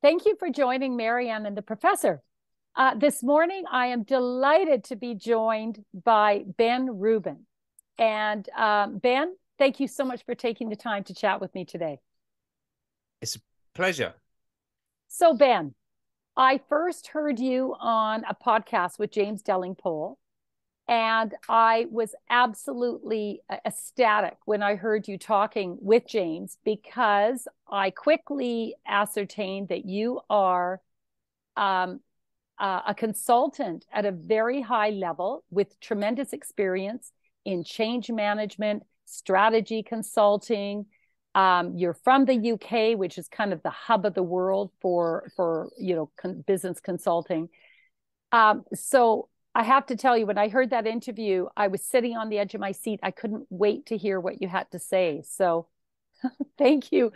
Thank you for joining Marianne and the professor. This morning, I am delighted to be joined by Ben Rubin. And Ben, thank you so much for taking the time to chat with me today. It's a pleasure. So, Ben, I first heard you on a podcast with James Delingpole, and I was absolutely ecstatic when I heard you talking with James because I quickly ascertained that you are um, a consultant at a very high level with tremendous experience in change management, strategy consulting. You're from the UK, which is kind of the hub of the world for business consulting. So I have to tell you, when I heard that interview, I was sitting on the edge of my seat. I couldn't wait to hear what you had to say. So thank you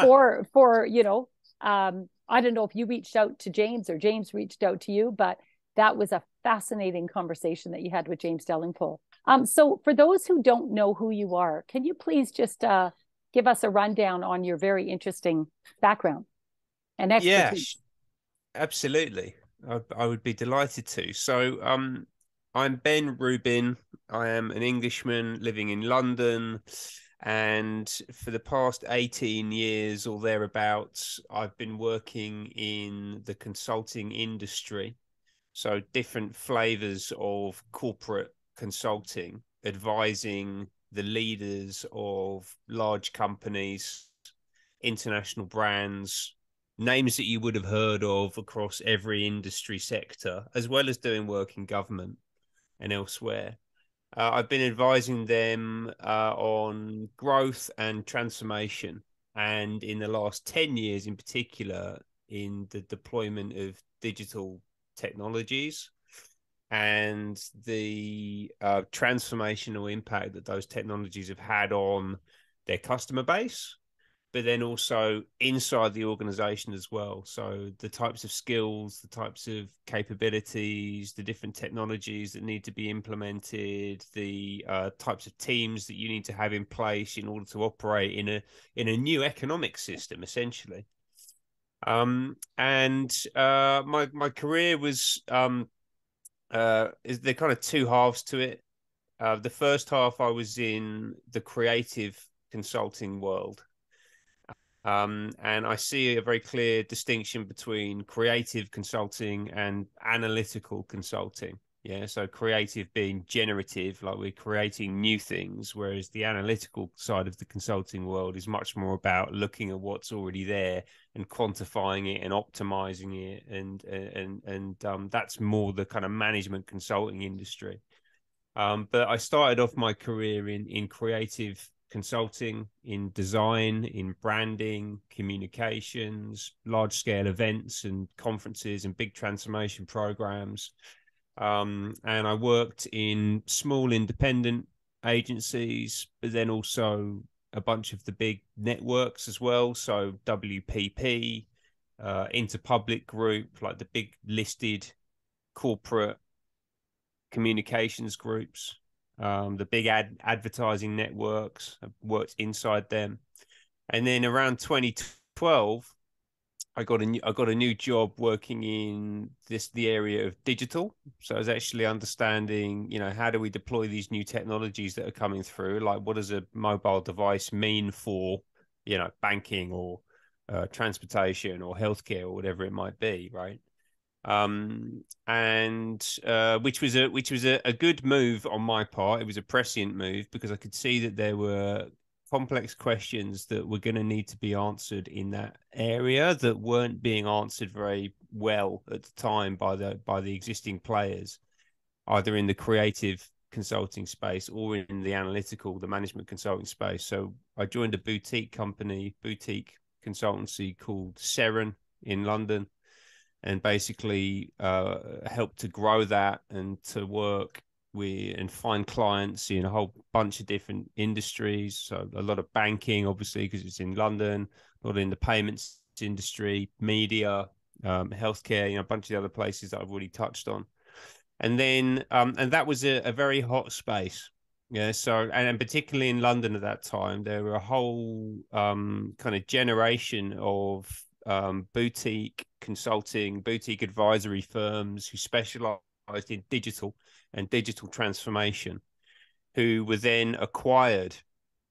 for I don't know if you reached out to James or James reached out to you, but that was a fascinating conversation that you had with James Delingpole. So for those who don't know who you are, can you please just give us a rundown on your very interesting background and Yeah, expertise? absolutely. I would be delighted to. I'm Ben Rubin. I am an Englishman living in London. And for the past 18 years or thereabouts, I've been working in the consulting industry. So different flavors of corporate consulting, advising the leaders of large companies, international brands, names that you would have heard of across every industry sector, as well as doing work in government and elsewhere. I've been advising them on growth and transformation, and in the last 10 years in particular, in the deployment of digital technologies and the transformational impact that those technologies have had on their customer base, but then also inside the organization as well. So the types of skills, the types of capabilities, the different technologies that need to be implemented, the types of teams that you need to have in place in order to operate in a new economic system, essentially. And my career was is there kind of two halves to it. The first half I was in the creative consulting world. And I see a very clear distinction between creative consulting and analytical consulting. Yeah, so creative being generative, like we're creating new things, whereas the analytical side of the consulting world is much more about looking at what's already there and quantifying it and optimizing it, and that's more the kind of management consulting industry. But I started off my career in creative consulting, in design, in branding, communications, large scale events and conferences and big transformation programs. And I worked in small independent agencies, but then also a bunch of the big networks as well. So WPP, Interpublic Group, like the big listed corporate communications groups, the big advertising networks. I've worked inside them, and then around 2012, I got a new job working in the area of digital. So I was actually understanding, how do we deploy these new technologies that are coming through? Like, what does a mobile device mean for, banking or transportation or healthcare or whatever it might be, right? And which was a good move on my part. It was a prescient move because I could see that there were complex questions that were going to need to be answered in that area that weren't being answered very well at the time by the existing players, either in the creative consulting space or in the analytical, the management consulting space. So I joined a boutique consultancy called Seren in London, and basically help to grow that and to work with and find clients in a whole bunch of different industries. So a lot of banking, obviously, because it's in London, a lot in the payments industry, media, healthcare, a bunch of the other places that I've already touched on. And then, and that was a very hot space. Yeah, so and particularly in London at that time, there were a whole kind of generation of boutique consulting, boutique advisory firms who specialized in digital and digital transformation, who were then acquired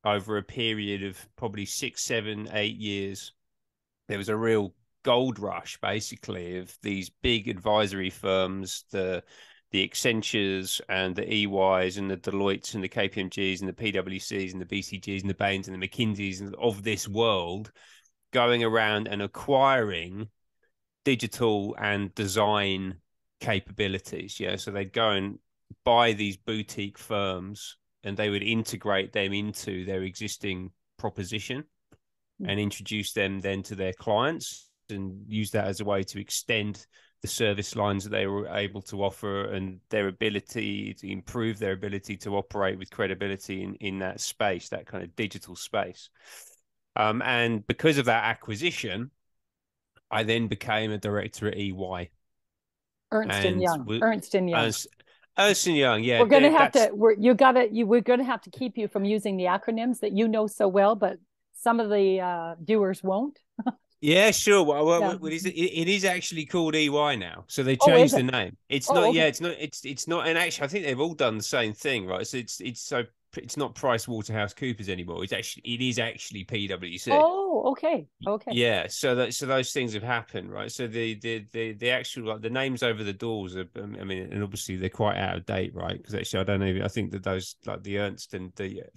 over a period of probably 6, 7, 8 years. There was a real gold rush, basically, of these big advisory firms, the Accentures and the EYs and the Deloittes and the KPMGs and the PwCs and the BCGs and the Bains and the McKinseys of this world going around and acquiring digital and design capabilities. Yeah, so they'd go and buy these boutique firms and they would integrate them into their existing proposition and introduce them then to their clients and use that as a way to extend the service lines that they were able to offer and their ability to improve their ability to operate with credibility in that space, that kind of digital space. And because of that acquisition, I then became a director at EY. Ernst and Young. Ernst and Young. Ernst and Young, yeah. We're going to have to. We're going to have to keep you from using the acronyms that you know so well, but some of the viewers won't. Yeah, sure. Well, it is actually called EY now, so they changed the name. It's not. Okay. Yeah, it's not. It's not. And actually, I think they've all done the same thing, right? So it's not PricewaterhouseCoopers anymore. It is actually PwC. Oh, okay. Yeah, so those things have happened, right? So the actual, like, the names over the doors are, I mean, and obviously they're quite out of date, right? Because actually, I don't know. I think that those, like the Ernst and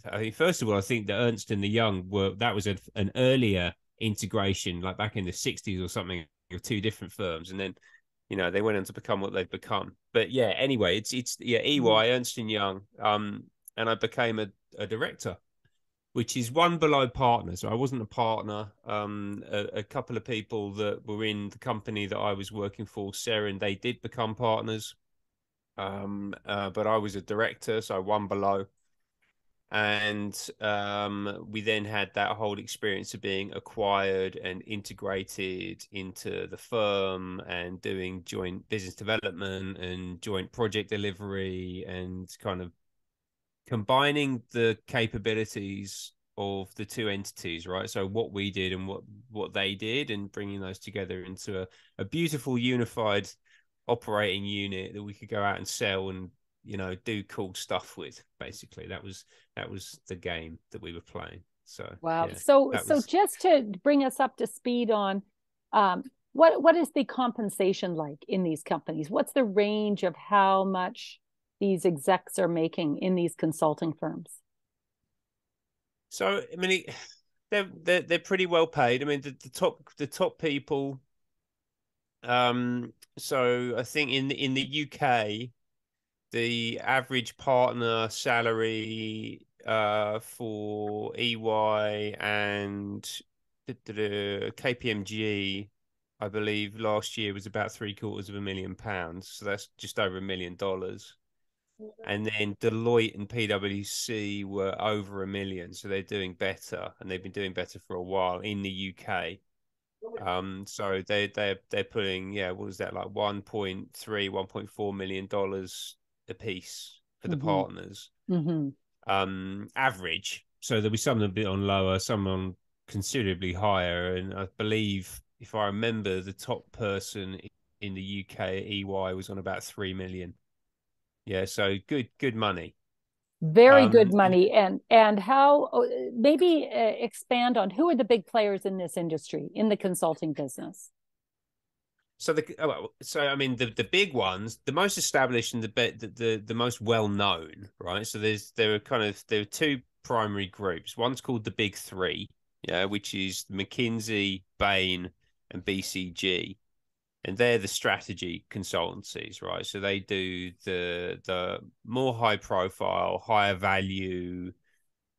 I mean, first of all, I think the Ernst and the Young that was an earlier integration, like back in the 60s or something, of two different firms, and then they went on to become what they've become. But yeah, anyway, it's EY, Ernst and Young, and I became a director, which is one below partner. So I wasn't a partner. A couple of people that were in the company that I was working for, Sarah, and they did become partners. But I was a director, so one below. And we then had that whole experience of being acquired and integrated into the firm and doing joint business development and joint project delivery and kind of combining the capabilities of the two entities, right? So what we did and what they did, and bringing those together into a beautiful unified operating unit that we could go out and sell and do cool stuff with. Basically, that was the game that we were playing. So wow. Yeah, so just to bring us up to speed on what is the compensation like in these companies? What's the range of how much these execs are making in these consulting firms? So I mean, they're pretty well paid. I mean, the top people. So I think in the UK, the average partner salary for EY and KPMG, I believe last year was about £750,000. So that's just over $1 million. And then Deloitte and PwC were over $1 million, so they're doing better, and they've been doing better for a while in the UK. So they're putting, what was that, like $1.4 million a piece for the partners. Average. So there'll be some a bit on lower, some on considerably higher, and I believe, if I remember, the top person in the UK at EY was on about 3 million. Yeah, so good money. Very good money. And how, maybe expand on who are the big players in this industry, in the consulting business? So I mean, the big ones, the most established and the most well known, right? So there are two primary groups. One's called the Big Three, which is McKinsey, Bain, and BCG. And they're the strategy consultancies, right? So they do the more high profile, higher value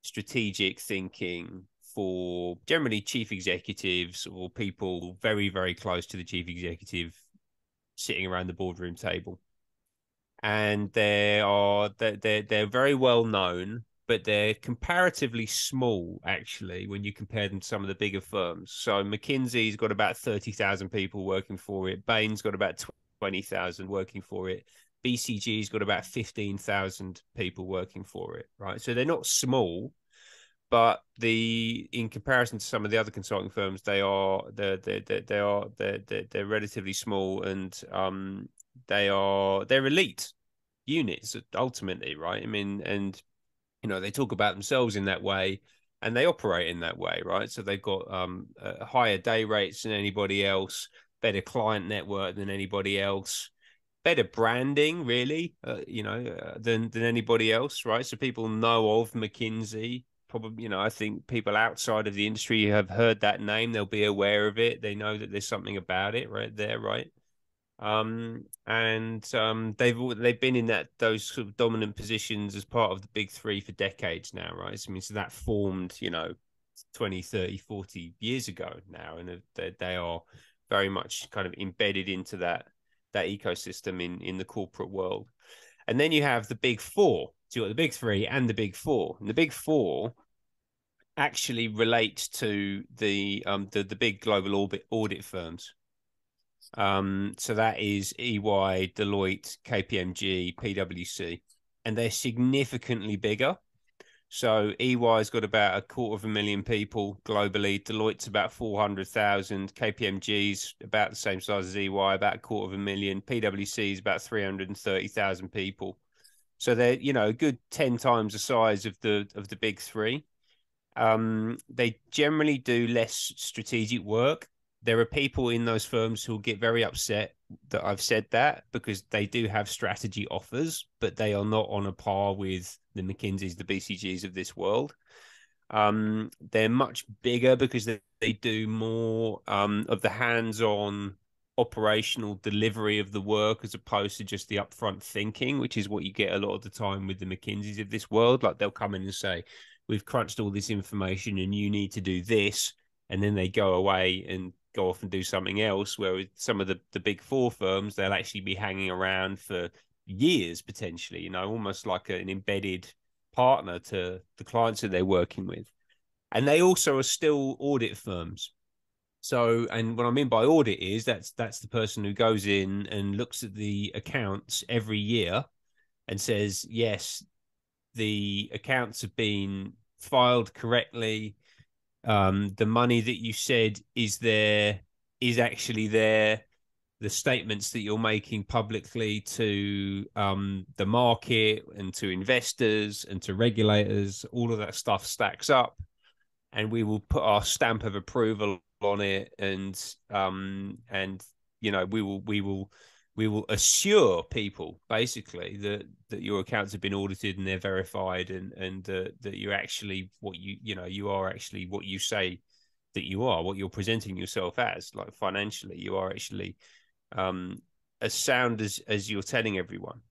strategic thinking for generally chief executives or people very, very close to the chief executive sitting around the boardroom table. And they're very well known, but they're comparatively small, actually, when you compare them to some of the bigger firms. So McKinsey's got about 30,000 people working for it. Bain's got about 20,000 working for it. BCG's got about 15,000 people working for it, right? So they're not small, but in comparison to some of the other consulting firms, they're relatively small, and they're elite units ultimately, right? I mean, and they talk about themselves in that way, and they operate in that way, right? So they've got higher day rates than anybody else, better client network than anybody else, better branding, really, than anybody else, right? So people know of McKinsey. Probably, I think people outside of the industry have heard that name. They'll be aware of it. They know that there's something about it right there, right? They've been in those sort of dominant positions as part of the big three for decades now, right? So, I mean, so that formed, 20, 30, 40 years ago now, and they are very much kind of embedded into that ecosystem in the corporate world. And then you have the big four. So you've got the big three and the big four. And the big four actually relate to the big global audit firms. So that is EY, Deloitte, KPMG, PwC, and they're significantly bigger. So EY's got about 250,000 people globally. Deloitte's about 400,000. KPMG's about the same size as EY, about 250,000. PwC is about 330,000 people. So they're a good 10 times the size of the big three. They generally do less strategic work. There are people in those firms who will get very upset that I've said that, because they do have strategy offers, but they are not on a par with the McKinseys, the BCGs of this world. They're much bigger because they do more of the hands-on operational delivery of the work, as opposed to just the upfront thinking, which is what you get a lot of the time with the McKinseys of this world. Like, they'll come in and say, we've crunched all this information and you need to do this. And then they go away and go off and do something else, where with some of the big four firms, they'll actually be hanging around for years, potentially, almost like an embedded partner to the clients that they're working with. And they also are still audit firms. So, and what I mean by audit is that's the person who goes in and looks at the accounts every year and says, yes, the accounts have been filed correctly. The money that you said is actually there. The statements that you're making publicly to the market and to investors and to regulators, all of that stuff stacks up, and we will put our stamp of approval on it, and we will assure people basically that your accounts have been audited and they're verified, and that you're actually you are actually what you say that you are, what you're presenting yourself as. Like, financially, you are actually as sound as you're telling everyone.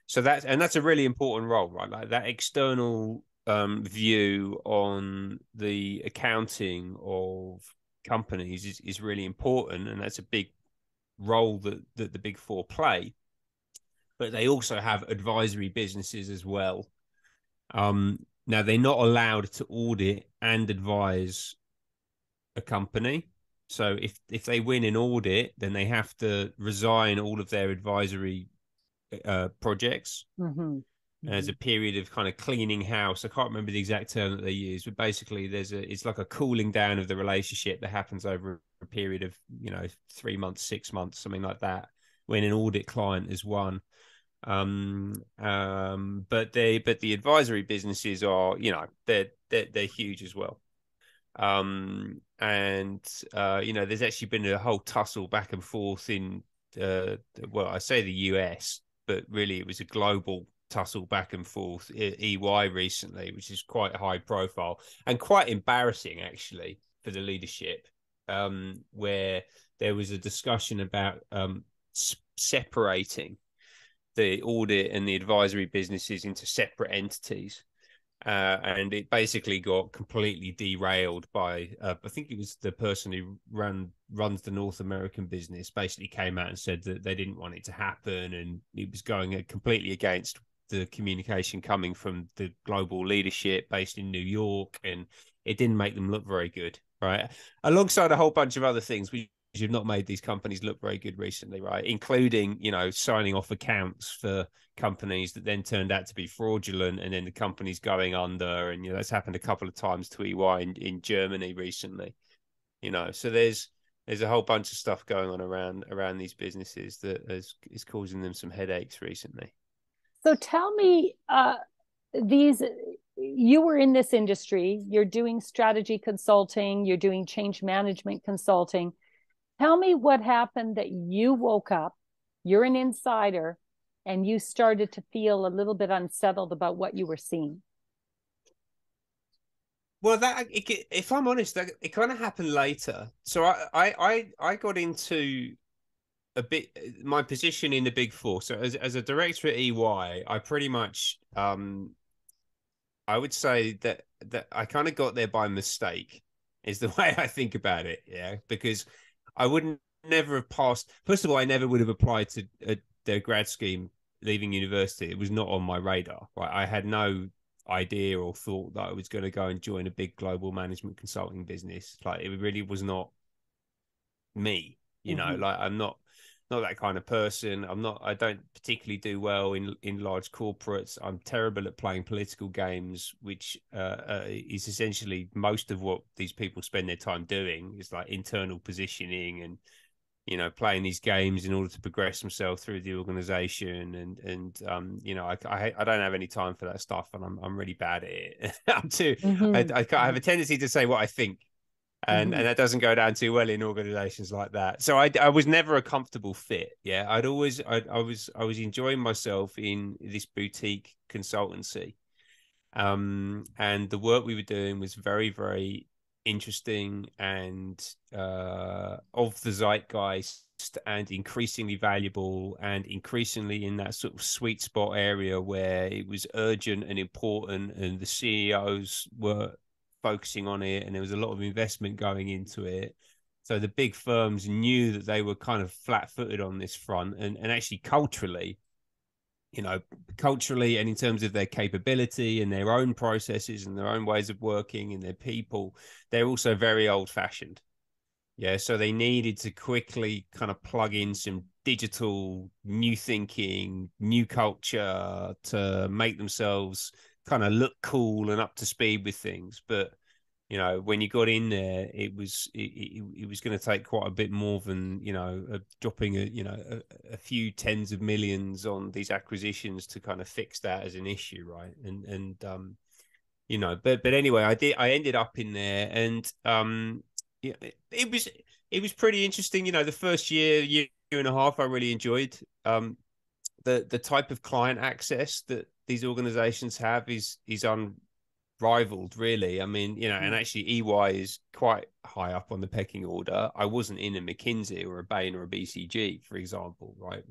So that's a really important role, right? Like, that external view on the accounting of companies is really important, and that's a big role that the big four play. But they also have advisory businesses as well. Now, they're not allowed to audit and advise a company. So if they win an audit, then they have to resign all of their advisory projects. Mm-hmm. There's a period of kind of cleaning house. I can't remember the exact term that they use, but basically it's like a cooling down of the relationship that happens over a period of 3 months, 6 months, something like that, when an audit client is won. But the advisory businesses are, they're huge as well. There's actually been a whole tussle back and forth in I say the US, but really it was a global tussle back and forth EY recently, which is quite high profile and quite embarrassing actually for the leadership, where there was a discussion about separating the audit and the advisory businesses into separate entities. And it basically got completely derailed by I think it was the person who runs the North American business, basically came out and said that they didn't want it to happen, and it was going completely against the communication coming from the global leadership based in New York, and it didn't make them look very good, right? Alongside a whole bunch of other things, which you've not made these companies look very good recently, right? Including, signing off accounts for companies that then turned out to be fraudulent, and then the company's going under. And, that's happened a couple of times to EY in Germany recently, So there's a whole bunch of stuff going on around these businesses that is causing them some headaches recently. So tell me, you were in this industry, you're doing strategy consulting, you're doing change management consulting. Tell me what happened that you woke up, you're an insider, and you started to feel a little bit unsettled about what you were seeing. Well, if I'm honest, it kind of happened later. So I got into a bit my position in the Big Four. So as a director at EY, I pretty much I would say that I kind of got there by mistake, is the way I think about it. Yeah, because I wouldn't never have passed. First of all, I never would have applied to their grad scheme leaving university. It was not on my radar. Right, I had no idea or thought that I was going to go and join a big global management consulting business. Like, it really was not me. Like, I'm not that kind of person. I don't particularly do well in large corporates. I'm terrible at playing political games, which is essentially most of what these people spend their time doing, is like internal positioning and playing these games in order to progress themselves through the organization. And I don't have any time for that stuff, and I'm really bad at it. I have a tendency to say what I think, and that doesn't go down too well in organizations like that. So I was never a comfortable fit. Yeah, I was enjoying myself in this boutique consultancy, and the work we were doing was very, very interesting and of the zeitgeist, and increasingly valuable, and increasingly in that sort of sweet spot area where it was urgent and important, and the CEOs were focusing on it, and there was a lot of investment going into it. So the big firms knew that they were kind of flat-footed on this front, and actually culturally and in terms of their capability and their own processes and their own ways of working and their people, they're also very old-fashioned. Yeah, so they needed to quickly kind of plug in some digital new thinking, new culture to make themselves kind of look cool and up to speed with things. But when you got in there, it was going to take quite a bit more than dropping a few tens of millions on these acquisitions to kind of fix that as an issue, right? But anyway, I ended up in there, and it was pretty interesting. The first year and a half, I really enjoyed. The type of client access that these organizations have is unrivaled, really. I mean, and actually EY is quite high up on the pecking order. I wasn't in a McKinsey or a Bain or a BCG, for example, right?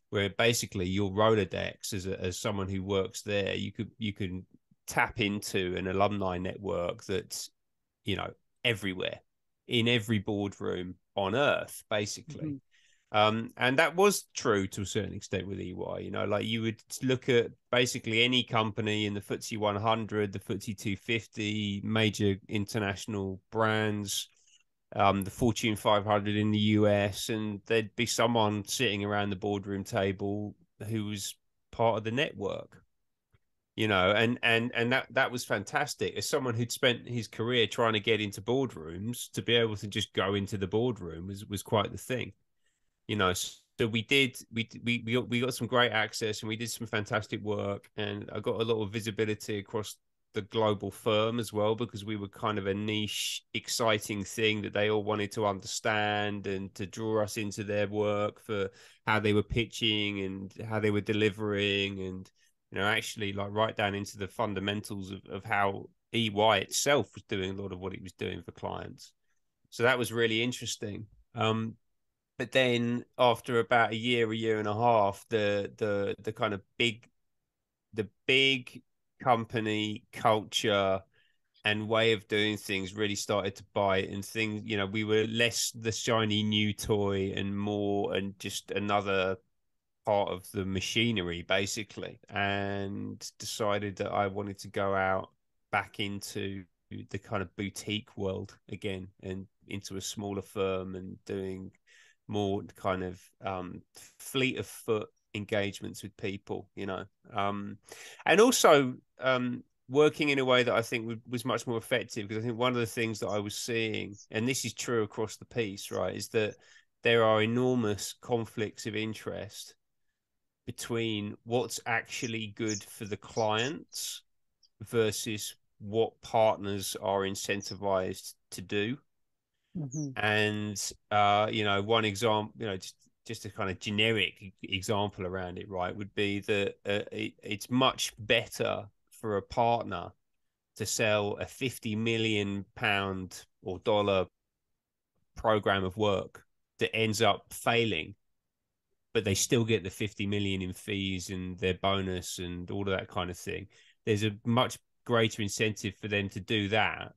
Where basically your Rolodex as someone who works there, you can tap into an alumni network that's everywhere, in every boardroom on earth, basically. And that was true to a certain extent with EY. Like, you would look at basically any company in the FTSE 100, the FTSE 250, major international brands, the Fortune 500 in the US, and there'd be someone sitting around the boardroom table who was part of the network. And that was fantastic. As someone who'd spent his career trying to get into boardrooms, to be able to just go into the boardroom was quite the thing. So we got some great access, and we did some fantastic work, and I got a lot of visibility across the global firm as well, because we were kind of a niche, exciting thing that they all wanted to understand, and to draw us into their work for how they were pitching and how they were delivering, and actually, like, right down into the fundamentals of how EY itself was doing a lot of what it was doing for clients. So that was really interesting. But then after about a year and a half, the kind of big company culture and way of doing things really started to bite, and things, we were less the shiny new toy and more and just another part of the machinery, basically, and decided that I wanted to go out back into the kind of boutique world again, and into a smaller firm and doing more kind of fleet of foot engagements with people, you know, and also working in a way that I think was much more effective, because I think one of the things that I was seeing, and this is true across the piece, right, is that there are enormous conflicts of interest between what's actually good for the clients versus what partners are incentivized to do. Mm-hmm. And you know, one example, you know, just a kind of generic example around it, right, would be that it's much better for a partner to sell a 50 million pound or dollar program of work that ends up failing, but they still get the 50 million in fees and their bonus and all of that kind of thing. There's a much greater incentive for them to do that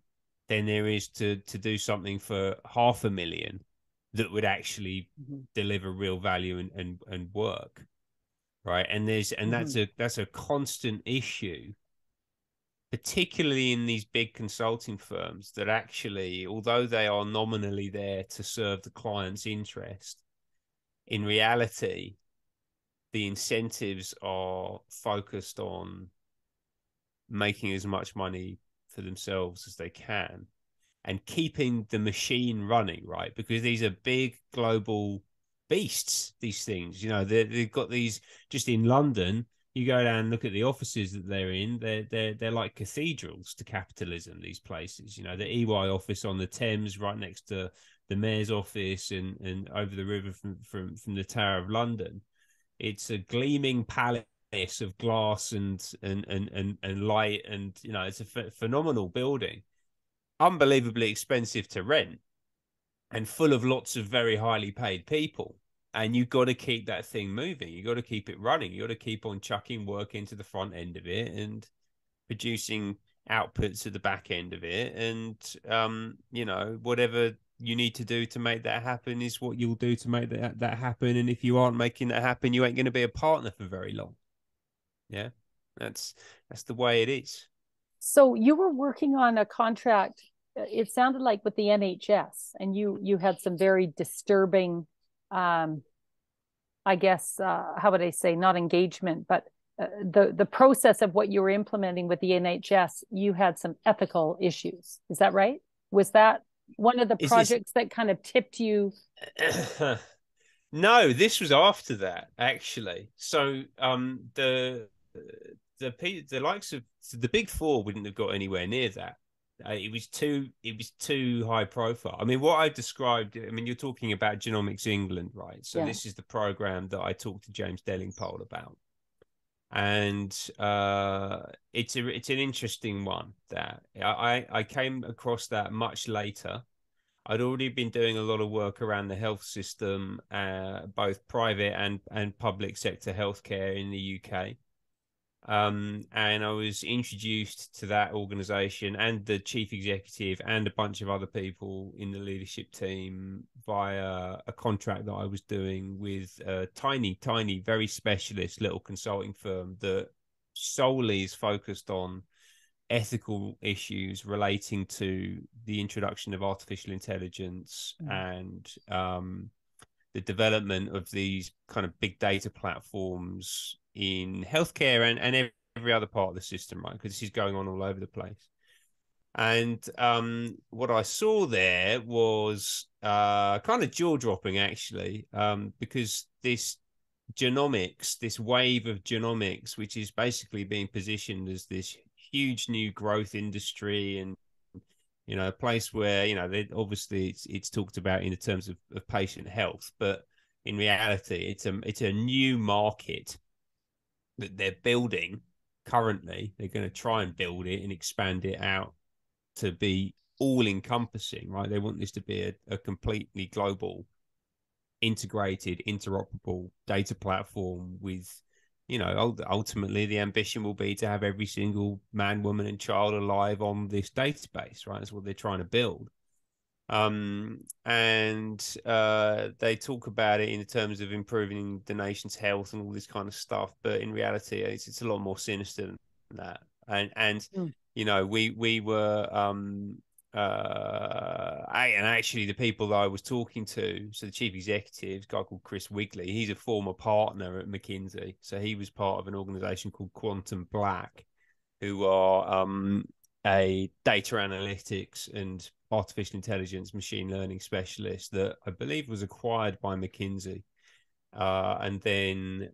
than there is to do something for 500,000 that would actually deliver real value and work, right? And that's a constant issue, particularly in these big consulting firms, that actually, although they are nominally there to serve the client's interest, in reality, the incentives are focused on making as much money for themselves as they can and keeping the machine running, right? Because these are big global beasts, these things, you know, they've got these. Just in London, you go down and look at the offices that they're in, they're like cathedrals to capitalism, these places. You know, the EY office on the Thames right next to the mayor's office, and over the river from the Tower of London. It's a gleaming palace of glass and light, and you know, it's a phenomenal building, unbelievably expensive to rent, and full of lots of very highly paid people. And you've got to keep that thing moving. You've got to keep it running. You've got to keep on chucking work into the front end of it and producing outputs at the back end of it. And, you know, whatever you need to do to make that happen is what you'll do to make that happen. And if you aren't making that happen, you ain't going to be a partner for very long. Yeah, that's the way it is. So you were working on a contract, it sounded like with the NHS, and you had some very disturbing, I guess, how would I say, not engagement, but the process of what you were implementing with the NHS, you had some ethical issues. Is that right? Was that one of the projects that kind of tipped you? No, this was after that, actually. So the likes of the Big Four wouldn't have got anywhere near that. It was too high profile. I mean, what I described, I mean, you're talking about Genomics England, right? So this is the program that I talked to James Delingpole about. And it's an interesting one. That I came across that much later. I'd already been doing a lot of work around the health system, both private and public sector healthcare in the UK. And I was introduced to that organization and the chief executive and a bunch of other people in the leadership team via a contract that I was doing with a tiny, very specialist little consulting firm that solely is focused on ethical issues relating to the introduction of artificial intelligence and the development of these kind of big data platforms in healthcare and every other part of the system, right? Because this is going on all over the place. And what I saw there was kind of jaw-dropping, actually, because this genomics, this wave of genomics, which is basically being positioned as this huge new growth industry, and you know, a place where, you know, obviously it's talked about in the terms of patient health, but in reality, it's a new market that they're building currently. They're going to try and build it and expand it out to be all encompassing, right? They want this to be a completely global, integrated, interoperable data platform with, you know, ultimately the ambition will be to have every single man, woman, and child alive on this database, right? That's what they're trying to build. And they talk about it in terms of improving the nation's health and all this kind of stuff, but in reality, it's a lot more sinister than that. And you know, we were and actually the people that I was talking to, so the chief executive, a guy called Chris Wigley, he's a former partner at McKinsey. So he was part of an organization called Quantum Black, who are a data analytics and artificial intelligence machine learning specialist that I believe was acquired by McKinsey. And then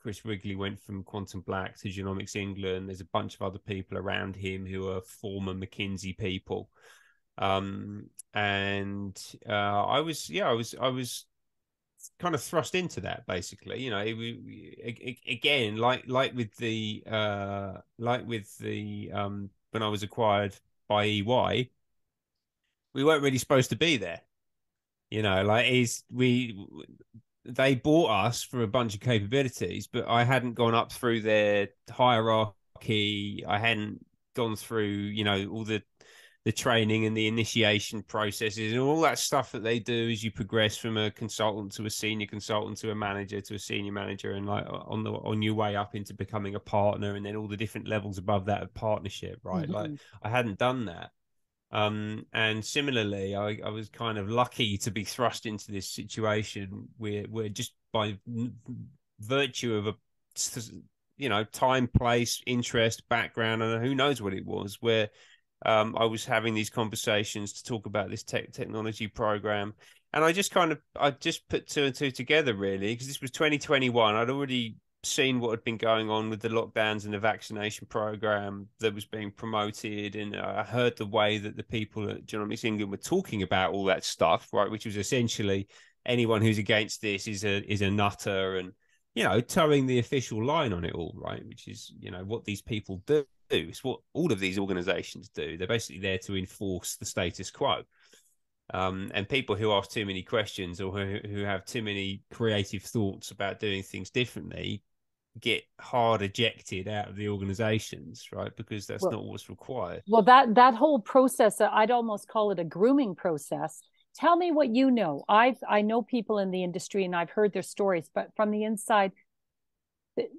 Chris Wrigley went from Quantum Black to Genomics England. There's a bunch of other people around him who are former McKinsey people. And I was kind of thrust into that basically. You know, again, like with the when I was acquired by EY, we weren't really supposed to be there. You know, like they bought us for a bunch of capabilities, but I hadn't gone up through their hierarchy. I hadn't gone through, you know, all the training and the initiation processes and all that stuff that they do as you progress from a consultant to a senior consultant to a manager to a senior manager, and like on your way up into becoming a partner, and then all the different levels above that of partnership, right? Mm-hmm. Like I hadn't done that. And similarly, I was kind of lucky to be thrust into this situation where just by virtue of time, place, interest, background, and who knows what it was, where I was having these conversations to talk about this technology program. And I just put two and two together, really, because this was 2021. I'd already seen what had been going on with the lockdowns and the vaccination program that was being promoted, and I heard the way that the people at Genomics England were talking about all that stuff, right, which was essentially anyone who's against this is a nutter, and you know, towing the official line on it all, right, which is, you know, what these people do. It's what all of these organizations do. They're basically there to enforce the status quo. And people who ask too many questions or who have too many creative thoughts about doing things differently get hard ejected out of the organizations, right? Because that's not what's required. Well, that whole process, I'd almost call it a grooming process. Tell me what you know. I know people in the industry and I've heard their stories, but from the inside,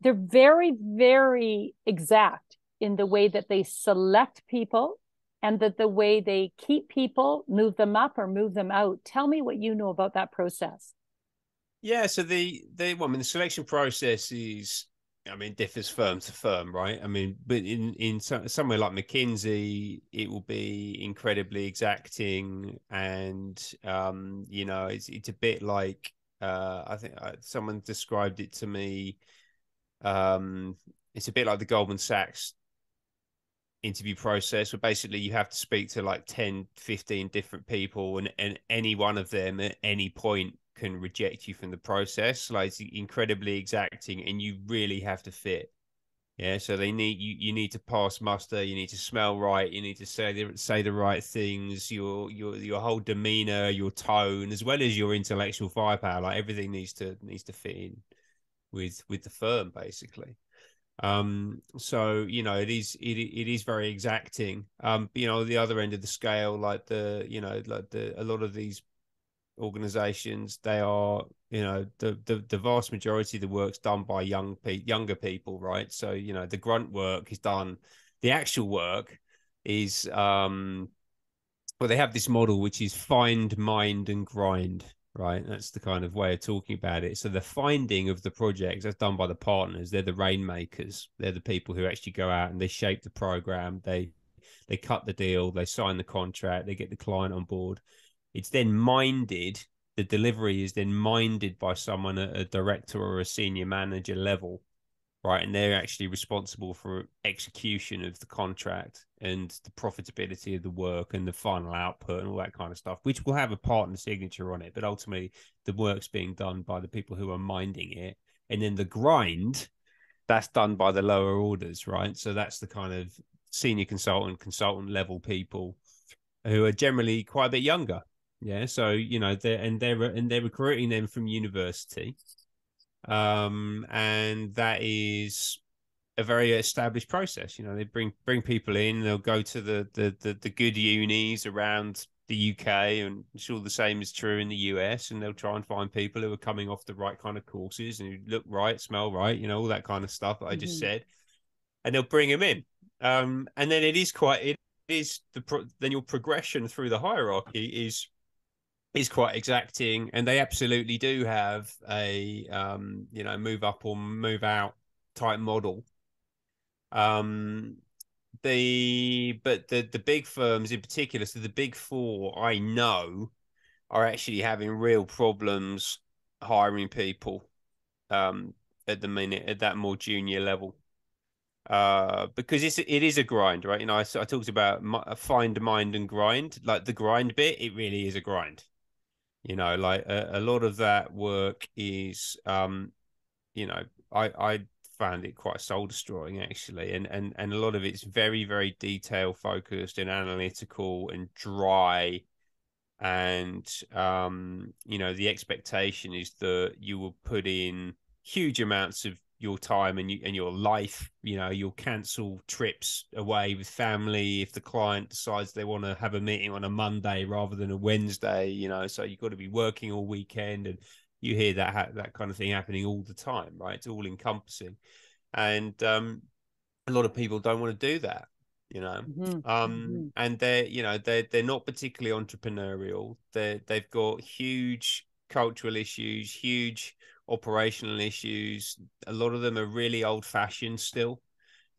they're very, very exact in the way that they select people and that the way they keep people, move them up or move them out. Tell me what you know about that process. Yeah, so the selection process is, I mean, differs firm to firm, right? I mean, but in somewhere like McKinsey, it will be incredibly exacting, and you know, it's a bit like I think someone described it to me. It's a bit like the Goldman Sachs interview process, where basically you have to speak to like 10, 15 different people, and any one of them at any point can reject you from the process. Like, it's incredibly exacting, and you really have to fit. Yeah, so they need you need to pass muster, you need to smell right, you need to say the right things, your whole demeanor, your tone, as well as your intellectual firepower. Like, everything needs to fit in with the firm, basically. So, you know, it is very exacting. You know, the other end of the scale, like a lot of these organizations, they are, you know, the vast majority of the work's done by younger people, right? So, you know, the grunt work is done. The actual work is well, they have this model which is find, mind, and grind, right? That's the kind of way of talking about it. So the finding of the projects, that's done by the partners. They're the rainmakers. They're the people who actually go out and they shape the program. They cut the deal. They sign the contract. They get the client on board. It's then minded. The delivery is then minded by someone at a director or a senior manager level, right? And they're actually responsible for execution of the contract and the profitability of the work and the final output and all that kind of stuff, which will have a partner signature on it. But ultimately, the work's being done by the people who are minding it. And then the grind, that's done by the lower orders, right? So that's the kind of senior consultant level people who are generally quite a bit younger. Yeah. So, you know, they're recruiting them from university. And that is a very established process. You know, they bring people in, they'll go to the good unis around the UK, and I'm sure the same is true in the US, and they'll try and find people who are coming off the right kind of courses and who look right, smell right, you know, all that kind of stuff that I just said, and they'll bring them in. And then it is quite is then your progression through the hierarchy is quite exacting, and they absolutely do have a move up or move out type model. The big firms in particular, so the big four, I know, are actually having real problems hiring people at the minute at that more junior level. Because it is a grind, right? I talked about find, mind, and grind. Like the grind bit, it really is a grind. Like a lot of that work is, I found it quite soul destroying actually, and a lot of it's very, very detail focused and analytical and dry, and the expectation is that you will put in huge amounts of your time and your life. You'll cancel trips away with family if the client decides they want to have a meeting on a Monday rather than a Wednesday. So you've got to be working all weekend, and you hear that kind of thing happening all the time, right? It's all encompassing, and a lot of people don't want to do that. And they're not particularly entrepreneurial. They've got huge cultural issues, huge operational issues. A lot of them are really old fashioned still.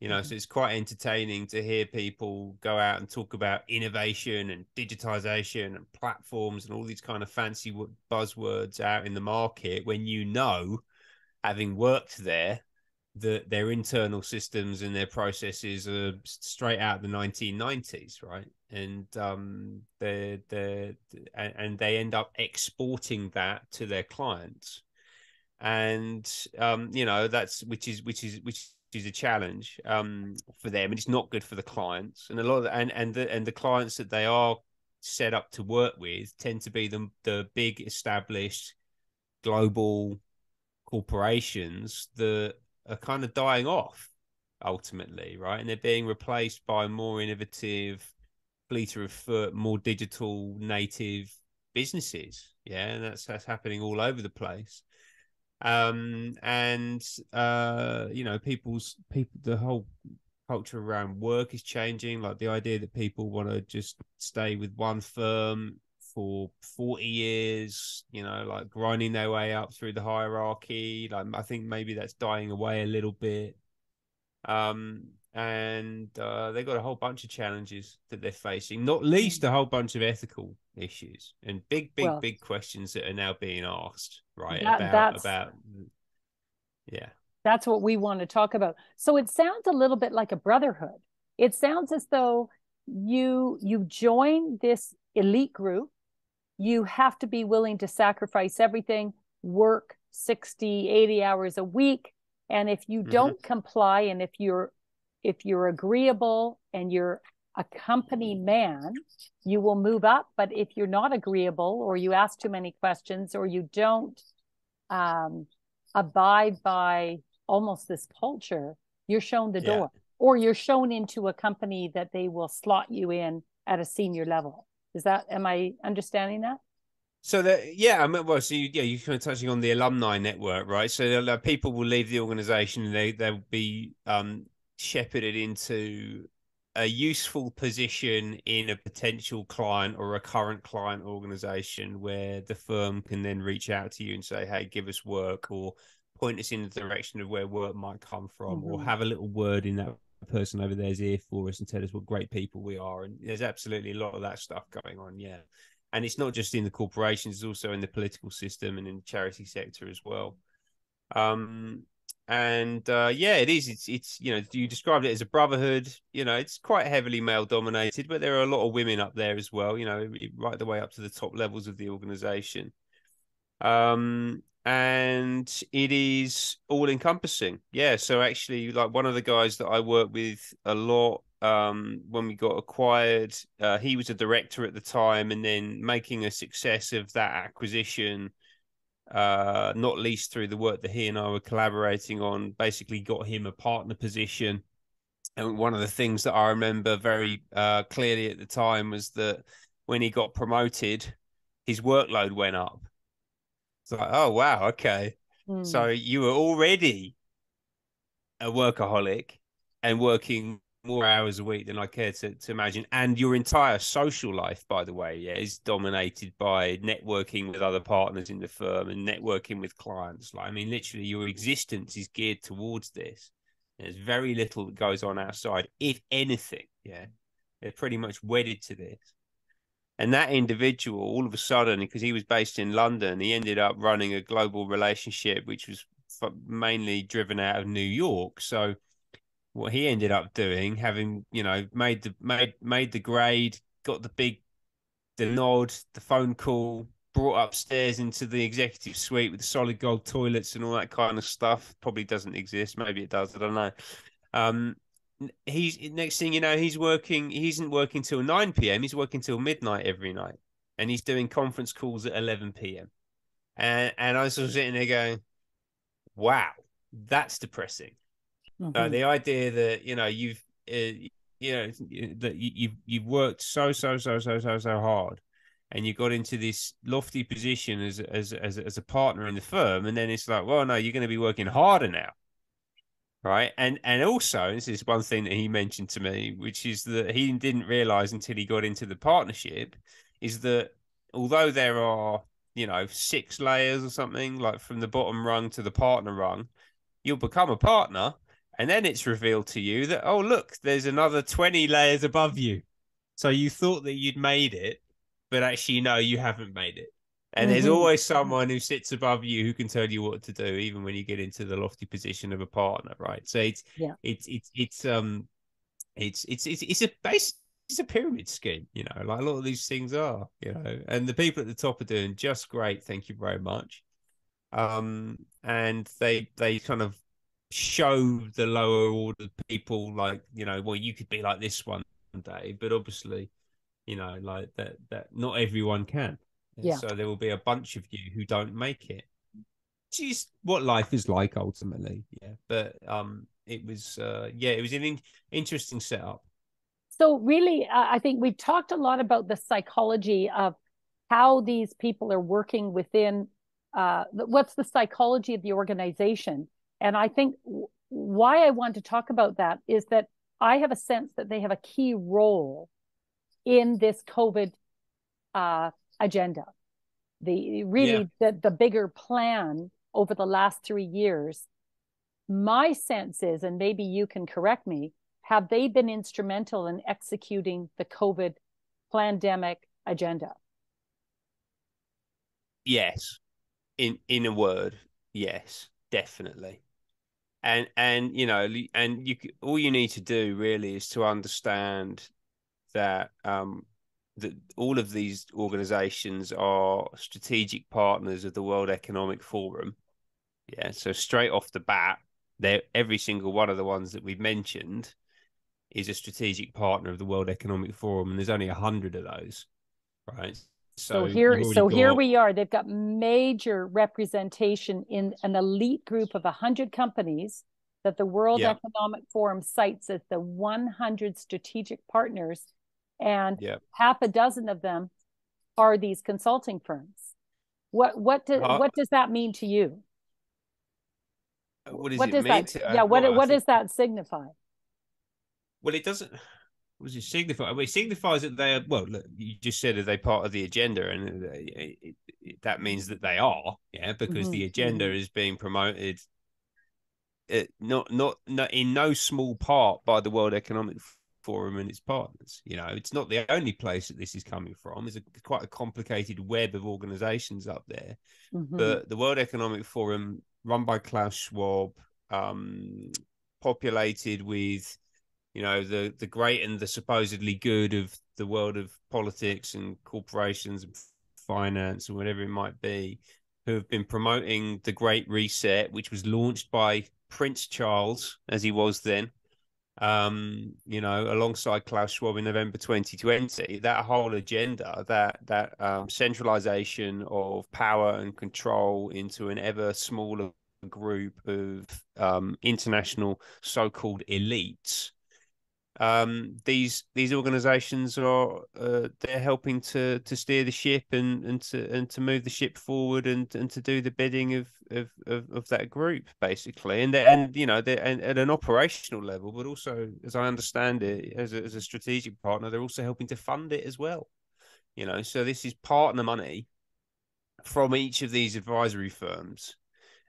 So it's quite entertaining to hear people go out and talk about innovation and digitization and platforms and all these kind of fancy buzzwords out in the market when having worked there, that their internal systems and their processes are straight out of the 1990s, right? And they end up exporting that to their clients, and that's which is a challenge for them, and it's not good for the clients. And a lot of the clients that they are set up to work with tend to be the big established global corporations that are kind of dying off ultimately, right? And they're being replaced by more innovative, fleeter of foot, more digital native businesses. Yeah, and that's happening all over the place. People, the whole culture around work is changing. Like the idea that people want to just stay with one firm for 40 years, like grinding their way up through the hierarchy. Like I think maybe that's dying away a little bit. They've got a whole bunch of challenges that they're facing, not least a whole bunch of ethical issues and big questions that are now being asked, right? That's what we want to talk about. So it sounds a little bit like a brotherhood. It sounds as though you join this elite group. You have to be willing to sacrifice everything, work 60, 80 hours a week. And if you don't comply, and if you're agreeable and you're a company man, you will move up. But if you're not agreeable, or you ask too many questions, or you don't abide by almost this culture, you're shown the door, or you're shown into a company that they will slot you in at a senior level. Am I understanding that? So you're kind of touching on the alumni network, right? So people will leave the organization and they'll be shepherded into a useful position in a potential client or a current client organization, where the firm can then reach out to you and say, hey, give us work, or point us in the direction of where work might come from, or have a little word in that person over there's ear for us and tell us what great people we are. And there's absolutely a lot of that stuff going on. Yeah. And it's not just in the corporations, it's also in the political system and in the charity sector as well. It is. It's you described it as a brotherhood. It's quite heavily male dominated, but there are a lot of women up there as well. Right the way up to the top levels of the organization. And it is all encompassing. Yeah. So actually, like one of the guys that I work with a lot, when we got acquired, he was a director at the time, and then making a success of that acquisition, not least through the work that he and I were collaborating on, basically got him a partner position. And one of the things that I remember very clearly at the time was that when he got promoted, his workload went up. It's like, oh, wow, okay. So you were already a workaholic and working more hours a week than I care to imagine. And your entire social life, by the way, is dominated by networking with other partners in the firm and networking with clients. Like, I mean, literally your existence is geared towards this. There's very little that goes on outside, if anything. Yeah. They're pretty much wedded to this. And that individual, all of a sudden, because he was based in London, he ended up running a global relationship, which was mainly driven out of New York. So what he ended up doing, having made the grade, got the nod, the phone call, brought upstairs into the executive suite with the solid gold toilets and all that kind of stuff. Probably doesn't exist. Maybe it does. I don't know. He's next thing you know, he isn't working till 9 p.m. He's working till midnight every night, and he's doing conference calls at 11 p.m. And I was sort of sitting there going, wow, that's depressing. The idea that you've worked so hard, and you got into this lofty position as a partner in the firm, and then it's like, well, no, you're going to be working harder now, right? And also, this is one thing that he mentioned to me, which is that he didn't realize until he got into the partnership, is that although there are 6 layers or something, like from the bottom rung to the partner rung, you'll become a partner. And then it's revealed to you that, oh, look, there's another 20 layers above you. So you thought that you'd made it, but actually, no, you haven't made it. And there's always someone who sits above you who can tell you what to do, even when you get into the lofty position of a partner, right? So it's a pyramid scheme, like a lot of these things are, and the people at the top are doing just great. Thank you very much. And they kind of show the lower order people, like, well, you could be like this one day, but obviously, like that not everyone can. Yeah. So there will be a bunch of you who don't make it. Which is what life is like ultimately. Yeah. But it was an interesting setup. So really, I think we've talked a lot about the psychology of how these people are working within what's the psychology of the organization. And I think why I want to talk about that is that I have a sense that they have a key role in this COVID agenda. The bigger plan over the last 3 years. My sense is, and maybe you can correct me, have they been instrumental in executing the COVID pandemic agenda? Yes. In a word, yes, definitely. And all you need to do really is to understand that that all of these organizations are strategic partners of the World Economic Forum. Yeah, so straight off the bat, every single one of the ones that we've mentioned is a strategic partner of the World Economic Forum, and there's only 100 of those, right? So here we are. They've got major representation in an elite group of 100 companies that the World Economic Forum cites as the 100 strategic partners, and half a dozen of them are these consulting firms. What does that mean to you? What does that signify? Well, it doesn't. What does it signify? Well, it signifies that they are. Well, look, you just said that they're part of the agenda, and that means that they are, because the agenda is being promoted, not in no small part by the World Economic Forum and its partners. It's not the only place that this is coming from. There's quite a complicated web of organizations up there, but the World Economic Forum, run by Klaus Schwab, populated with the great and the supposedly good of the world of politics and corporations and finance and whatever it might be, who have been promoting the Great Reset, which was launched by Prince Charles, as he was then, alongside Klaus Schwab in November 2020. That whole agenda, that centralization of power and control into an ever smaller group of international so-called elites, these organizations are they're helping to steer the ship and to move the ship forward and to do the bidding of that group basically, and you know they're at an operational level, but also as I understand it as a strategic partner, they're also helping to fund it as well. You know, so this is partner money from each of these advisory firms,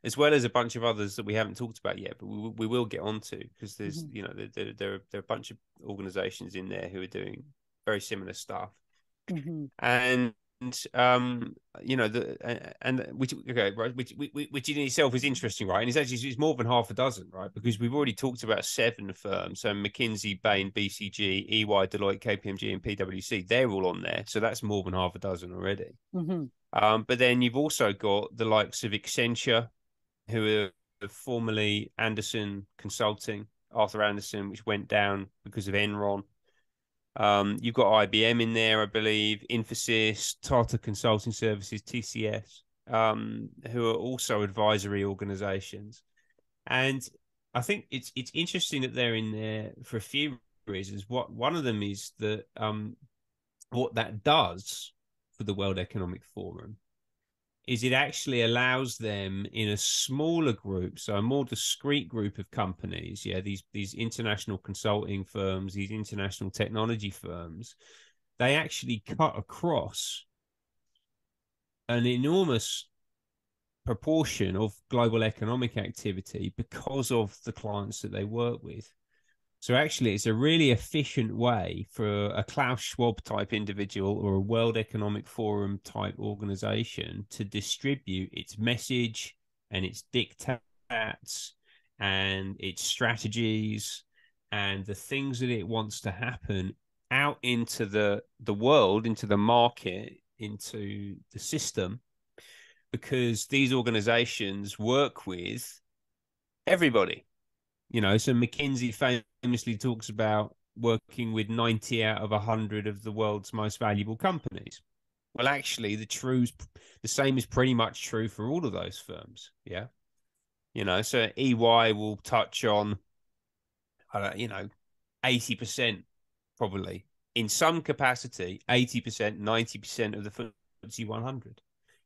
as well as a bunch of others that we haven't talked about yet, but we will get onto, because there's you know there are a bunch of organizations in there who are doing very similar stuff, and you know which okay right which in itself is interesting, right? And it's more than half a dozen, right? Because we've already talked about 7 firms, so McKinsey, Bain, BCG, EY, Deloitte, KPMG, and PwC. They're all on there, so that's more than half a dozen already. But then you've also got the likes of Accenture, who are formerly Andersen Consulting, Arthur Andersen, which went down because of Enron. You've got IBM in there, I believe, Infosys, Tata Consulting Services, TCS, who are also advisory organizations. And I think it's interesting that they're in there for a few reasons. One of them is that what that does for the World Economic Forum is it actually allows them in a smaller group, so a more discrete group of companies, these international consulting firms, these international technology firms, they actually cut across an enormous proportion of global economic activity because of the clients that they work with. So actually, it's a really efficient way for a Klaus Schwab type individual or a World Economic Forum type organization to distribute its message and its diktats and its strategies and the things that it wants to happen out into the world, into the market, into the system, because these organizations work with everybody. You know, so McKinsey famously talks about working with 90 out of 100 of the world's most valuable companies. Well, actually, the same is pretty much true for all of those firms. Yeah. You know, so EY will touch on, 80% probably in some capacity, 80%, 90% of the FTSE 100.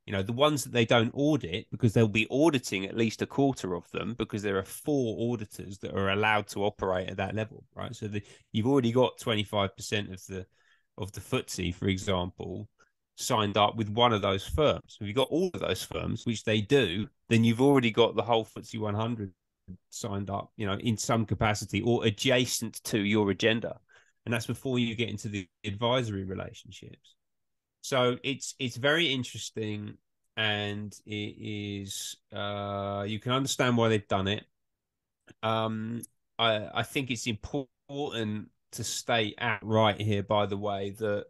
You know, the ones that they don't audit, because they'll be auditing at least a quarter of them, because there are 4 auditors that are allowed to operate at that level, right? So you've already got 25% of the FTSE, for example, signed up with one of those firms. If you've got all of those firms, which they do, then you've already got the whole FTSE 100 signed up, you know, in some capacity or adjacent to your agenda. And that's before you get into the advisory relationships. So it's very interesting, and it is you can understand why they've done it. I think it's important to state outright here, by the way, that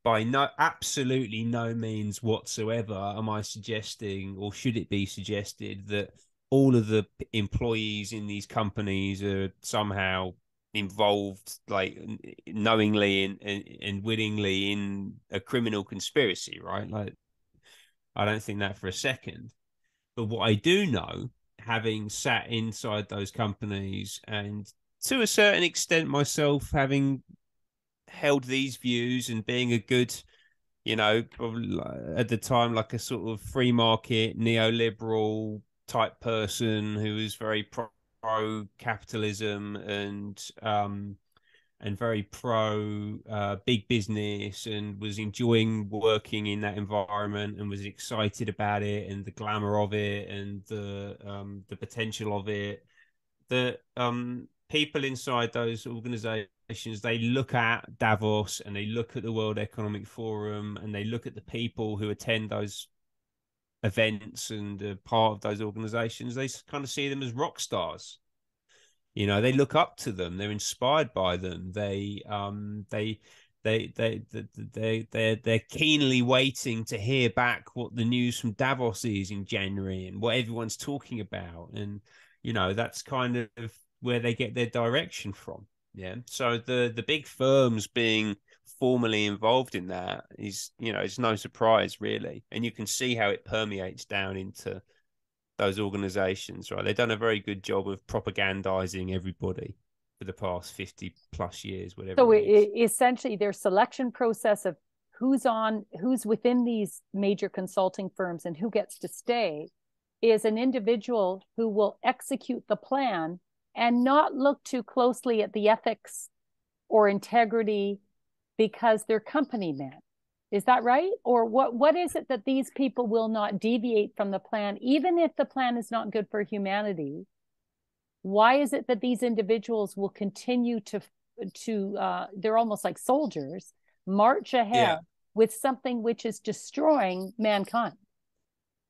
by absolutely no means whatsoever am I suggesting, or should it be suggested, that all of the employees in these companies are somehow involved, like knowingly and willingly, in a criminal conspiracy, right? Like, I don't think that for a second. But what I do know, having sat inside those companies and to a certain extent myself having held these views and being a good, you know, probably at the time like a sort of free market neoliberal type person who was very pro capitalism and very pro big business, and was enjoying working in that environment and was excited about it and the glamour of it and the potential of it. The people inside those organizations, they look at Davos and they look at the World Economic Forum and they look at the people who attend those events and are part of those organizations. They kind of see them as rock stars. You know, they look up to them. They're inspired by them. They're keenly waiting to hear back what the news from Davos is in January and what everyone's talking about. And, you know, that's kind of where they get their direction from. Yeah. So the big firms being formally involved in that is, you know, it's no surprise really. And you can see how it permeates down into those organizations, right? They've done a very good job of propagandizing everybody. for the past 50 plus years, whatever So it is. essentially their selection process of who's within these major consulting firms and who gets to stay is an individual who will execute the plan and not look too closely at the ethics or integrity because they're company men. Is that right? Or what is it that these people will not deviate from the plan, even if the plan is not good for humanity? Why is it that these individuals will continue to they're almost like soldiers, march ahead with something which is destroying mankind?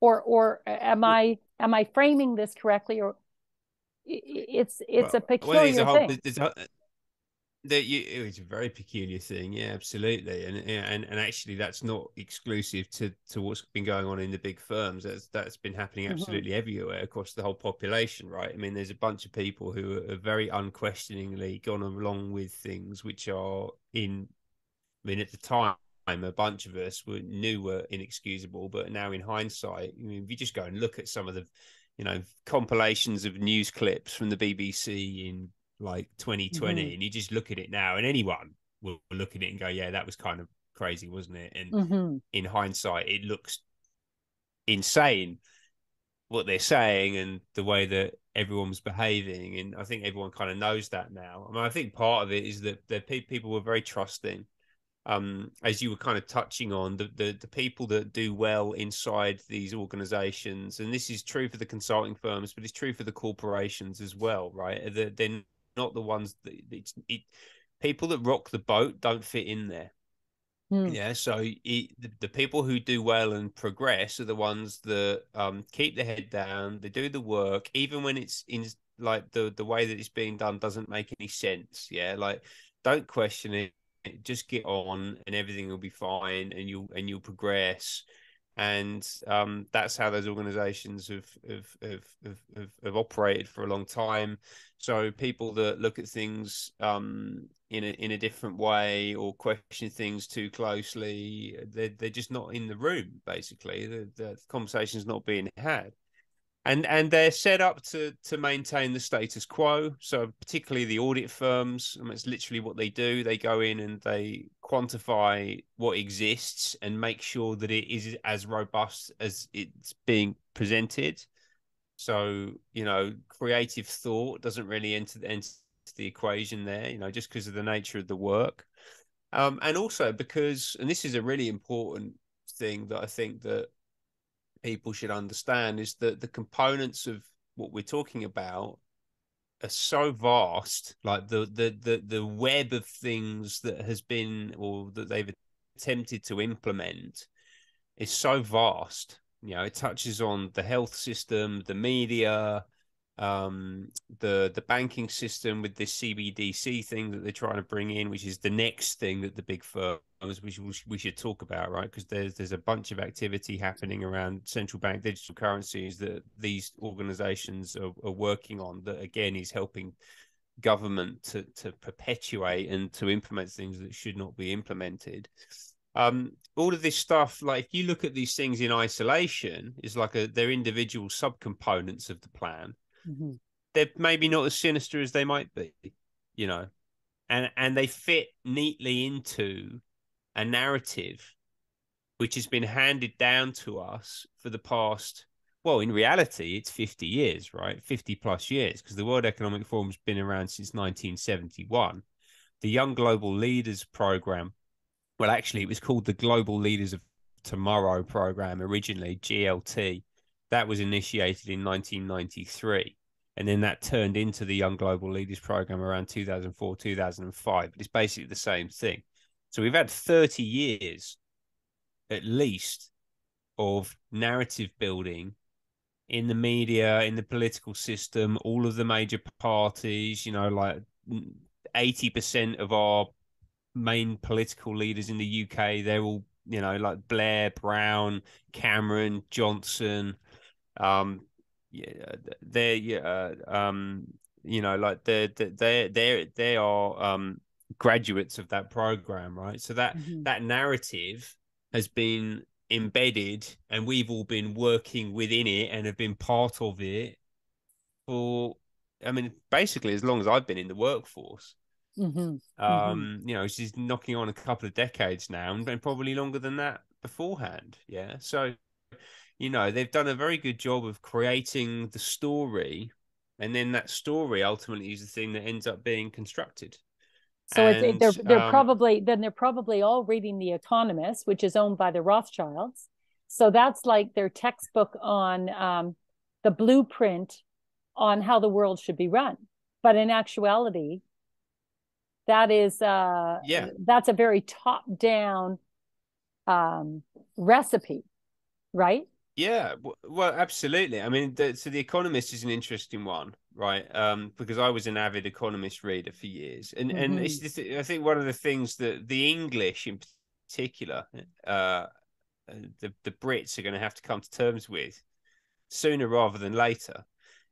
Or am I framing this correctly? Or it's a peculiar thing. It's a very peculiar thing, yeah, absolutely, and actually, that's not exclusive to what's been going on in the big firms. That's been happening absolutely everywhere across the whole population, right? I mean, there's a bunch of people who are very unquestioningly gone along with things which are in. I mean, at the time, a bunch of us knew were inexcusable, but now in hindsight, I mean, if you just go and look at some of the, compilations of news clips from the BBC in like 2020, and you just look at it now, and anyone will look at it and go, yeah, that was kind of crazy, wasn't it? And in hindsight, it looks insane what they're saying and the way that everyone's behaving. And I think everyone kind of knows that now. I mean, I think part of it is that people were very trusting. As you were kind of touching on, the people that do well inside these organizations, and this is true for the consulting firms, but it's true for the corporations as well, right? They're not the ones that people that rock the boat don't fit in there. Yeah, so the people who do well and progress are the ones that keep their head down. They do the work, even when it's in like the way that it's being done doesn't make any sense. Yeah, like don't question it. Just get on, and everything will be fine, and you'll progress. And that's how those organizations have operated for a long time. So people that look at things in a different way or question things too closely, they're just not in the room. Basically, the conversation's not being had. And they're set up to maintain the status quo. So particularly the audit firms, I mean, it's literally what they do. They go in and they quantify what exists and make sure that it is as robust as it's being presented. So, creative thought doesn't really enter the equation there, just because of the nature of the work. And also because, and this is a really important thing that I think that people should understand, is that the components of what we're talking about are so vast, like the web of things that has been, or that they've attempted to implement, is so vast. It touches on the health system, the media, the banking system with this CBDC thing that they're trying to bring in, which is the next thing that the big firms we should talk about, right? Because there's a bunch of activity happening around central bank digital currencies that these organizations are working on, that again is helping government to perpetuate and to implement things that should not be implemented. All of this stuff, like if you look at these things in isolation, is like they're individual subcomponents of the plan. They're maybe not as sinister as they might be, and they fit neatly into a narrative which has been handed down to us for the past, well, in reality, it's 50 years, right? 50 plus years, because the World Economic Forum's been around since 1971. The Young Global Leaders Program, well, actually, it was called the Global Leaders of Tomorrow Program originally, GLT. That was initiated in 1993. And then that turned into the Young Global Leaders Program around 2004, 2005. But it's basically the same thing. So we've had 30 years, at least, of narrative building in the media, in the political system, all of the major parties, like 80% of our main political leaders in the UK, they're all, like Blair, Brown, Cameron, Johnson, they are graduates of that program, right? So that narrative has been embedded, and we've all been working within it and have been part of it for I mean, basically as long as I've been in the workforce. Mm-hmm. Mm-hmm. You know, she's knocking on a couple of decades now, and probably longer than that beforehand. Yeah. So, you know, they've done a very good job of creating the story, and then that story ultimately is the thing that ends up being constructed. So And they're probably all reading The Economist, which is owned by the Rothschilds. So that's like their textbook on the blueprint on how the world should be run. But in actuality, that is yeah, that's a very top down recipe, right? yeah, well, absolutely. I mean, so The Economist is an interesting one, right? Because I was an avid Economist reader for years, and Mm-hmm. it's just, I think one of the things that the English in particular, the Brits are going to have to come to terms with sooner rather than later,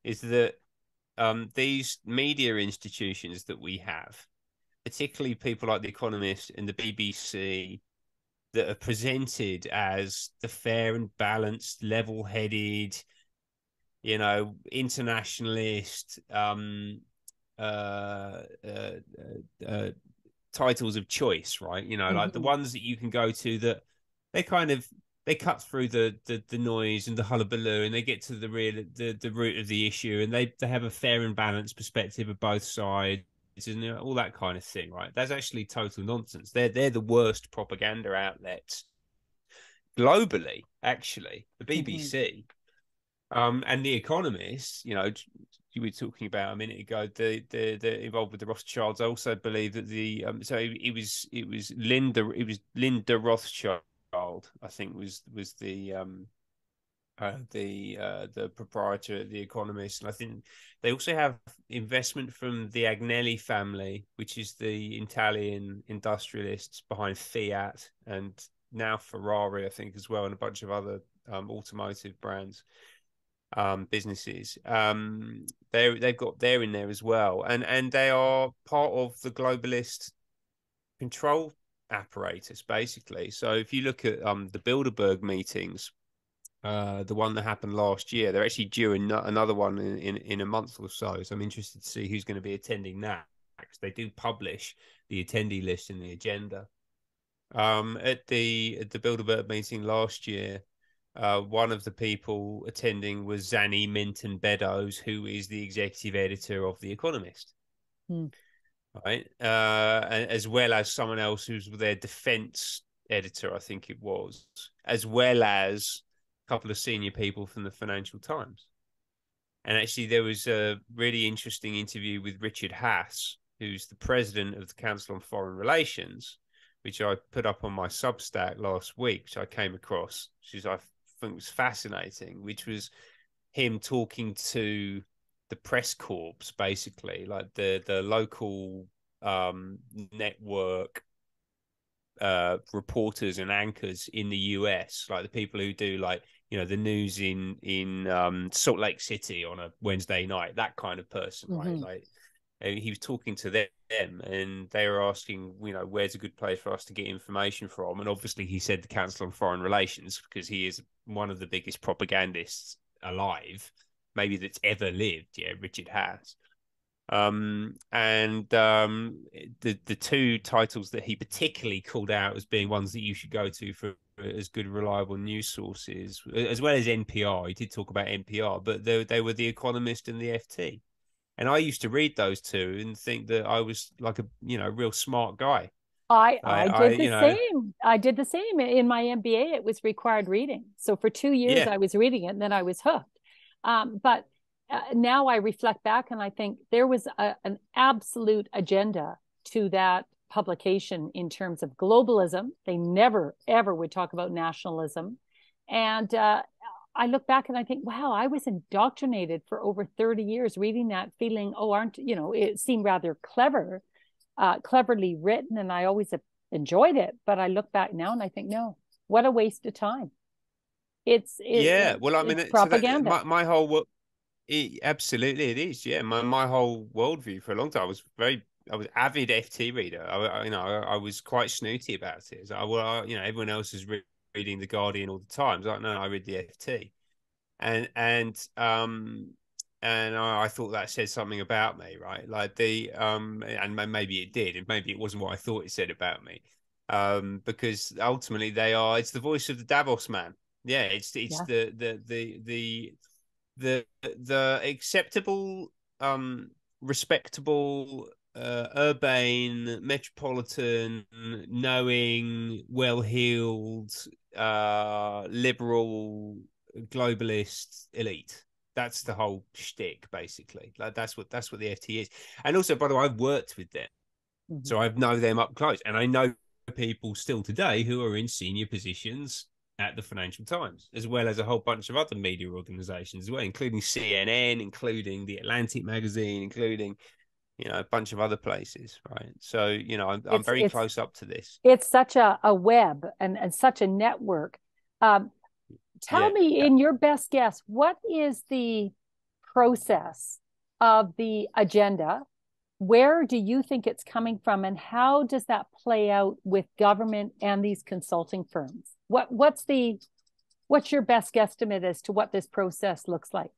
is that these media institutions that we have, particularly people like The Economist and the BBC, that are presented as the fair and balanced, level-headed, you know, internationalist uh, uh, uh, titles of choice, right? You know, like the Mm-hmm. ones that you can go to that they kind of they cut through the noise and the hullabaloo, and they get to the root of the issue, and they have a fair and balanced perspective of both sides, and you know, all that kind of thing, right? That's actually total nonsense. They're the worst propaganda outlets globally, actually. The Mm-hmm. BBC, and The Economist, you know, you were talking about a minute ago, the involved with the Rothschilds. I also believe that so it was Linda Rothschild, I think was the proprietor of The Economist, and I think they also have investment from the Agnelli family, which is the Italian industrialists behind Fiat and now Ferrari, I think, as well, and a bunch of other automotive brands, businesses. They've got they're in there as well, and they are part of the globalist control apparatus, basically. So if you look at the Bilderberg meetings, the one that happened last year, they're actually due another one in a month or so. So I'm interested to see who's going to be attending that, because they do publish the attendee list and the agenda. At the Bilderberg meeting last year, one of the people attending was Zanny Minton Beddoes, who is the executive editor of The Economist, Mm. right? As well as someone else who's their defense editor, I think it was, as well as a couple of senior people from the Financial Times. And actually, there was a really interesting interview with Richard Haass, who's the president of the Council on Foreign Relations, which I put up on my Substack last week, which I came across, which I think was fascinating, which was him talking to the press corps, basically, like the local network reporters and anchors in the US, like the people who do, like, you know, the news in Salt Lake City on a Wednesday night, that kind of person, right? Mm-hmm. Like, and he was talking to them, and they were asking, you know, where's a good place for us to get information from? And obviously, he said the Council on Foreign Relations, because he is one of the biggest propagandists alive, maybe that's ever lived. Yeah, Richard Haass. And the two titles that he particularly called out as being ones that you should go to for as good reliable news sources, as well as NPR. He did talk about NPR, but they were The Economist and the FT. And I used to read those two and think that I was like a, you know, real smart guy. I did the You know, same. I did the same in my MBA. It was required reading. So for 2 years, yeah, I was reading it, and then I was hooked. But now I reflect back, and I think there was an absolute agenda to that publication in terms of globalism. They never ever would talk about nationalism, and I look back and I think, wow, I was indoctrinated for over 30 years reading that, feeling, oh, aren't you know, it seemed rather cleverly written, and I always enjoyed it. But I look back now and I think, no, what a waste of time. yeah. Well, I It's mean, so that propaganda. my whole absolutely it is. Yeah, my whole worldview for a long time, I was avid FT reader. You know, I was quite snooty about it. So you know, everyone else is reading the Guardian all the time. So like, no, I read the FT, and and I thought that said something about me, right? Like and maybe it did, and maybe it wasn't what I thought it said about me, because ultimately it's the voice of the Davos man. Yeah, it's Yeah. the acceptable, respectable, urbane, metropolitan, knowing, well-heeled, liberal, globalist elite. That's the whole shtick, basically. Like that's what the FT is. And also, by the way, I've worked with them, Mm-hmm. so I know them up close, and I know people still today who are in senior positions at the Financial Times, as well as a whole bunch of other media organizations as well, including CNN, including the Atlantic magazine, including, a bunch of other places, right? So, I'm It's very it's close up to this. it's such a web and such a network. Um, Tell Yeah. me, in your best guess, what is the process of the agenda? Where do you think it's coming from, and how does that play out with government and these consulting firms? What's your best guesstimate as to what this process looks like?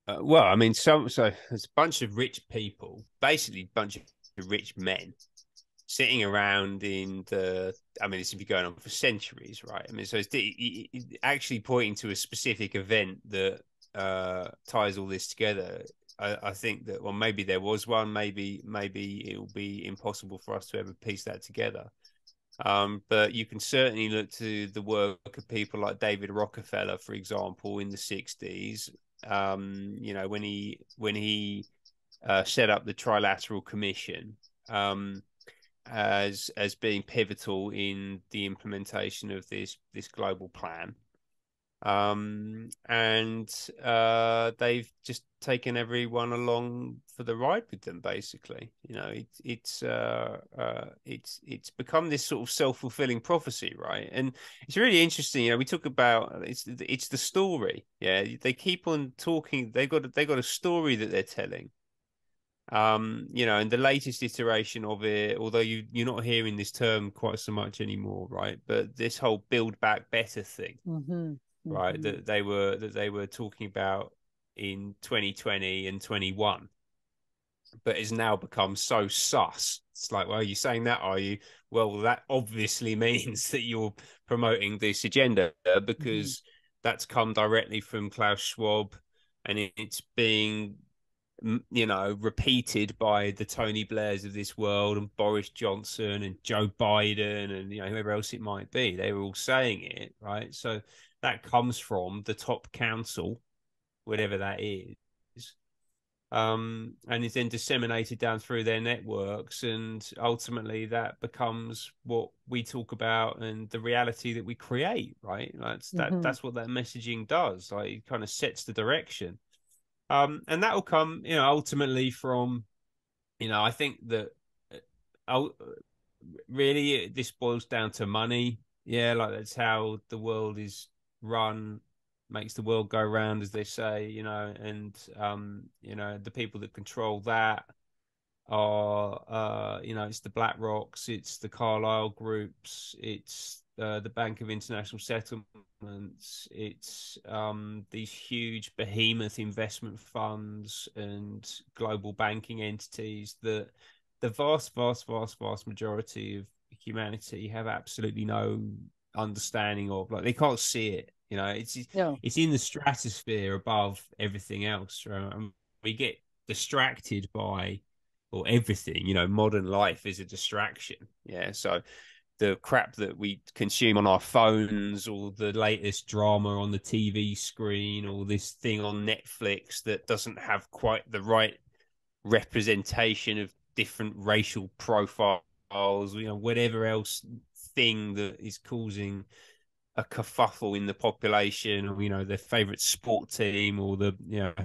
Well, I mean, so there's a bunch of rich people, basically a bunch of rich men sitting around I mean, this has been going on for centuries, right? I mean, so it's actually pointing to a specific event that ties all this together. I think that, well, maybe there was one, maybe it'll be impossible for us to ever piece that together. But you can certainly look to the work of people like David Rockefeller, for example, in the 60s. When he set up the Trilateral Commission, as being pivotal in the implementation of this global plan. And they've just taken everyone along for the ride with them, basically. It's become this sort of self-fulfilling prophecy, right? And it's really interesting. We talk about it's the story. Yeah, they keep on talking. They got a story that they're telling. And the latest iteration of it, although you're not hearing this term quite so much anymore, right? But this whole build back better thing, Mm-hmm. right? Mm-hmm. That they were talking about in 2020 and 21, but it's now become so sus. It's like, well, are you saying that? Are you? Well, that obviously means that you're promoting this agenda, Mm-hmm. because that's come directly from Klaus Schwab, and it's being repeated by the Tony Blairs of this world and Boris Johnson and Joe Biden and whoever else it might be. They were all saying it, right? So that comes from the top council, whatever that is, and is then disseminated down through their networks, and ultimately that becomes what we talk about and the reality that we create, right? Mm-hmm. That's what that messaging does. Like, it kind of sets the direction. And that will come, ultimately from, I think that uh, really this boils down to money. Yeah, like that's how the world is run, makes the world go round, as they say, and the people that control that are it's the Black Rocks, it's the Carlyle groups, it's the Bank of International Settlements, it's these huge behemoth investment funds and global banking entities that the vast majority of humanity have absolutely no understanding of. Like, they can't see it. No. It's in the stratosphere above everything else, right? And we get distracted by, or everything. Modern life is a distraction. Yeah, so the crap that we consume on our phones, or the latest drama on the TV screen, or this thing on Netflix that doesn't have quite the right representation of different racial profiles, whatever else thing that is causing a kerfuffle in the population, or their favorite sport team, or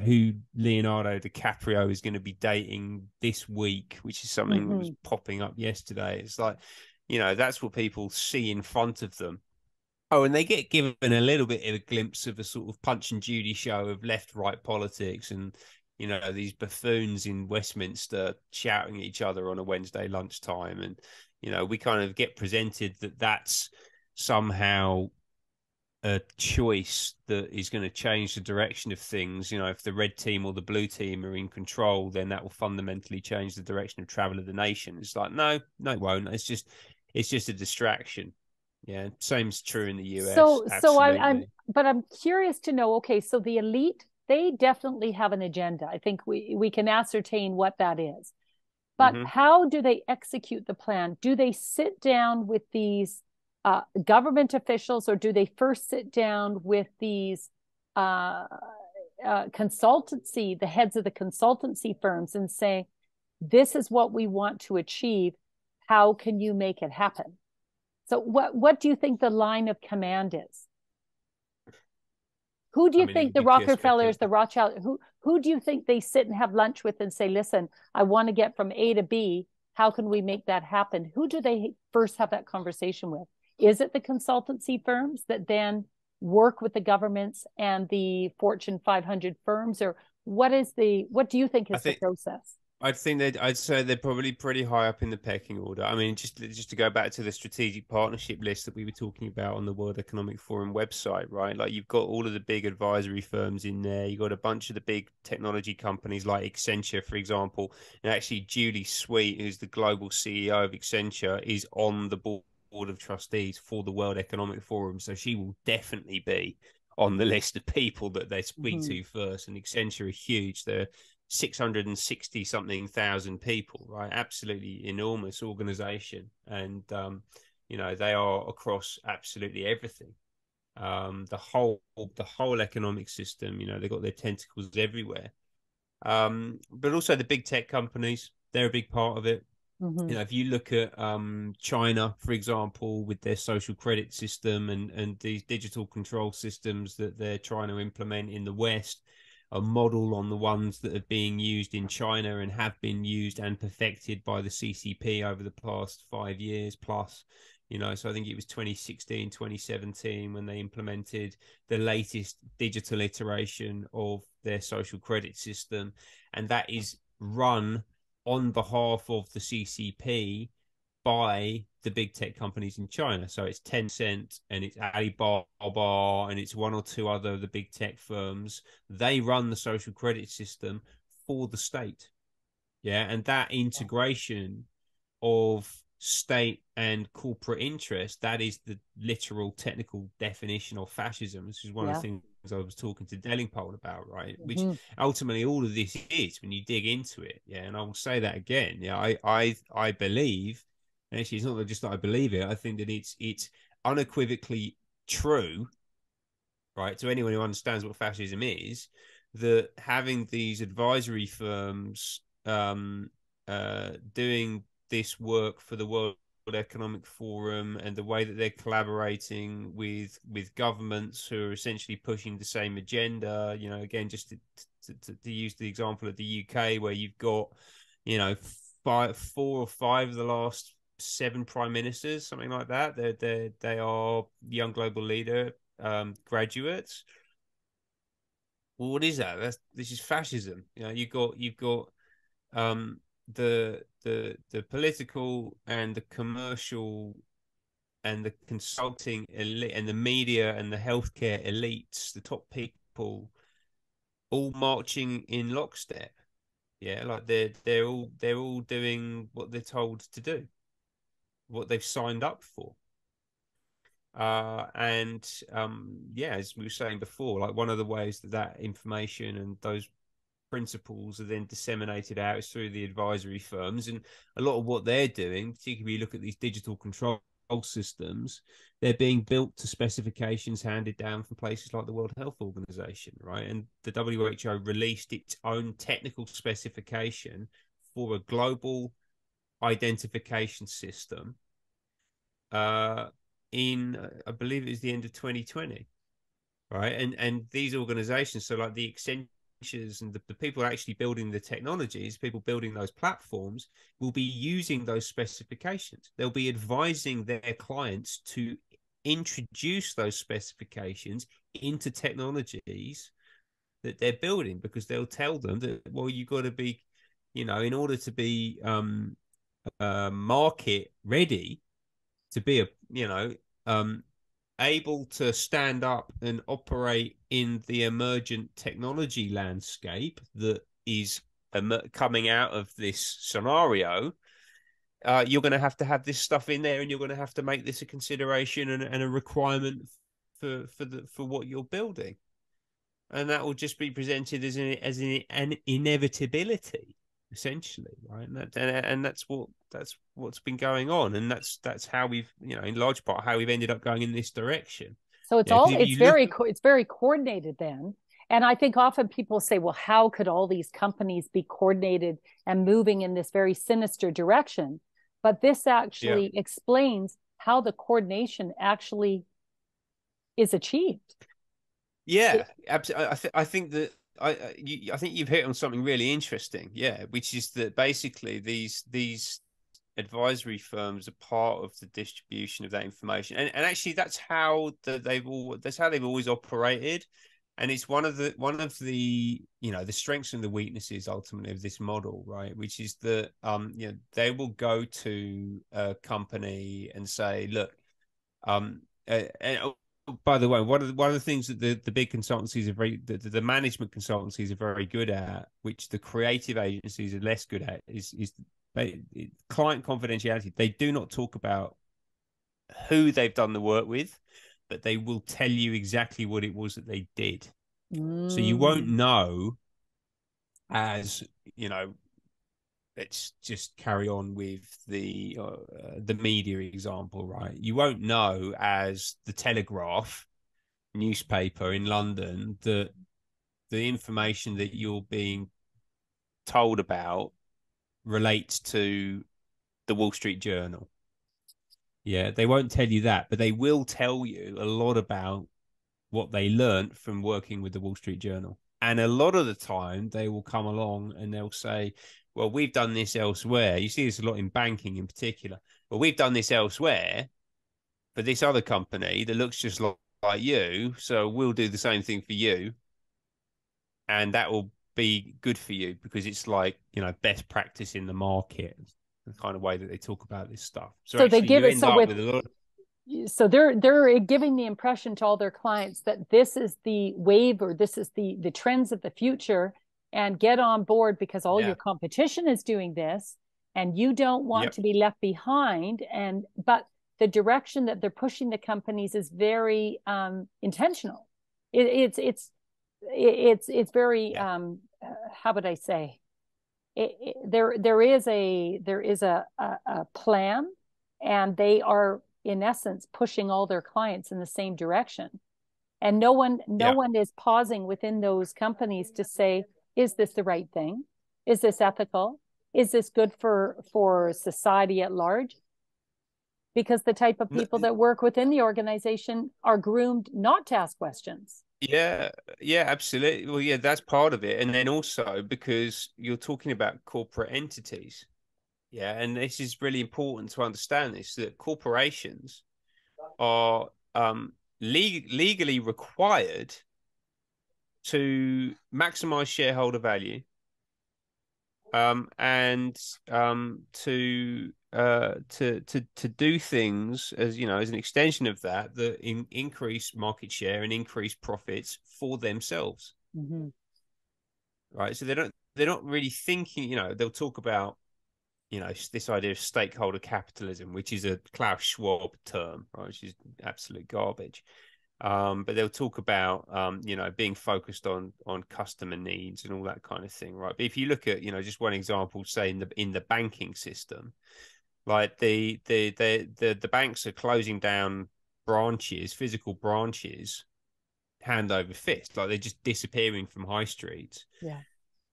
who Leonardo DiCaprio is going to be dating this week, which is something that was Mm-hmm. popping up yesterday. It's like, that's what people see in front of them. Oh, and they get given a little bit of a glimpse of a sort of Punch and Judy show of left-right politics, and these buffoons in Westminster shouting at each other on a Wednesday lunchtime, and we kind of get presented that that's somehow a choice that is going to change the direction of things. You know, if the red team or the blue team are in control, then that will fundamentally change the direction of travel of the nation. It's like, no, it won't. It's just a distraction. Yeah, same's true in the US. I'm Absolutely. but I'm curious to know, okay, so the elite, they definitely have an agenda. I think we can ascertain what that is. But Hmm. how do they execute the plan? Do they sit down with these government officials, or do they first sit down with these uh, consultancy, the heads of the consultancy firms, and say, this is what we want to achieve. How can you make it happen? So what do you think the line of command is? Who do I you mean, it think would the be pure Rockefellers, the speculation. Rothschild, who do you think they sit and have lunch with and say, listen, I want to get from A to B. How can we make that happen? Who do they first have that conversation with? Is it the consultancy firms that then work with the governments and the Fortune 500 firms, or what do you think I is the think process? I'd say they're probably pretty high up in the pecking order. I mean, just to go back to the strategic partnership list that we were talking about on the World Economic Forum website, right? Like you've got all of the big advisory firms in there. You've got a bunch of the big technology companies like Accenture, for example. And actually, Julie Sweet, who's the global CEO of Accenture, is on the board of trustees for the World Economic Forum. So she will definitely be on the list of people that they speak Mm-hmm. to first. And Accenture are huge. They're 660 something thousand people, right? Absolutely enormous organization. And, you know, they are across absolutely everything. The whole economic system, you know, they've got their tentacles everywhere. But also the big tech companies, they're a big part of it. Mm-hmm. You know, if you look at China, for example, with their social credit system and these digital control systems that they're trying to implement in the West, a model on the ones that are being used in China and have been used and perfected by the CCP over the past 5 years plus. You know, so I think it was 2016, 2017 when they implemented the latest digital iteration of their social credit system. And that is run on behalf of the CCP by the big tech companies in China. So it's Tencent and it's Alibaba and it's one or two other of the big tech firms. They run the social credit system for the state. Yeah. And that integration of state and corporate interest, that is the literal technical definition of fascism. This is one of the Yeah. things I was talking to Delingpole about, right? Which Mm-hmm. ultimately all of this is when you dig into it. Yeah. And I will say that again. Yeah. I believe, actually, it's not just that I believe it, I think that it's unequivocally true, right, to anyone who understands what fascism is, that having these advisory firms doing this work for the World Economic Forum and the way that they're collaborating with governments who are essentially pushing the same agenda. You know, again, just to use the example of the UK, where you've got, you know, four or five of the last seven prime ministers, something like that. They are young global leader graduates. Well, what is that? This is fascism. You know, you've got um, the political and the commercial and the consulting elite and the media and the healthcare elites, the top people, all marching in lockstep. Yeah, like they're all doing what they're told to do, what they've signed up for. And yeah, as we were saying before, like one of the ways that that information and those principles are then disseminated out is through the advisory firms. And a lot of what they're doing, particularly when you look at these digital control systems, they're being built to specifications handed down from places like the World Health Organization, right? And the WHO released its own technical specification for a global identification system uh, in, I believe it was the end of 2020, right? And these organizations, so like the Accentures and the people actually building the technologies, people building those platforms, will be using those specifications. They'll be advising their clients to introduce those specifications into technologies that they're building, because they'll tell them that, well, you've got to be, you know, in order to be market ready, to be a, you know, um able to stand up and operate in the emergent technology landscape that is coming out of this scenario, you're going to have this stuff in there, and you're going to have to make this a consideration and a requirement for what you're building, and that will just be presented as an inevitability, essentially, right? And that's what's been going on, and that's how we've, in large part, how we've ended up going in this direction. So it's very coordinated then. And I think often people say, well, how could all these companies be coordinated and moving in this very sinister direction? But this actually explains how the coordination actually is achieved. Yeah, absolutely. I think that I think you've hit on something really interesting. Yeah, which is that basically these advisory firms are part of the distribution of that information, and actually that's how they've always operated, and it's one of the the strengths and the weaknesses ultimately of this model, right? Which is that they will go to a company and say, look, and by the way, one of the things that the big consultancies are the management consultancies are very good at, which the creative agencies are less good at, is client confidentiality. They do not talk about who they've done the work with, but they will tell you exactly what it was that they did. So you won't know, as let's just carry on with the media example, right? You won't know, as the Telegraph newspaper in London, that the information that you're being told about relates to the Wall Street Journal. Yeah, they won't tell you that, but they will tell you a lot about what they learned from working with the Wall Street Journal. And a lot of the time they will come along and they'll say, well, we've done this elsewhere. You see this a lot in banking in particular. Well, we've done this elsewhere for this other company that looks just like you. So we'll do the same thing for you. And that will be good for you because it's like, best practice in the market, the kind of way that they talk about this stuff. So they give it with a lot of... So they're giving the impression to all their clients that this is the wave, or this is the trends of the future, and get on board because all your competition is doing this and you don't want to be left behind. But the direction that they're pushing the companies is very intentional. It's very how would I say? There is a plan, and they are in essence pushing all their clients in the same direction, and no one is pausing within those companies to say, is this the right thing? Is this ethical? Is this good for society at large? Because the type of people that work within the organization are groomed not to ask questions. Yeah, absolutely. Well, yeah, that's part of it. And then also because you're talking about corporate entities. Yeah, and this is really important to understand this, that corporations are legally required to maximize shareholder value, and to do things as as an extension of that increase market share and increase profits for themselves. Mm-hmm. Right, so they're not really thinking. They'll talk about this idea of stakeholder capitalism, which is a Klaus Schwab term, right, which is absolute garbage. But they'll talk about being focused on customer needs and all that kind of thing, right? But if you look at just one example, say in the banking system, like the banks are closing down branches, physical branches, hand over fist, like they're just disappearing from high streets. Yeah.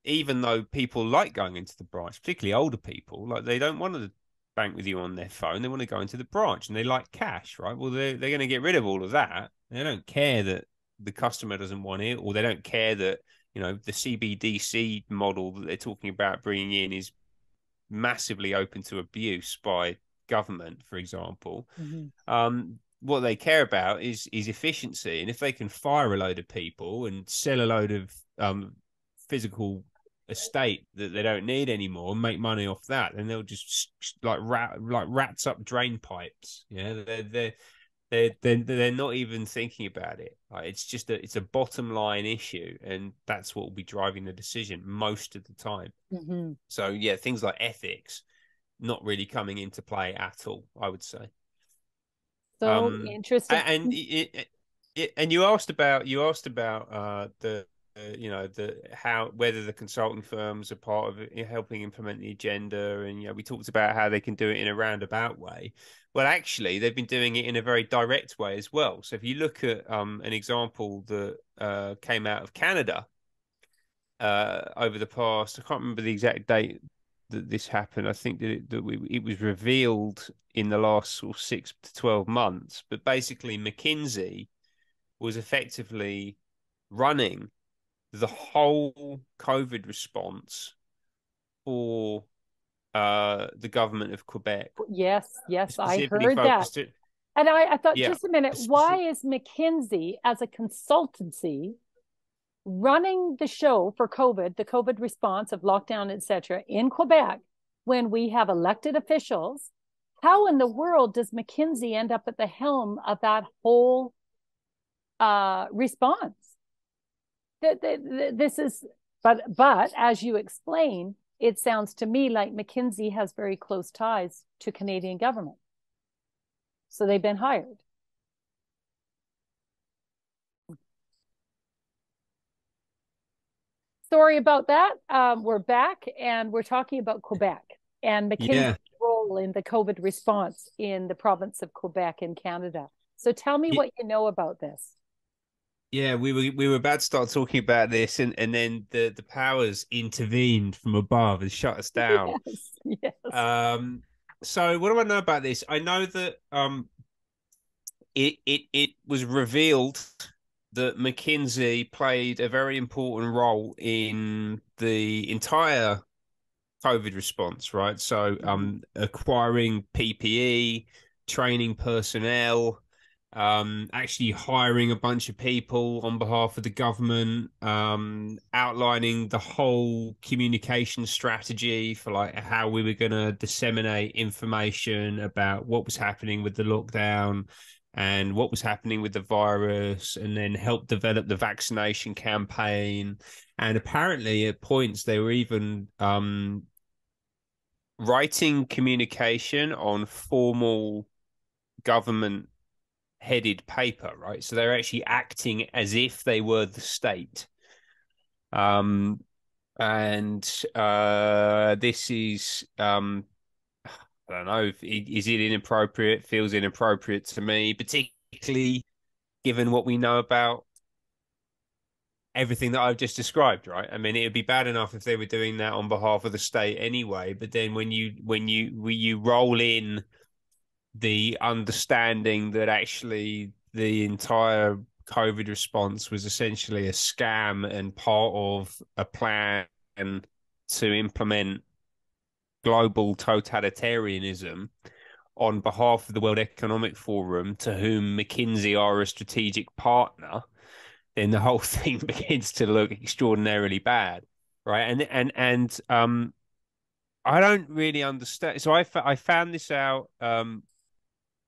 Even though people like going into the branch, particularly older people, like they don't want to bank with you on their phone. They want to go into the branch and they like cash, right? Well, they're going to get rid of all of that. They don't care that the customer doesn't want it, or they don't care that, the CBDC model that they're talking about bringing in is massively open to abuse by government, for example. Mm-hmm. What they care about is efficiency. And if they can fire a load of people and sell a load of physical estate that they don't need anymore and make money off that, then they'll just like rats up drain pipes. Yeah, they're not even thinking about it. Like, it's just it's a bottom line issue, and that's what will be driving the decision most of the time. Mm-hmm. So yeah, things like ethics not really coming into play at all, I would say. So interesting. And and you asked about the the how whether the consulting firms are part of it, helping implement the agenda, and we talked about how they can do it in a roundabout way. Well, actually, they've been doing it in a very direct way as well. So if you look at an example that came out of Canada over the past, I can't remember the exact date that this happened. I think it was revealed in the last sort of 6 to 12 months. But basically, McKinsey was effectively running the whole COVID response for the government of Quebec, Yes, yes, I specifically heard that. focused it. And I thought, Yeah, just a minute, why is McKinsey as a consultancy running the show for COVID, the COVID response of lockdown, etc., in Quebec when we have elected officials? How in the world does McKinsey end up at the helm of that whole response? This is, but as you explain, it sounds to me like McKinsey has very close ties to Canadian government. So they've been hired. Sorry about that. We're back and we're talking about Quebec and McKinsey's yeah, role in the COVID response in the province of Quebec in Canada. So tell me yeah. what you know about this. Yeah, we were about to start talking about this, and then the powers intervened from above and shut us down. Yes, yes. Um, so what do I know about this? I know that it was revealed that McKinsey played a very important role in the entire COVID response, right? So acquiring PPE, training personnel, actually hiring a bunch of people on behalf of the government, outlining the whole communication strategy for like how we were going to disseminate information about what was happening with the lockdown and what was happening with the virus, and then help develop the vaccination campaign. And apparently, at points, they were even writing communication on formal government headed paper, right? So they're actually acting as if they were the state. Um, and this is, I don't know, is it inappropriate? Feels inappropriate to me, particularly given what we know about everything that I've just described, right? I mean, it would be bad enough if they were doing that on behalf of the state anyway, but then when you roll in the understanding that actually the entire COVID response was essentially a scam and part of a plan to implement global totalitarianism on behalf of the World Economic Forum, to whom McKinsey are a strategic partner, then the whole thing begins to look extraordinarily bad, right? And I don't really understand. So I found this out.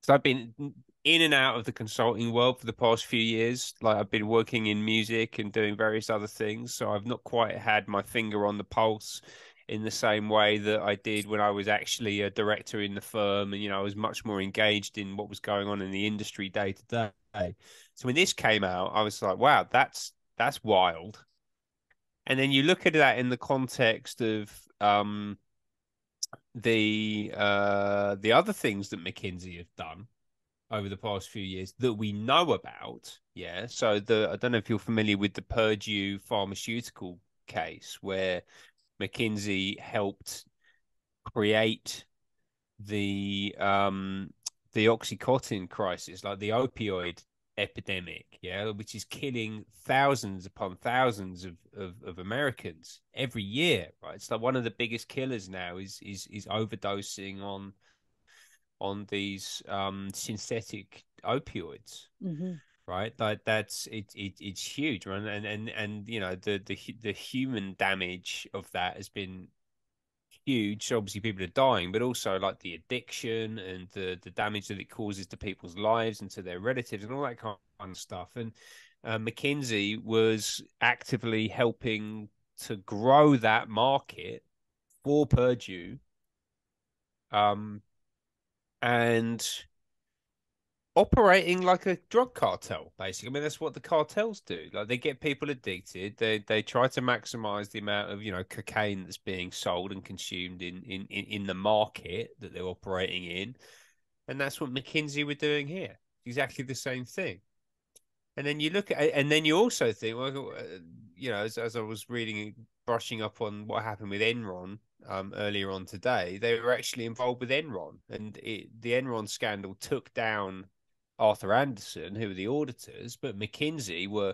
So I've been in and out of the consulting world for the past few years. Like, I've been working in music and doing various other things, so I've not quite had my finger on the pulse in the same way that I did when I was actually a director in the firm, and I was much more engaged in what was going on in the industry day to day. So when this came out, I was like, wow, that's wild. And then you look at that in the context of the other things that McKinsey have done over the past few years that we know about. Yeah. So I don't know if you're familiar with the Purdue pharmaceutical case, where McKinsey helped create the Oxycontin crisis, like the opioid epidemic, yeah, which is killing thousands upon thousands of Americans every year, right? It's like one of the biggest killers now is overdosing on these synthetic opioids, Mm-hmm. right? Like it's huge, right? And the human damage of that has been huge. So obviously, people are dying, but also like the addiction and the damage that it causes to people's lives and to their relatives and all that kind of stuff. And McKinsey was actively helping to grow that market for Purdue, and operating like a drug cartel, basically. I mean, that's what the cartels do. Like they get people addicted. They try to maximize the amount of, cocaine that's being sold and consumed in the market that they're operating in. And that's what McKinsey were doing here. Exactly the same thing. And then you look at it, and then you also think, well, as I was reading, brushing up on what happened with Enron earlier on today, they were actually involved with Enron, and the Enron scandal took down Arthur Andersen, who were the auditors, but McKinsey were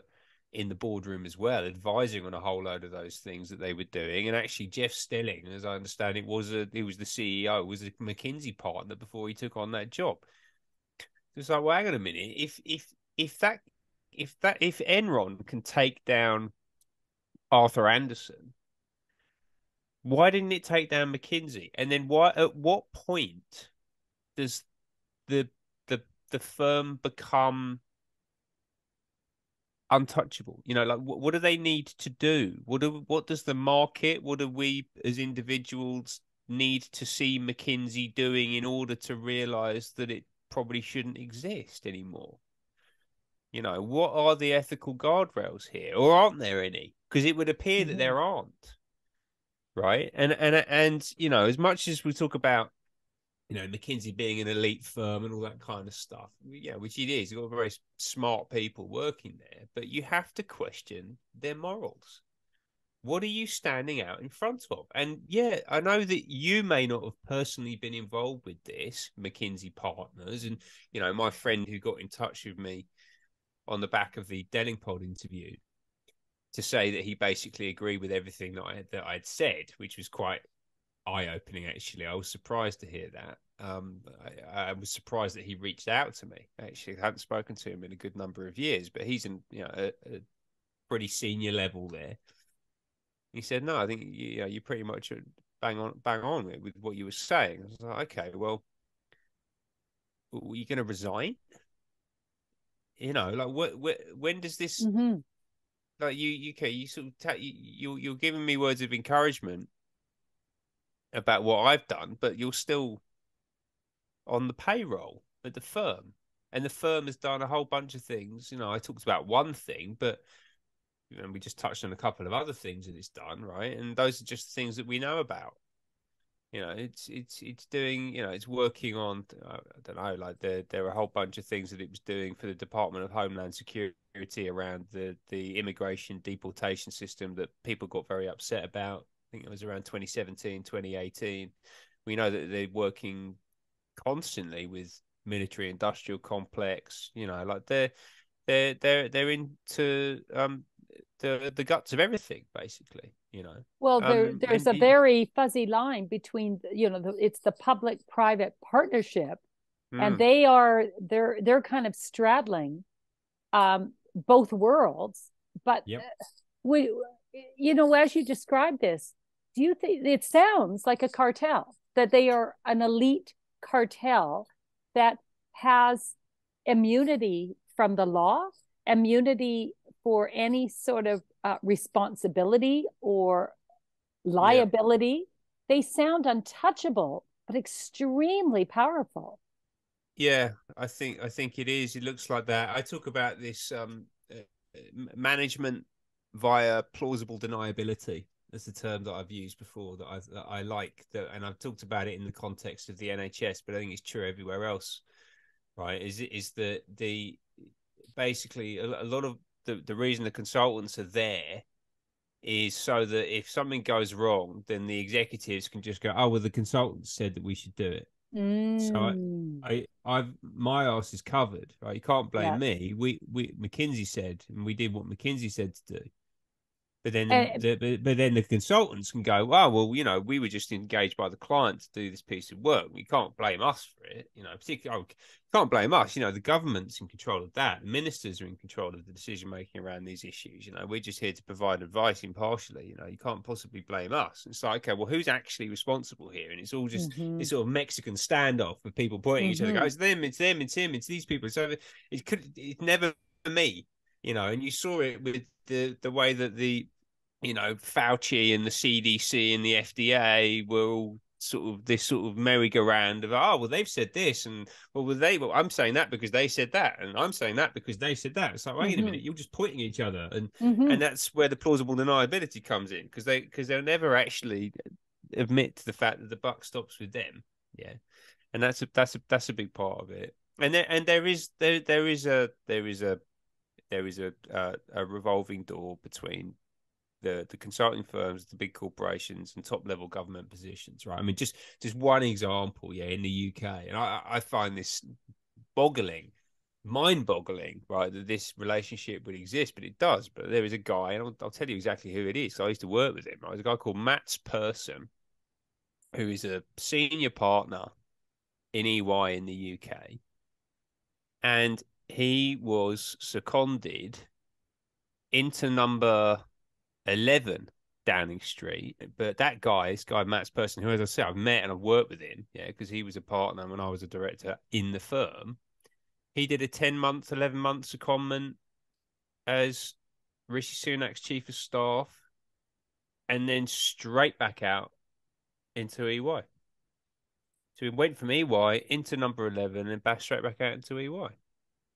in the boardroom as well, advising on a whole load of those things that they were doing. And actually, Jeff Stelling, as I understand it, he was the CEO, was a McKinsey partner before he took on that job. It's like, well, hang on a minute. If Enron can take down Arthur Andersen, why didn't it take down McKinsey? And then at what point does the the firm become untouchable? Like what do they need to do? What does the market, what do we as individuals need to see McKinsey doing in order to realize that it probably shouldn't exist anymore? What are the ethical guardrails here, or aren't there any? Because it would appear that there aren't, right? And as much as we talk about, McKinsey being an elite firm and all that kind of stuff, yeah, which it is, you've got very smart people working there, but you have to question their morals. What are you standing out in front of? And yeah, I know that you may not have personally been involved with this, McKinsey Partners, and my friend who got in touch with me on the back of the Delingpole interview to say that he basically agreed with everything that I'd said, which was quite eye-opening. Actually, I was surprised to hear that. I was surprised that he reached out to me. Actually, I hadn't spoken to him in a good number of years, but he's in a pretty senior level there. He said, "No, I think you pretty much bang on with what you were saying." I was like, "Okay, well, are you going to resign?" Like when does this? Mm-hmm. Like you sort of you're giving me words of encouragement about what I've done, but you're still on the payroll at the firm, and the firm has done a whole bunch of things. I talked about one thing, but we just touched on a couple of other things that it's done, right? And those are just things that we know about. It's doing, it's working on, I don't know, like there are a whole bunch of things that it was doing for the Department of Homeland Security around the immigration deportation system that people got very upset about. I think it was around 2017, 2018. We know that they're working constantly with military industrial complex, like they're into the guts of everything, basically. Well, there's a very fuzzy line between, it's the public-private partnership, and they're kind of straddling both worlds. But yep. As you describe this, do you think it sounds like a cartel, that they are an elite cartel that has immunity from the law, immunity for any sort of responsibility or liability? They sound untouchable, but extremely powerful. Yeah, I think it is. It looks like that. I talk about this management via plausible deniability. That's the term that I've used before that I like, and I've talked about it in the context of the NHS, but I think it's true everywhere else. Right? Is that the basically a lot of the reason the consultants are there is so that if something goes wrong, then the executives can just go, "Oh, well, the consultants said that we should do it." So I've my ass is covered, right? You can't blame Yes. me. We McKinsey said, and we did what McKinsey said to do. But then And, but then the consultants can go, oh, well, you know, we were just engaged by the client to do this piece of work. We can't blame us for it, you know. Particularly, oh, can't blame us. You know, the government's in control of that. The ministers are in control of the decision making around these issues. You know, we're just here to provide advice impartially. You know, you can't possibly blame us. It's like, okay, well, who's actually responsible here? And it's all just this sort of Mexican standoff with people pointing at each other. Go, it's them, it's them, it's him, it's these people. So it's never me. You know, and you saw it with the way that the, you know, Fauci and the CDC and the FDA were all sort of this sort of merry-go-round of, oh, well, they've said this, and well, I'm saying that because they said that, and I'm saying that because they said that. It's like, wait a minute, you're just pointing at each other, and that's where the plausible deniability comes in, because they'll never actually admit to the fact that the buck stops with them. Yeah, and that's a big part of it. And there is a revolving door between the consulting firms, the big corporations, and top level government positions, right? I mean, just one example, yeah, in the UK, and I find this mind boggling, right, that this relationship would exist, but it does. But there is a guy, and I'll tell you exactly who it is. So I used to work with him. Right? There's a guy called Mats Persson, who is a senior partner in EY in the UK, and he was seconded into number 11 Downing Street. But this guy Mats Persson, who, as I said, I've met and I've worked with him, yeah, because he was a partner when I was a director in the firm. He did a 10-month, 11-month secondment as Rishi Sunak's chief of staff, and then straight back out into EY. So he went from EY into number 11 and back straight back out into EY.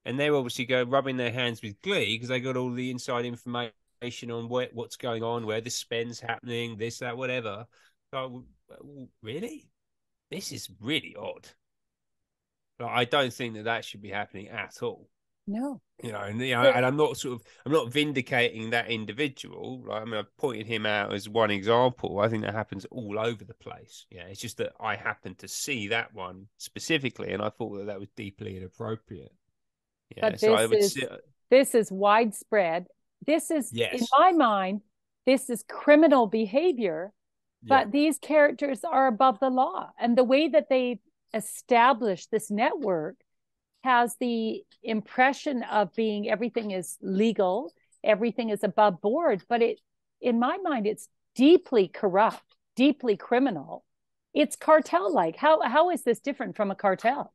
And they're obviously rubbing their hands with glee because they got all the inside information on what's going on, where the spend's happening, this, that, whatever. So, really? This is really odd. Like, I don't think that should be happening at all. no. You know, and I'm not vindicating that individual. Right? I mean, I've pointed him out as one example. I think that happens all over the place. Yeah, it's just that I happened to see that one specifically, and I thought that was deeply inappropriate. Yeah, But so I would say, this is widespread. This is, in yes, my mind, this is criminal behavior, yeah, but these characters are above the law. And the way that they established this network has the impression of being everything is legal, everything is above board, but in my mind, it's deeply corrupt, deeply criminal. It's cartel-like. How is this different from a cartel?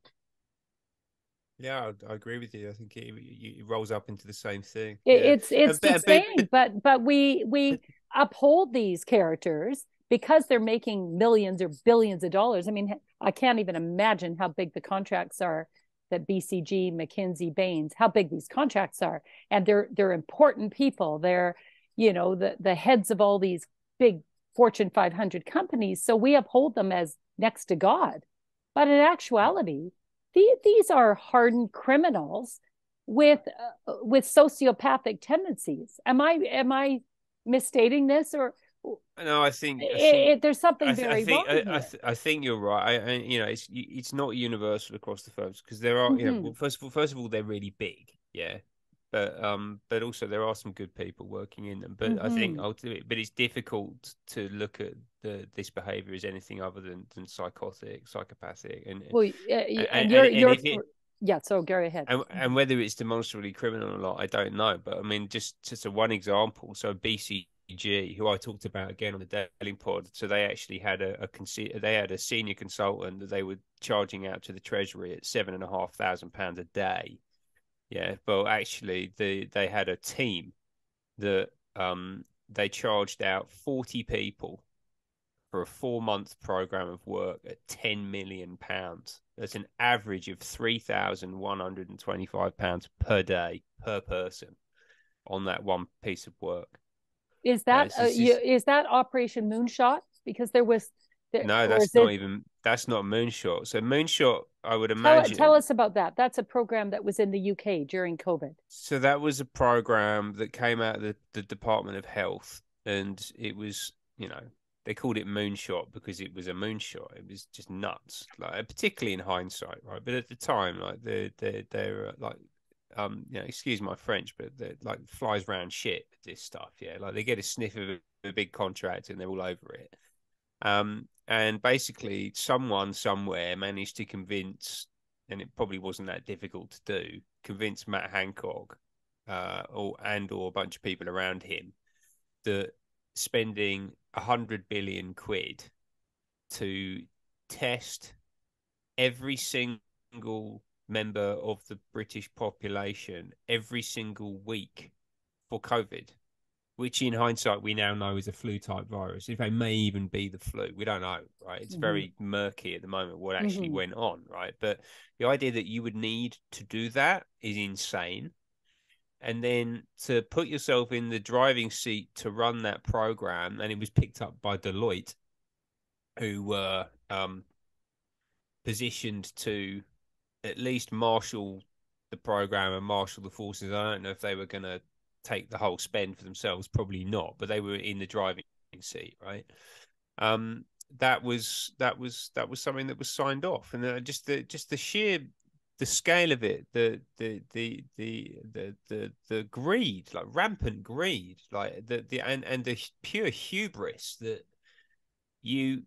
yeah, I agree with you. I think it rolls up into the same thing. It, Yeah, it's the same, but we uphold these characters because they're making millions or billions of dollars. I mean, I can't even imagine how big the contracts are that BCG, McKinsey, Baines, how big these contracts are, and they're important people. They're, you know, the heads of all these big Fortune 500 companies. So we uphold them as next to God, but in actuality, these are hardened criminals with sociopathic tendencies. Am I misstating this, or no, I think there's something very wrong here? I think you're right. You know, it's not universal across the firms because there are, you know, well, first of all, they're really big, yeah, but also there are some good people working in them. But I think ultimately, but it's difficult to look at this behavior as anything other than psychotic, psychopathic, Well, and yeah. So go ahead. and whether it's demonstrably criminal or not, I don't know. But I mean, just a one example. So BCG, who I talked about again on the Daily Pod, so they actually had they had a senior consultant that they were charging out to the Treasury at £7,500 a day. Yeah, but actually they had a team that they charged out 40 people for a 4-month program of work at £10 million. That's an average of £3,125 per day per person on that one piece of work. Is that is that Operation Moonshot? Because there was no, that's not Moonshot. So Moonshot, I would imagine. Tell us about that. That's a program that was in the UK during COVID. So that was a program that came out of the Department of Health, and it was, you know, they called it Moonshot because it was a moonshot. It was just nuts, like particularly in hindsight, right? But at the time, like they're like excuse my French, but like flies around shit with this stuff. Yeah, like they get a sniff of a big contract and they're all over it. And basically, someone somewhere managed to convince, and it probably wasn't that difficult to do, convince Matt Hancock, or a bunch of people around him, that spending 100 billion quid to test every single member of the British population every single week for COVID, which in hindsight we now know is a flu type virus. In fact, may even be the flu. We don't know, right? It's very murky at the moment what actually went on, right? But the idea that you would need to do that is insane. And then to put yourself in the driving seat to run that program, and it was picked up by Deloitte, who were positioned to at least marshal the program and marshal the forces. I don't know if they were going to take the whole spend for themselves, probably not, but they were in the driving seat, right? That was something that was signed off, and just the sheer the scale of it, the greed, like rampant greed, like and the pure hubris that you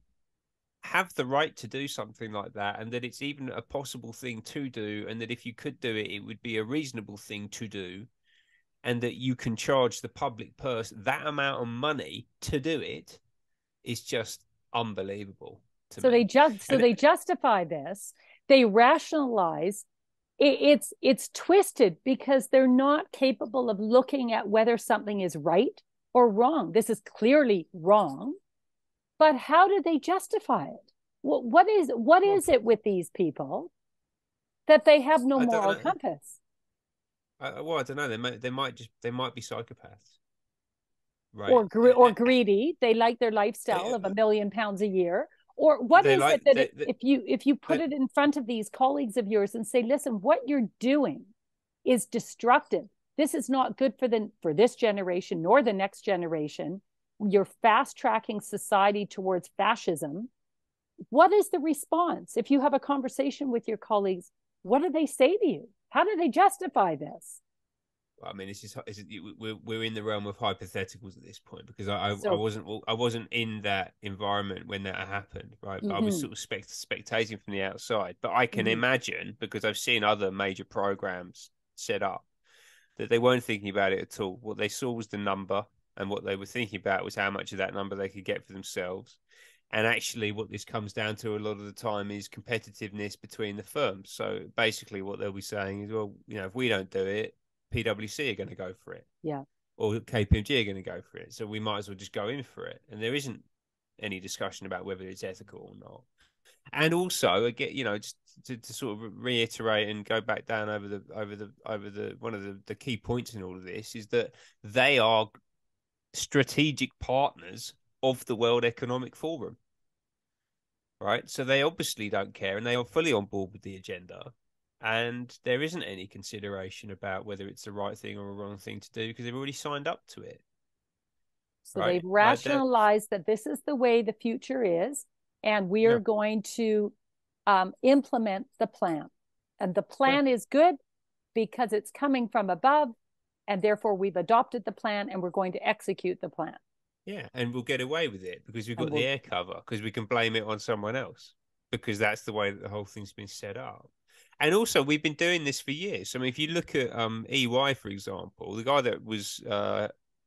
have the right to do something like that, and that it's even a possible thing to do, and that if you could do it, it would be a reasonable thing to do, and that you can charge the public purse that amount of money to do it is just unbelievable to me. They justify this. They rationalize. It's twisted because they're not capable of looking at whether something is right or wrong. This is clearly wrong. But how do they justify it? What is it with these people that they have no moral compass? Well, I don't know. They might be psychopaths, right? Or greedy. They like their lifestyle of £1 million a year. Or what is it that if you put it in front of these colleagues of yours and say, listen, what you're doing is destructive. This is not good for this generation nor the next generation. You're fast tracking society towards fascism. What is the response? If you have a conversation with your colleagues, what do they say to you? How do they justify this? I mean, we're in the realm of hypotheticals at this point, because I wasn't in that environment when that happened, right? But I was sort of spectating from the outside. But I can imagine, because I've seen other major programs set up, that they weren't thinking about it at all. What they saw was the number, and what they were thinking about was how much of that number they could get for themselves. And actually, what this comes down to a lot of the time is competitiveness between the firms. So basically, what they'll be saying is, well, if we don't do it, PwC are going to go for it. Yeah. Or KPMG are going to go for it. So we might as well just go in for it. And there isn't any discussion about whether it's ethical or not. And also, again, just to sort of reiterate and go back down over the one of the key points in all of this is that they are strategic partners of the World Economic Forum, right? So they obviously don't care, and they are fully on board with the agenda. And there isn't any consideration about whether it's the right thing or a wrong thing to do, because they've already signed up to it. So they've rationalized that this is the way the future is, and we are going to implement the plan. And the plan is good because it's coming from above, and therefore we've adopted the plan and we're going to execute the plan. Yeah, and we'll get away with it because we've got the air cover, because we can blame it on someone else, because that's the way that the whole thing's been set up. And also, we've been doing this for years. I mean, if you look at EY, for example, the guy that was,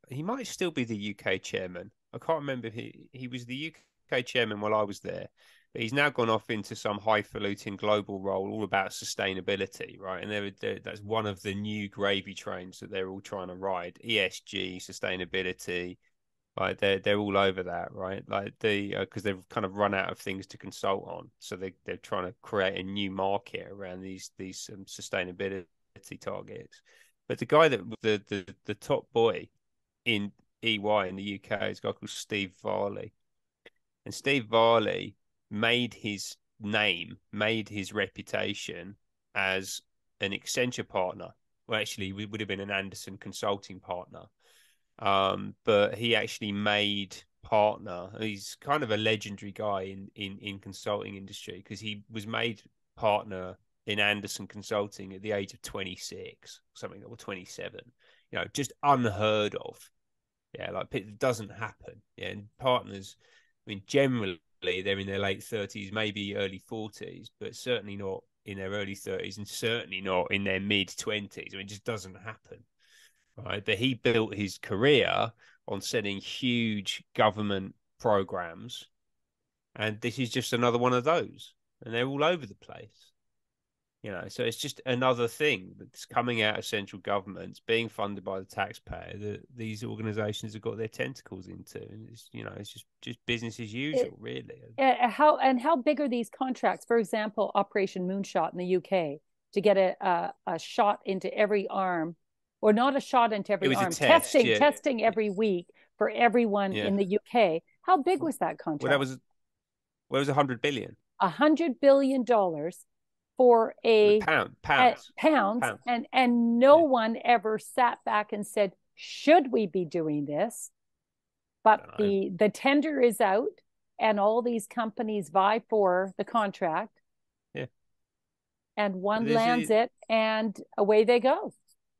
he might still be the UK chairman. I can't remember. He was the UK chairman while I was there, but he's now gone off into some highfalutin global role all about sustainability, right? And that's one of the new gravy trains that they're all trying to ride: ESG, sustainability. Like they're all over that, right? Like because they've kind of run out of things to consult on, so they're trying to create a new market around these sustainability targets. But the guy that the top boy in EY in the UK is a guy called Steve Varley, and Steve Varley made his name, made his reputation as an Accenture partner. Well, actually, we would have been an Anderson consulting partner. But he actually made partner. He's kind of a legendary guy in consulting industry, because he was made partner in Anderson Consulting at the age of 26, something, or 27. Just unheard of. Yeah, like it doesn't happen. Yeah, and partners, I mean, generally they're in their late 30s, maybe early 40s, but certainly not in their early 30s, and certainly not in their mid 20s. I mean, it just doesn't happen, right? But he built his career on setting huge government programs, and this is just another one of those, and they're all over the place. So it's just another thing that's coming out of central governments, being funded by the taxpayer, that these organizations have got their tentacles into. And it's just business as usual, really. How big are these contracts? For example, Operation Moonshot in the UK, to get a shot into every arm, or not a shot into every arm, testing every week for everyone in the UK. How big was that contract? Well, that was 100 billion. $100 billion for pounds. And no one ever sat back and said, should we be doing this? But the tender is out, and all these companies vie for the contract. Yeah. And one lands it, and away they go.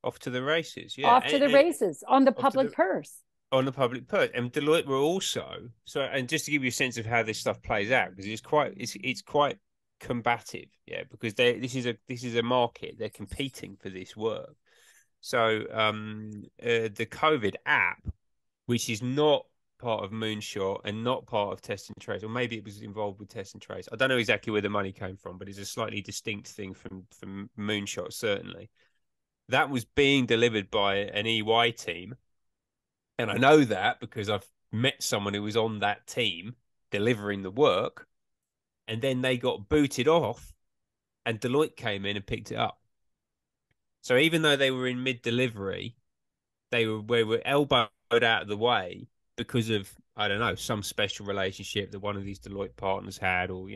Off to the races. Yeah. Off to the races on the public purse. On the public purse. And Deloitte were also, and just to give you a sense of how this stuff plays out, because it's quite combative, because this is a market. They're competing for this work. So the COVID app, which is not part of Moonshot and not part of Test and Trace, or maybe it was involved with Test and Trace. I don't know exactly where the money came from, but it's a slightly distinct thing from Moonshot, certainly. That was being delivered by an EY team. And I know that because I've met someone who was on that team delivering the work. And then they got booted off, and Deloitte came in and picked it up. So even though they were in mid-delivery, they were elbowed out of the way because of, I don't know, some special relationship that one of these Deloitte partners had, or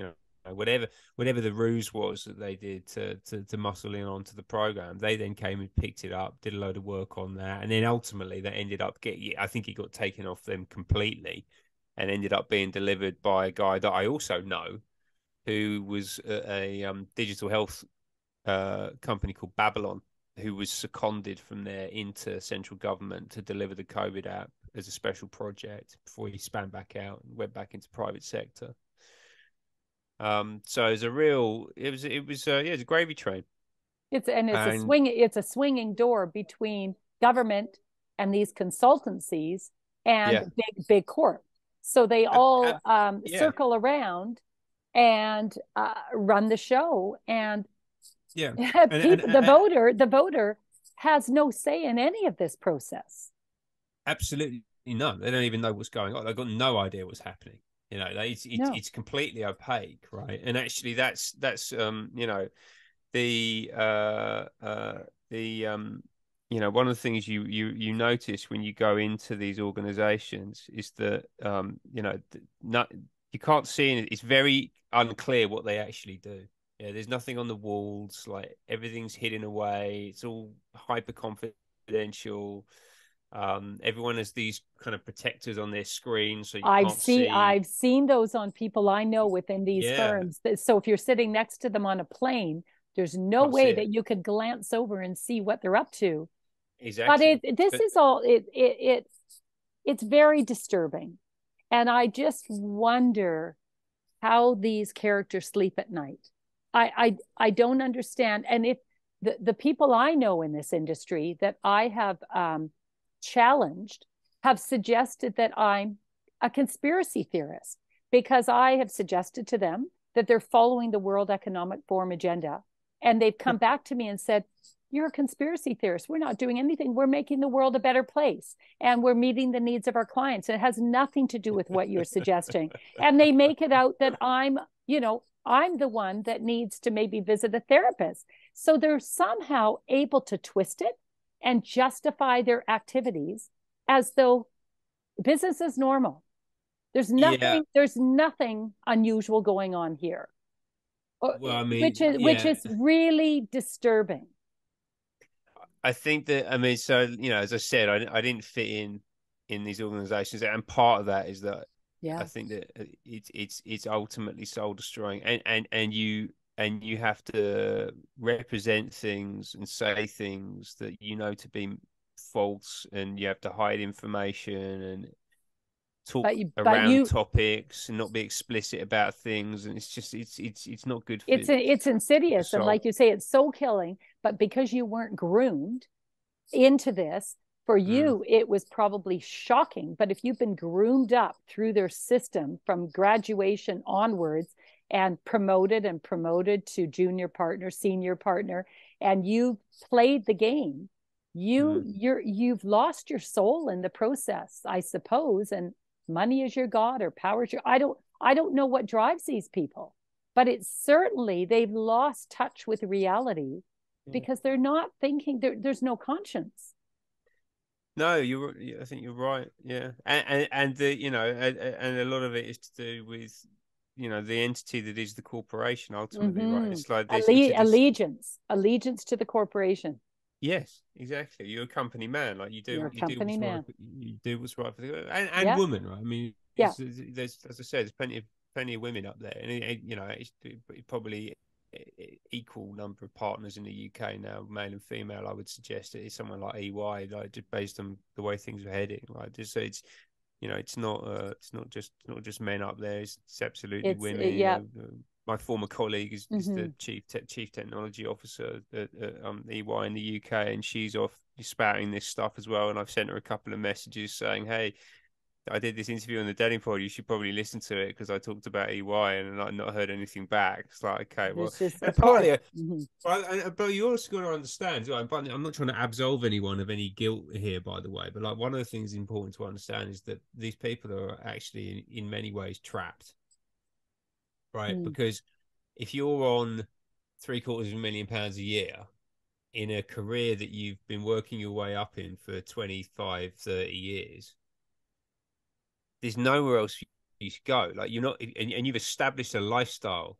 whatever the ruse was that they did to muscle in onto the program. They then came and picked it up, did a load of work on that, and then ultimately that ended up I think it got taken off them completely, and ended up being delivered by a guy that I also know, who was a digital health company called Babylon, who was seconded from there into central government to deliver the COVID app as a special project before he span back out and went back into private sector. So it was a gravy train. It's a swinging door between government and these consultancies and big corp. So they all circle around and run the show. And the voter has no say in any of this process. Absolutely none. They don't even know what's going on. They've got no idea what's happening. It's completely opaque, right? And actually, that's one of the things you notice when you go into these organizations is that you can't see it. It's very unclear what they actually do. There's nothing on the walls. Like, everything's hidden away. It's all hyper confidential. Everyone has these kind of protectors on their screen, so I've seen those on people I know within these firms. So if you're sitting next to them on a plane, there's no way that you could glance over and see what they're up to. Exactly. But it's very disturbing, and I just wonder how these characters sleep at night. I don't understand. And if the people I know in this industry that I have challenged have suggested that I'm a conspiracy theorist, because I have suggested to them that they're following the World Economic Forum agenda. And they've come back to me and said, you're a conspiracy theorist. We're not doing anything. We're making the world a better place, and we're meeting the needs of our clients. It has nothing to do with what you're suggesting. And they make it out that I'm the one that needs to maybe visit a therapist. So they're somehow able to twist it and justify their activities as though business is normal. There's nothing unusual going on here. Well, I mean, which is really disturbing. I think that, as I said, I didn't fit in these organizations, and part of that is that I think that it's ultimately soul destroying, and you and you have to represent things and say things that you know to be false, and you have to hide information and talk but around you topics and not be explicit about things, and it's just it's not good for it's the insidious, and soul. like you say, it's soul killing. But because you weren't groomed into this, for Mm, you it was probably shocking. But if you've been groomed up through their system from graduation onwards, and promoted to junior partner, senior partner, and you played the game, mm. you've lost your soul in the process, I suppose. And money is your god, or power is your, I don't know what drives these people, but it's certainly they've lost touch with reality, Yeah. because they're not thinking, there's no conscience. No, I think you're right. Yeah, and the and a lot of it is to do with the entity that is the corporation ultimately, right? Mm-hmm. It's like this. It's a this. Allegiance to the corporation. Yes, exactly. You're a company man. Like You're a you do company what's right. man. You do what's right for the and Yeah, woman, right? I mean, yeah. there's as I said, there's plenty of women up there, and it's probably equal number of partners in the UK now, male and female. I would suggest it is someone like EY, like just based on the way things are heading. Like just so it's it's not just men up there. It's absolutely It's women. yeah. My former colleague is Mm-hmm. the chief technology officer at EY in the UK, and she's off spouting this stuff as well. And I've sent her a couple of messages saying, "Hey, I did this interview on the Dating Pod. You should probably listen to it because I talked about EY and I've not heard anything back." It's like, okay, well, There's just, and of course. partly, Mm-hmm. but you also got to understand. But I'm not trying to absolve anyone of any guilt here, by the way. But like one of the things important to understand is that these people are actually in many ways trapped, right? Mm-hmm. Because if you're on £750,000 a year in a career that you've been working your way up in for 25, 30 years, there's nowhere else you should go. Like you're not, and you've established a lifestyle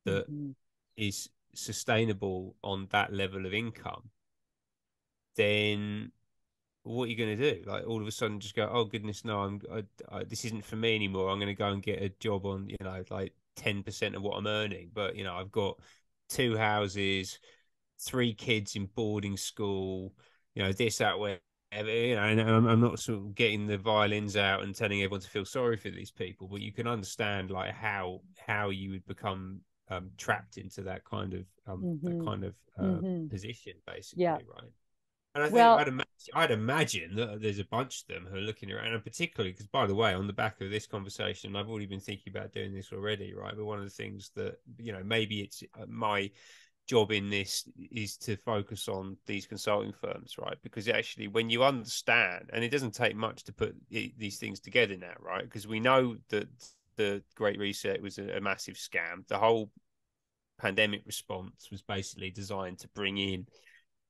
that Mm-hmm. is sustainable on that level of income, then what are you going to do? Like all of a sudden just go, oh goodness, no, this isn't for me anymore. I'm going to go and get a job on, like 10% of what I'm earning. But, I've got two houses, three kids in boarding school, this, that, where, and I'm not sort of getting the violins out and telling everyone to feel sorry for these people, but you can understand like how you would become trapped into that kind of Mm-hmm. Mm-hmm. position, Yeah. basically, right? And I think Well, I'd imagine that there's a bunch of them who are looking around, and particularly because, by the way, on the back of this conversation, I've already been thinking about doing this already, right? But one of the things that maybe it's my job in this is to focus on these consulting firms, right? Because actually, when you understand, and it doesn't take much to put these things together now, right? Because we know that the Great Reset was a massive scam. The whole pandemic response was basically designed to bring in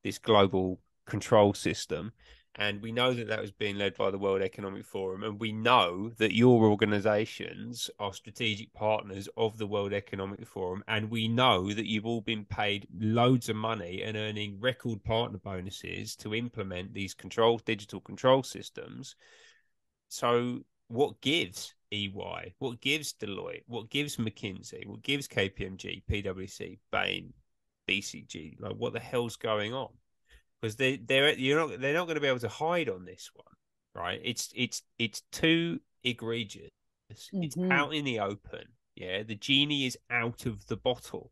this global control system. And we know that was being led by the World Economic Forum. And we know that your organizations are strategic partners of the World Economic Forum. And we know that you've all been paid loads of money and earning record partner bonuses to implement these digital control systems. So what gives EY? What gives Deloitte? What gives McKinsey? What gives KPMG, PwC, Bain, BCG? Like, what the hell's going on? Because they're not going to be able to hide on this one, right? It's too egregious. It's mm-hmm. out in the open. Yeah, the genie is out of the bottle,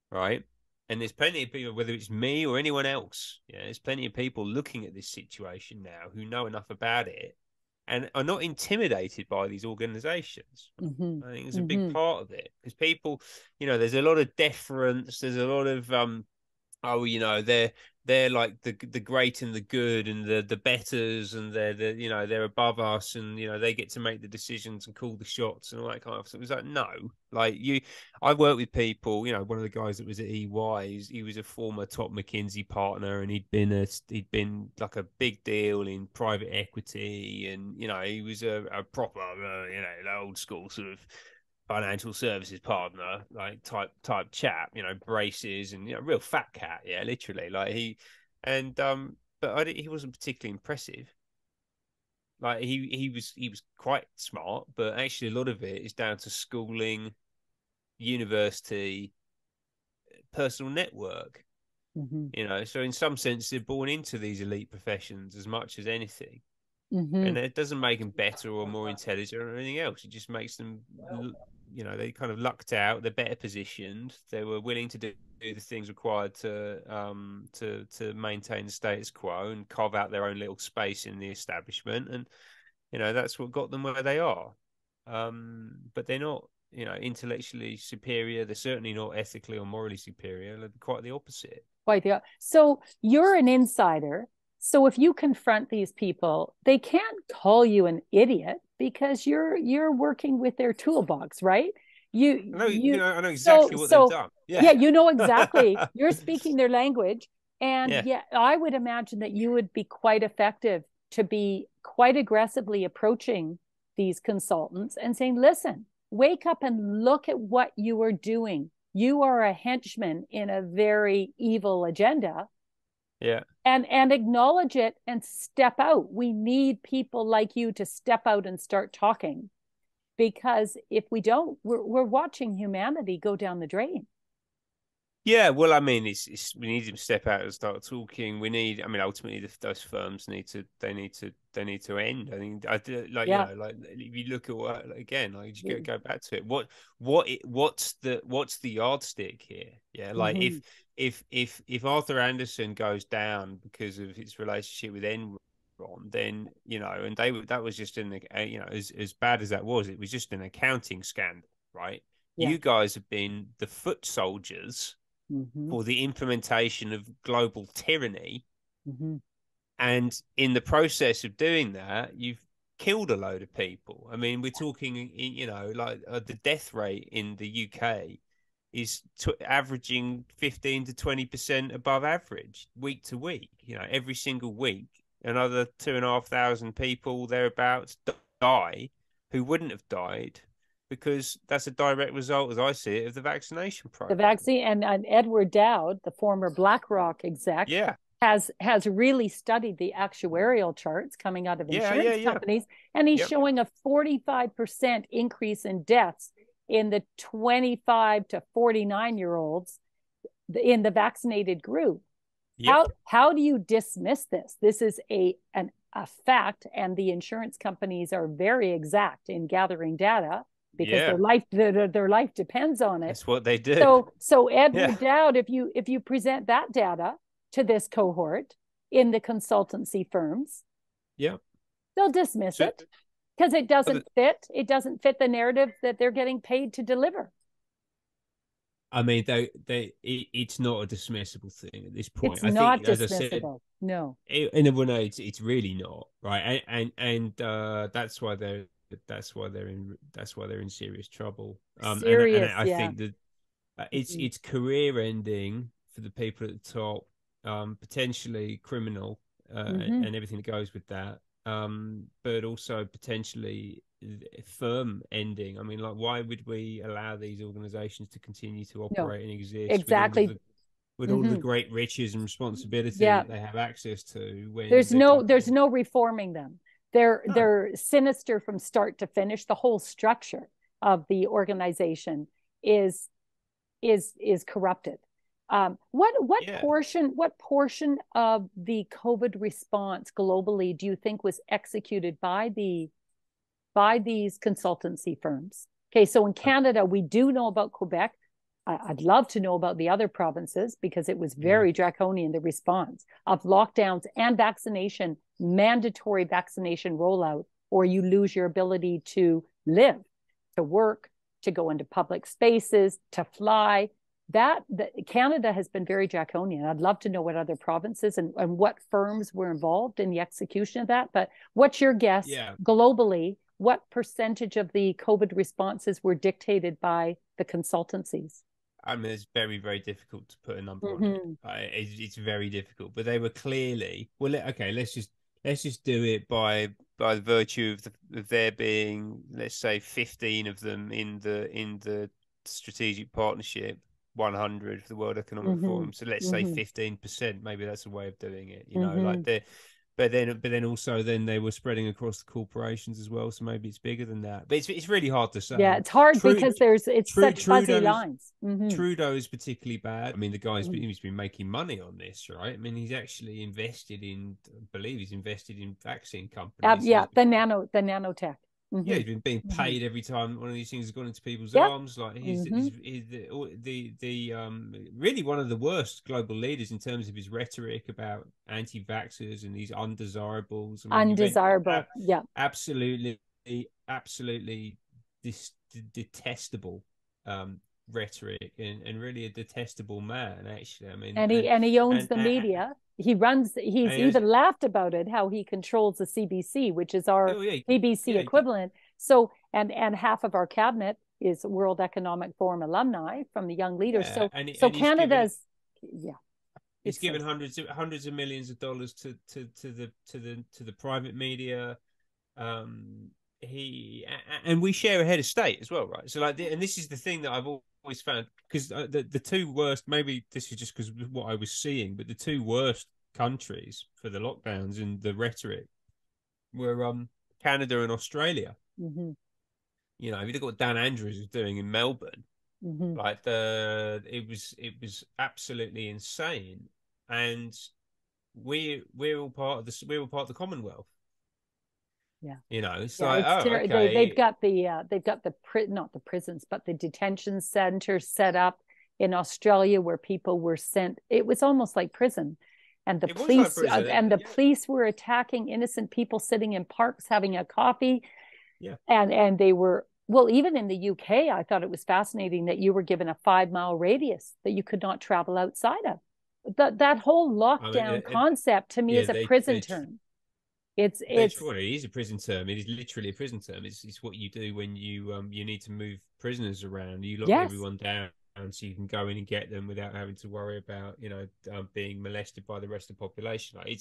right? And there's plenty of people, whether it's me or anyone else, yeah, there's plenty of people looking at this situation now who know enough about it and are not intimidated by these organizations. Mm-hmm. I think it's a big Mm-hmm. part of it because people, there's a lot of deference, there's a lot of oh, they're like the great and the good and the betters, and they're above us, and they get to make the decisions and call the shots and all that kind of stuff. It was like, no, like I worked with people. One of the guys that was at EY, he was a former top McKinsey partner, and he'd been like a big deal in private equity, and he was a proper old school sort of financial services partner, like type chap, braces and real fat cat, yeah, literally. Like and but he wasn't particularly impressive. Like he was quite smart, but actually a lot of it is down to schooling, university, personal network. You know, so in some sense they're born into these elite professions as much as anything. And it doesn't make them better or more intelligent or anything else. It just makes them, you know, they kind of lucked out. They're better positioned. They were willing to do the things required to maintain the status quo and carve out their own little space in the establishment. And you know, that's what got them where they are. But they're not, you know, intellectually superior. They're certainly not ethically or morally superior. They're quite the opposite. Quite the So you're an insider. So if you confront these people, they can't call you an idiot because you're working with their toolbox, right? I know exactly what they've done. Yeah, you know exactly. You're speaking their language. And yeah, I would imagine that you would be quite effective to be quite aggressively approaching these consultants and saying, listen, wake up and look at what you are doing. You are a henchman in a very evil agenda. Yeah. And acknowledge it and step out. We need people like you to step out and start talking, because if we don't, we're watching humanity go down the drain. Yeah, well, I mean, we need to step out and start talking. We need, I mean, ultimately, those firms need to end. I think, like, you know, like if you look at what, again, like just go back to it. What's the yardstick here? Yeah, like if Arthur Andersen goes down because of his relationship with Enron, then you know, and that was just in the, you know, as bad as that was, it was just an accounting scandal, right? You guys have been the foot soldiers for the implementation of global tyranny. And in the process of doing that, you've killed a load of people. I mean, we're talking, you know, like the death rate in the UK is averaging 15 to 20% above average week to week. You know, every single week, another 2,500 people thereabouts die who wouldn't have died, because that's a direct result, as I see it, of the vaccination program. The vaccine, and Edward Dowd, the former BlackRock exec, has really studied the actuarial charts coming out of insurance companies, and he's showing a 45% increase in deaths in the 25 to 49-year-olds in the vaccinated group. How do you dismiss this? This is a fact, and the insurance companies are very exact in gathering data, because their life depends on it. That's what they do. So Edward Dowd, if you present that data to this cohort in the consultancy firms, they'll dismiss it because it doesn't fit. It doesn't fit the narrative that they're getting paid to deliver. I mean, it's not a dismissible thing at this point. It's not dismissible. No. It's really not, right? And that's why they're in serious trouble. And I think that it's career ending for the people at the top, potentially criminal, and everything that goes with that, but also potentially firm ending. I mean, like, why would we allow these organizations to continue to operate and exist with all the great riches and responsibility that they have access to, when there's no reforming them? They're sinister from start to finish. The whole structure of the organization is corrupted. What portion of the COVID response globally do you think was executed by these consultancy firms? Okay, so in Canada, we do know about Quebec. I'd love to know about the other provinces, because it was very draconian, the response of lockdowns and mandatory vaccination rollout, or you lose your ability to live, to work, to go into public spaces, to fly. Canada has been very draconian. I'd love to know what other provinces and what firms were involved in the execution of that. But what's your guess globally? What percentage of the COVID responses were dictated by the consultancies? I mean, it's very, very difficult to put a number on it. It's very difficult, but they were clearly okay. Let's just do it by virtue of there being, let's say, 15 of them in the strategic partnership 100 for the World Economic Forum. So let's say 15%. Maybe that's a way of doing it. You know, like but then also then they were spreading across the corporations as well. So maybe it's bigger than that. But it's really hard to Yeah, say. it's hard because it's such fuzzy Trudeau's lines. Mm-hmm. Trudeau is particularly bad. I mean, the guy's Mm-hmm. he's been making money on this, right? I mean, he's actually invested in, I believe he's invested in vaccine companies. Yeah, the nanotech. Yeah, Mm-hmm. he's been being Mm-hmm. paid every time one of these things has gone into people's Yep. arms. Like Mm-hmm. he's the really one of the worst global leaders in terms of his rhetoric about anti-vaxxers and these undesirables. I mean, Undesirable. Yeah. absolutely, absolutely detestable rhetoric and really a detestable man. Actually, I mean, And he owns the and, media. He's and even laughed about it, how he controls the CBC, which is our oh yeah, BBC yeah, equivalent. So and half of our cabinet is World Economic Forum alumni from the young leaders. yeah, So Canada's, yeah, he's it's so given hundreds of millions of dollars to the private media. He and we share a head of state as well, right? So and this is the thing that I've always found, because the two worst, maybe this is just because of what I was seeing, but the two worst countries for the lockdowns and the rhetoric were Canada and Australia. mm-hmm, You know, if you look at what Dan Andrews is doing in Melbourne, mm-hmm. like it was absolutely insane, and we're all part of this. We're all part of the Commonwealth. Yeah. You know, it's Yeah, like, it's oh, they've okay, got not the prisons, but the detention centers set up in Australia where people were sent. It was almost like prison, and it was like prison. the Yeah, police were attacking innocent people sitting in parks having a coffee, yeah. and they were, well, even in the UK, I thought it was fascinating that you were given a 5 mile radius that you could not travel outside of. That whole I mean, lockdown concept to me yeah, is a prison term. It's well, it is a prison term. It is literally a prison term. It's what you do when you need to move prisoners around. You lock yes. everyone down so you can go in and get them without having to worry about being molested by the rest of the population. Like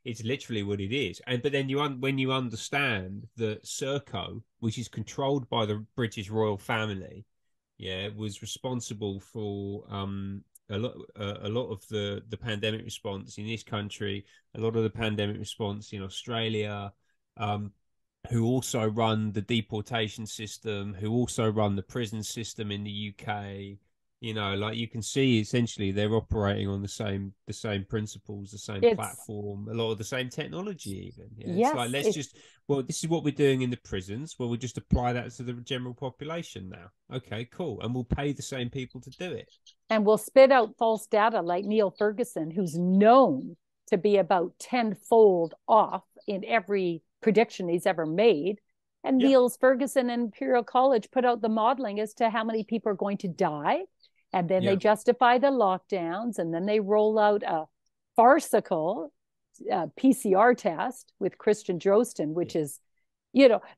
it's literally what it is. And but then when you understand that Serco, which is controlled by the British royal family, yeah, was responsible for a lot of the pandemic response in this country, a lot of the pandemic response in Australia, who also run the deportation system, who also run the prison system in the UK. You know, like you can see, essentially they're operating on the same principles, the same it's platform, a lot of the same technology. Even, yeah, it's like yes, this is what we're doing in the prisons. Well, we'll just apply that to the general population now. Okay, cool, and we'll pay the same people to do it. and will spit out false data like Neil Ferguson, who's known to be about tenfold off in every prediction he's ever made. And Yeah, Niels Ferguson and Imperial College put out the modeling as to how many people are going to die. And then they yeah, justify the lockdowns, and then they roll out a farcical PCR test with Christian Droston, which yeah, is,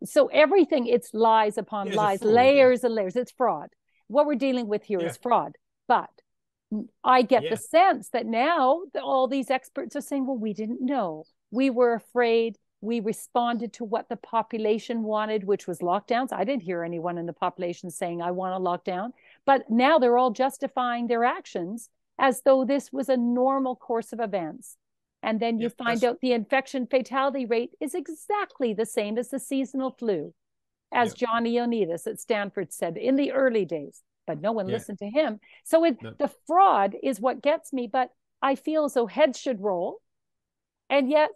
so everything, it's lies upon yeah. It's a lies, fraud. Yeah, layers and layers. It's fraud. What we're dealing with here yeah, is fraud. But I get the yeah. sense that now all these experts are saying, well, we didn't know. We were afraid. We responded to what the population wanted, which was lockdowns. I didn't hear anyone in the population saying, I want a lockdown. But now they're all justifying their actions as though this was a normal course of events. And then you Yeah, find out the infection fatality rate is exactly the same as the seasonal flu, as yeah, Johnny Ioannidis at Stanford said in the early days, but no one yeah. listened to him. So No, the fraud is what gets me, but I feel as though heads should roll. And yet,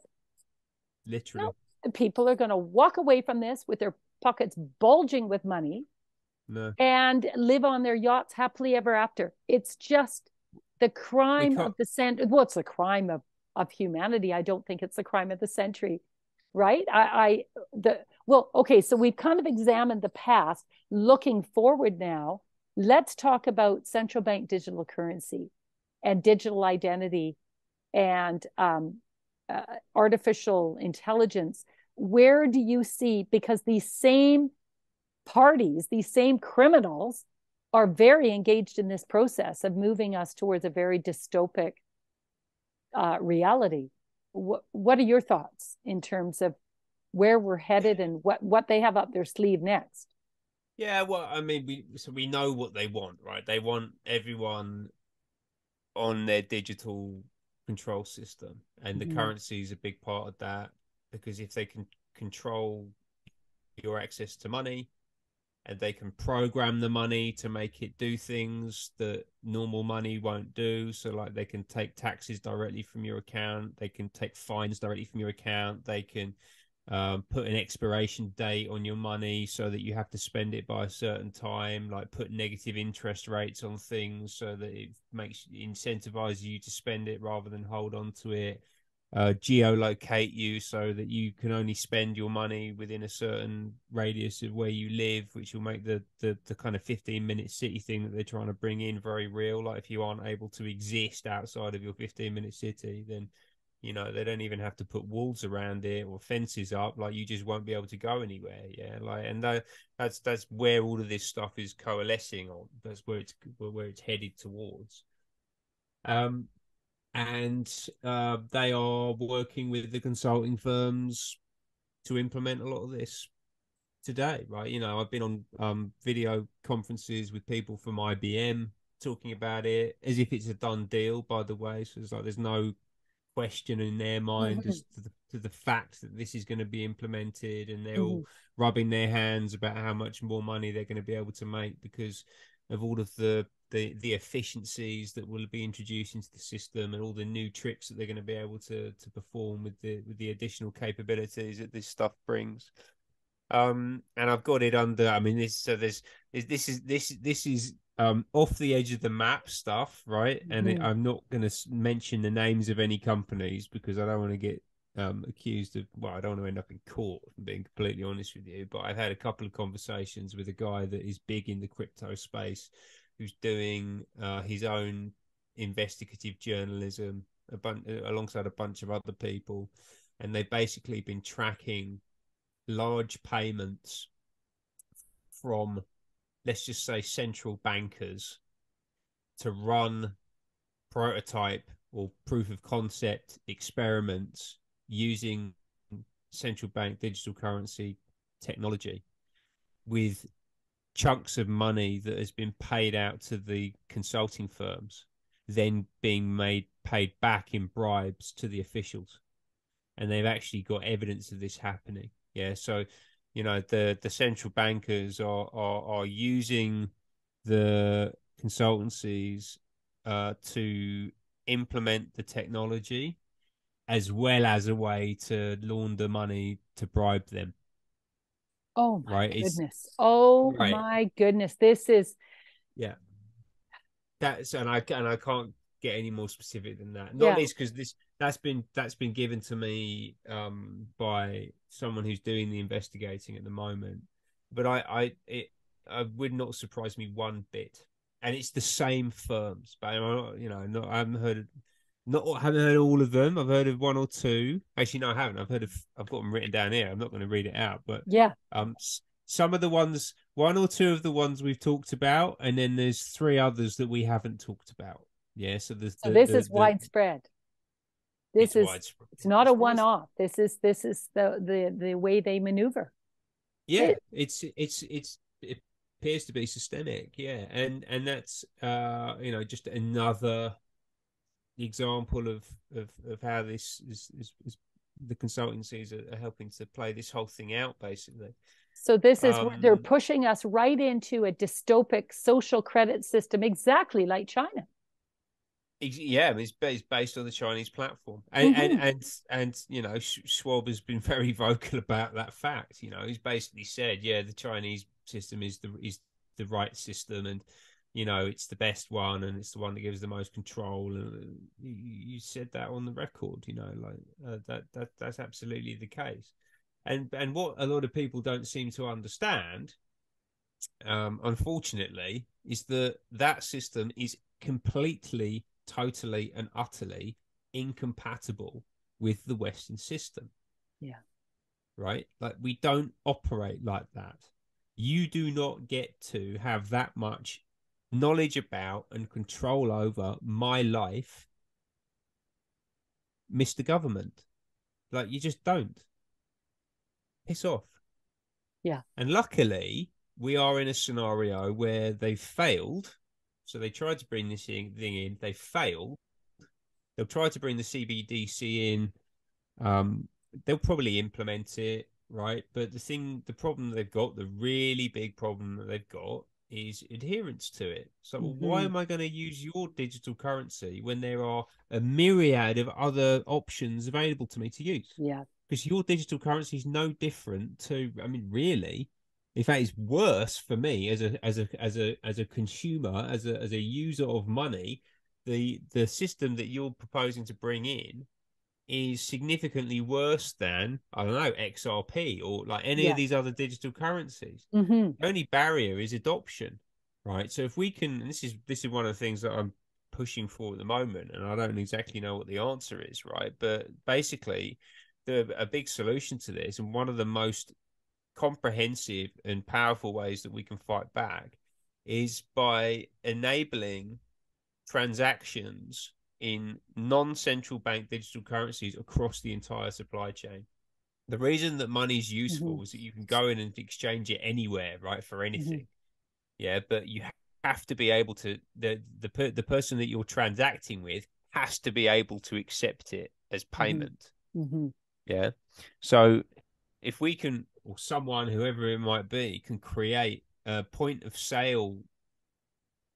literally. no, people are going to walk away from this with their pockets bulging with money No, and live on their yachts happily ever after. It's just the we crime can't. of the century. Well, it's the crime of humanity. I don't think it's the crime of the century, right? Okay, so we've kind of examined the past. Looking forward now, let's talk about central bank digital currency and digital identity and artificial intelligence. Where do you see, because these same parties, these same criminals are very engaged in this process of moving us towards a very dystopic reality. What are your thoughts in terms of where we're headed and what they have up their sleeve next? Yeah, well, I mean, we know what they want, right? They want everyone on their digital control system, and the Mhm. currency is a big part of that, because if they can control your access to money, and they can program the money to make it do things that normal money won't do. So, like, they can take taxes directly from your account, they can take fines directly from your account, they can put an expiration date on your money so that you have to spend it by a certain time, like put negative interest rates on things so that it makes incentivizes you to spend it rather than hold on to it. Geolocate you so that you can only spend your money within a certain radius of where you live, which will make the kind of 15-minute city thing that they're trying to bring in very real. Like, if you aren't able to exist outside of your 15-minute city, then they don't even have to put walls around it or fences up. Like, you just won't be able to go anywhere. Yeah, like, and that's where all of this stuff is coalescing on. That's where it's headed towards. Um, and they are working with the consulting firms to implement a lot of this today, right? I've been on video conferences with people from IBM talking about it as if it's a done deal, by the way. So it's like there's no question in their mind Mhm. as to the fact that this is going to be implemented, and they're all Mhm. rubbing their hands about how much more money they're going to be able to make because of all of the efficiencies that will be introduced into the system, and all the new tricks that they're going to be able to perform with the additional capabilities that this stuff brings. And I've got it under. I mean, this is off the edge of the map stuff, right? And Mhm. I'm not going to mention the names of any companies because I don't want to get accused of. Well, I don't want to end up in court, if I'm being completely honest with you. But I've had a couple of conversations with a guy that is big in the crypto space, who's doing his own investigative journalism alongside a bunch of other people, and they've basically been tracking large payments from, let's just say, central bankers to run prototype or proof of concept experiments using central bank digital currency technology, with chunks of money that has been paid out to the consulting firms then being paid back in bribes to the officials. And they've actually got evidence of this happening. Yeah, so the central bankers are using the consultancies to implement the technology as well as a way to launder money to bribe them. Oh my Right? It's goodness. Oh right. my goodness. This is, Yeah. And I can't get any more specific than that. Not yeah. least because that's been given to me by someone who's doing the investigating at the moment. But I would not surprise me one bit. And it's the same firms, but I haven't heard I haven't heard all of them. I've heard of one or two. Actually, no, I haven't. I've got them written down here. I'm not going to read it out, but Yeah. um, some of the ones, one or two of the ones we've talked about, and then there's three others that we haven't talked about. Yeah, so there's So this is widespread. This it's is, widespread. it's not a It's widespread. one-off. This is the way they maneuver. Yeah, It, it appears to be systemic. Yeah, and that's just another example of how this is the consultancies are helping to play this whole thing out, basically. so this is where they're Um, pushing us right into a dystopic social credit system, exactly like China. yeah, it's based on the Chinese platform, and and Mhm. and and Schwab has been very vocal about that fact. He's basically said, yeah, the Chinese system is the right system, and it's the best one, and it's the one that gives the most control. And you said that on the record, like that's absolutely the case. And what a lot of people don't seem to understand, unfortunately, is that system is completely, totally, and utterly incompatible with the Western system. Yeah. Right? Like, we don't operate like that. You do not get to have that much knowledge about and control over my life, Mr. Government. Like, you just don't. Piss off. Yeah. And luckily, we are in a scenario where they've failed. So they tried to bring this thing in, they failed. They'll try to bring the CBDC in. They'll probably implement it, right? But the problem they've got, the really big problem that they've got is adherence to it. So why am I going to use your digital currency when there are a myriad of other options available to me to use? Yeah. Because your digital currency is no different to, I mean, really, in fact, it's worse for me as a consumer, as a user of money. The system that you're proposing to bring in is significantly worse than, I don't know, XRP or like any of Yeah. these other digital currencies. Mm-hmm. The only barrier is adoption, right? So if we can, and this is one of the things that I'm pushing for at the moment, and I don't exactly know what the answer is, right? But basically, a big solution to this, and one of the most comprehensive and powerful ways that we can fight back, is by enabling transactions in non-central bank digital currencies across the entire supply chain. The reason that money is useful is that you can go in and exchange it anywhere, right, for anything. Yeah, but you have to be able to, the person that you're transacting with has to be able to accept it as payment. Yeah. So if we can, or someone, whoever it might be, can create a point of sale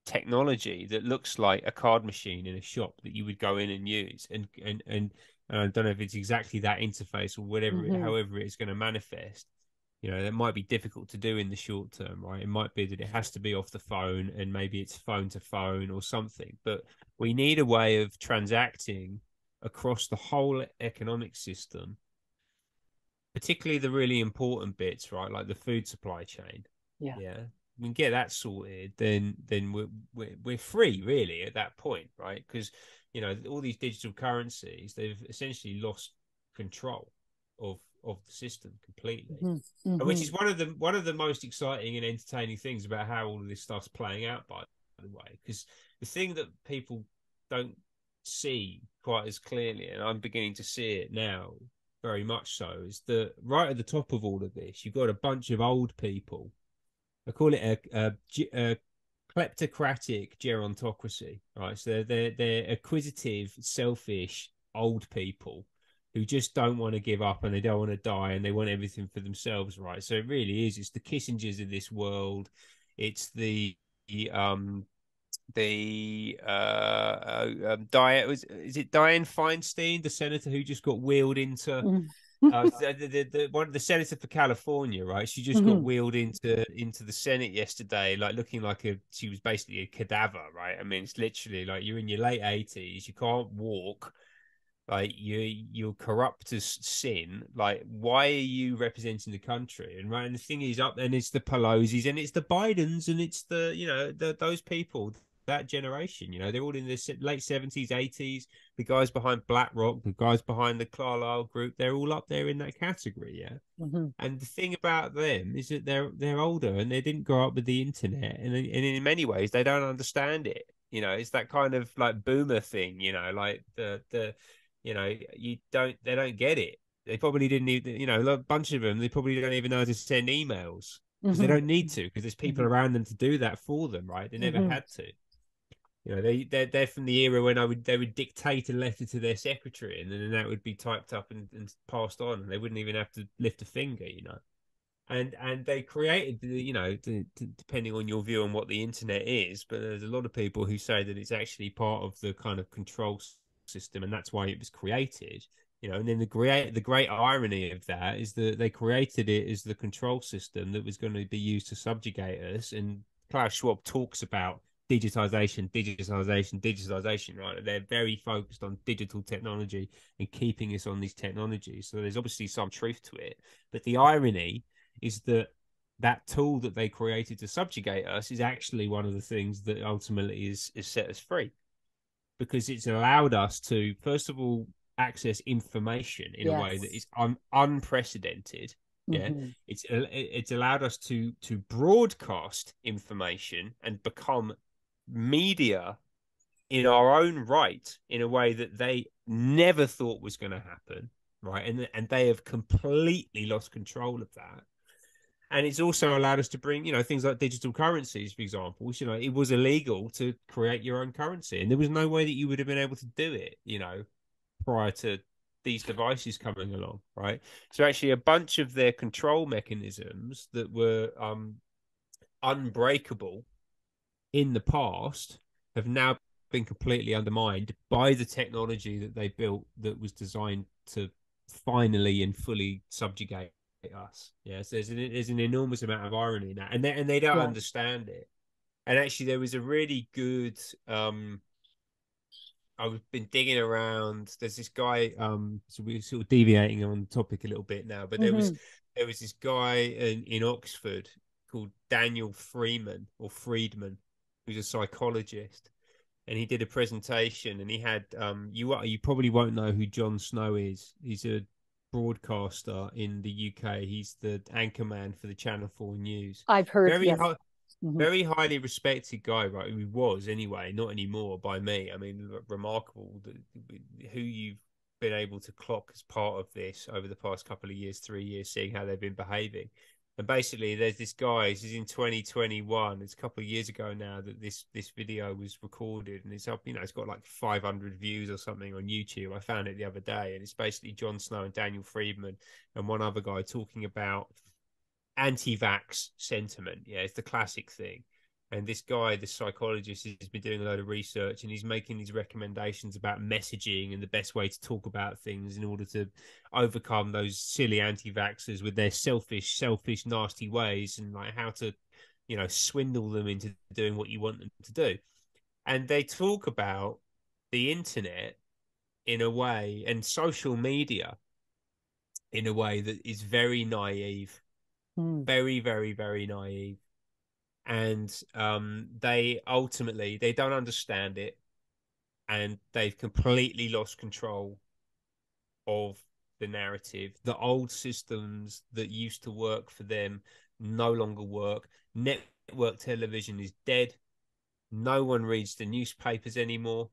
technology that looks like a card machine in a shop that you would go in and use, and I don't know if it's exactly that interface or whatever, however it's going to manifest. You know, that might be difficult to do in the short term, right? It might be that it has to be off the phone, and maybe it's phone to phone or something. But we need a way of transacting across the whole economic system, particularly the really important bits, right? Like the food supply chain. Yeah. Yeah. We can get that sorted, then we're free really at that point, right? Because you know all these digital currencies, they've essentially lost control of the system completely, which is one of the most exciting and entertaining things about how all of this stuff's playing out. By the way, because the thing that people don't see quite as clearly, and I'm beginning to see it now, very much so, is that right at the top of all of this, you've got a bunch of old people. I call it a kleptocratic gerontocracy, right? So they're acquisitive, selfish old people who just don't want to give up and they don't want to die and they want everything for themselves, right? So it really is. It's the Kissingers of this world. It's the Diane, is it Dianne Feinstein, the senator who just got wheeled into the senator for California, right? She just got wheeled into the Senate yesterday, like looking like she was basically a cadaver, right? I mean, it's literally like you're in your late 80s, you can't walk, like you're corrupt as sin. Like, why are you representing the country? And right, and the thing is, up and it's the Pelosi's and it's the Bidens and it's those people. That generation, they're all in the late 70s, 80s. The guys behind BlackRock, the guys behind the Carlyle Group, they're all up there in that category, yeah. And the thing about them is that they're older and they didn't grow up with the internet, and in many ways they don't understand it. It's that kind of like boomer thing, like they don't get it. They probably didn't even, a bunch of them, they probably don't even know how to send emails because they don't need to, because there's people around them to do that for them, right? They never had to. They're from the era when they would dictate a letter to their secretary, and then that would be typed up and passed on, and they wouldn't even have to lift a finger, And they created, depending on your view on what the internet is, but there's a lot of people who say that it's actually part of the kind of control system, and that's why it was created. And then the great irony of that is that they created it as the control system that was going to be used to subjugate us. And Klaus Schwab talks about digitization, right? They're very focused on digital technology and keeping us on these technologies. So there's obviously some truth to it. But the irony is that tool that they created to subjugate us is actually one of the things that ultimately is set us free, because it's allowed us to, first of all, access information in a way that is unprecedented. Yeah, it's allowed us to broadcast information and become media in our own right in a way that they never thought was going to happen, right? And they have completely lost control of that. And it's also allowed us to bring, things like digital currencies, for example, which, it was illegal to create your own currency. And there was no way that you would have been able to do it, prior to these devices coming along, right? So actually a bunch of their control mechanisms that were unbreakable in the past have now been completely undermined by the technology that they built that was designed to finally and fully subjugate us. Yes, there's an enormous amount of irony in that, and they don't understand it. And actually, there was a really good. I've been digging around. There's this guy. So we're sort of deviating on the topic a little bit now, but there was this guy in Oxford called Daniel Friedman, who's a psychologist, and he did a presentation, and he had you probably won't know who Jon Snow is. He's a broadcaster in the UK. He's the anchorman for the Channel 4 News. I've heard. Very highly respected guy, right? Who was anyway, not anymore by me. I mean, remarkable who you've been able to clock as part of this over the past couple of years, 3 years, seeing how they've been behaving. And basically, there's this guy. This is in 2021. It's a couple of years ago now that this video was recorded, and it's up. It's got like 500 views or something on YouTube. I found it the other day, and it's basically Jon Snow and Daniel Friedman and one other guy talking about anti-vax sentiment. Yeah, it's the classic thing. And this guy, this psychologist, has been doing a load of research, and he's making these recommendations about messaging and the best way to talk about things in order to overcome those silly anti-vaxxers with their selfish, nasty ways, and like how to, swindle them into doing what you want them to do. And they talk about the internet in a way, and social media in a way that is very naive. Very, very, very naive. And they don't understand it, and they've completely lost control of the narrative. The old systems that used to work for them no longer work. Network television is dead. No one reads the newspapers anymore.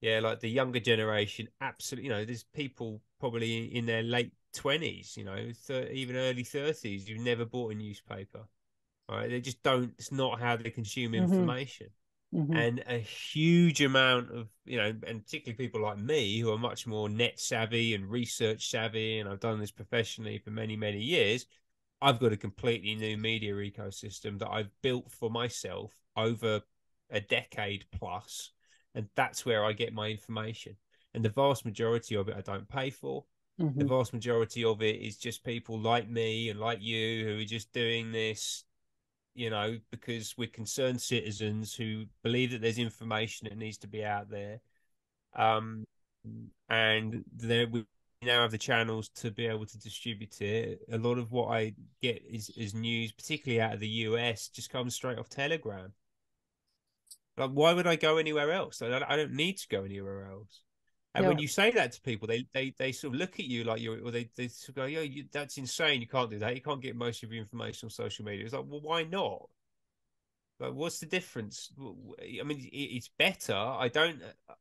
Yeah, like the younger generation, absolutely. There's people probably in their late 20s, even early 30s, who've never bought a newspaper. Right? They just don't. It's not how they consume information. And a huge amount of, and particularly people like me who are much more net savvy and research savvy, and I've done this professionally for many, many years. I've got a completely new media ecosystem that I've built for myself over a decade plus. And that's where I get my information. And the vast majority of it I don't pay for. The vast majority of it is just people like me and like you who are just doing this, because we're concerned citizens who believe that there's information that needs to be out there. And then we now have the channels to be able to distribute it. A lot of what I get is news, particularly out of the US, just comes straight off Telegram. Like, why would I go anywhere else? I don't need to go anywhere else. And when you say that to people, they sort of look at you like you're, or they sort of go, "Yeah, that's insane. You can't do that. You can't get most of your information on social media." It's like, well, why not? Like, what's the difference? I mean, it's better.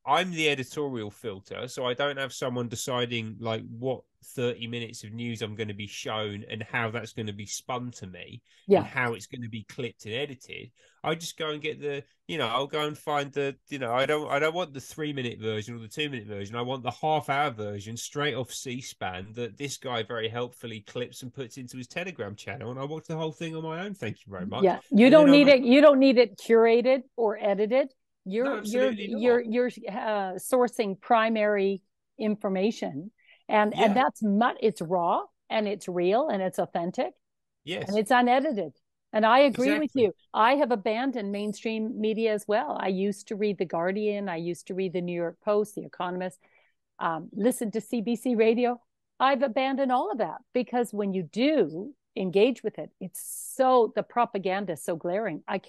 I'm the editorial filter, so I don't have someone deciding like what 30 minutes of news I'm going to be shown and how that's going to be spun to me and how it's going to be clipped and edited. I just go and get I'll go and find I don't want the 3-minute version or the 2-minute version. I want the half-hour version straight off C-SPAN that this guy very helpfully clips and puts into his Telegram channel, and I watch the whole thing on my own. Thank you very much. Yeah, you don't need it. You don't need it curated or edited. You're sourcing primary information, and it's raw and it's real and it's authentic. Yes, and it's unedited. And I agree with you. I have abandoned mainstream media as well. I used to read The Guardian. I used to read the New York Post, The Economist, listen to CBC Radio. I've abandoned all of that because when you do engage with it, the propaganda is so glaring. I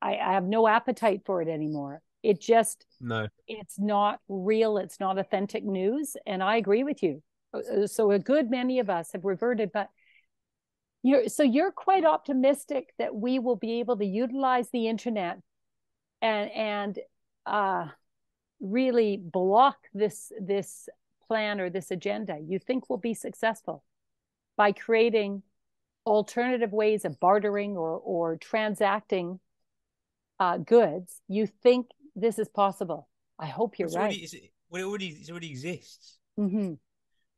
have no appetite for it anymore. It's not real. It's not authentic news. And I agree with you. So a good many of us have reverted, but you're quite optimistic that we will be able to utilize the internet and really block this plan or this agenda. You think we'll be successful? by creating alternative ways of bartering or transacting goods, you think this is possible. I hope you're right. It already exists. Mm-hmm.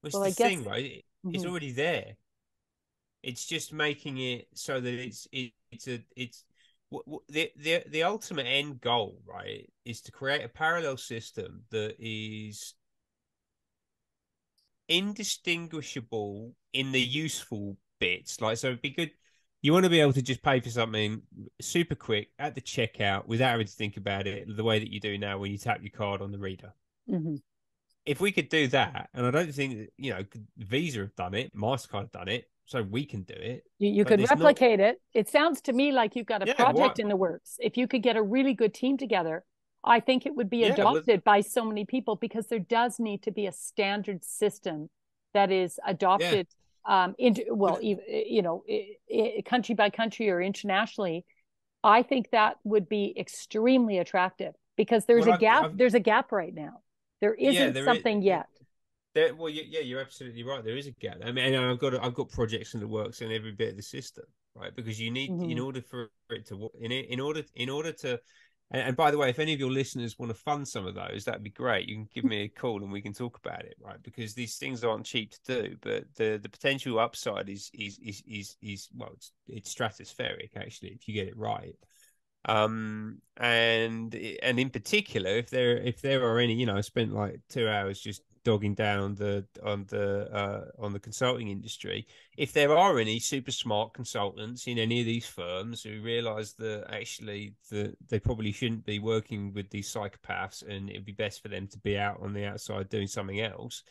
It's Well, the I guess. thing, right? It's Mm-hmm. already there. It's just making it so that it's the ultimate end goal, right? Is to create a parallel system that is indistinguishable in the useful bits. Like, so it'd be good. You want to be able to just pay for something super quick at the checkout without having to think about it the way that you do now when you tap your card on the reader. Mm-hmm. If we could do that, and I don't think Visa have done it, MasterCard have done it, so we can do it. You But could there's not. replicate it. It sounds to me like you've got a Yeah, project what? in the works. If you could get a really good team together, I think it would be Yeah, well, adopted by so many people because there does need to be a standard system that is yeah. adopted into, well, But country by country or internationally. I think that would be extremely attractive because there's well, a gap. I've There's a gap right now. There yeah, isn't there is. something yet. Well, yeah, you're absolutely right. There is a gap. I mean, and I've got projects in the works in every bit of the system, right? Because you need, in Mm-hmm. order for it to work, in order to, and by the way, if any of your listeners want to fund some of those, that'd be great. You can give me a call and we can talk about it, right? Because these things aren't cheap to do, but the potential upside is well, it's stratospheric actually if you get it right. And in particular, if there are any, I spent like 2 hours just dogging down on the consulting industry. If there are any super smart consultants in any of these firms who realize that actually they probably shouldn't be working with these psychopaths and it'd be best for them to be out on the outside doing something else,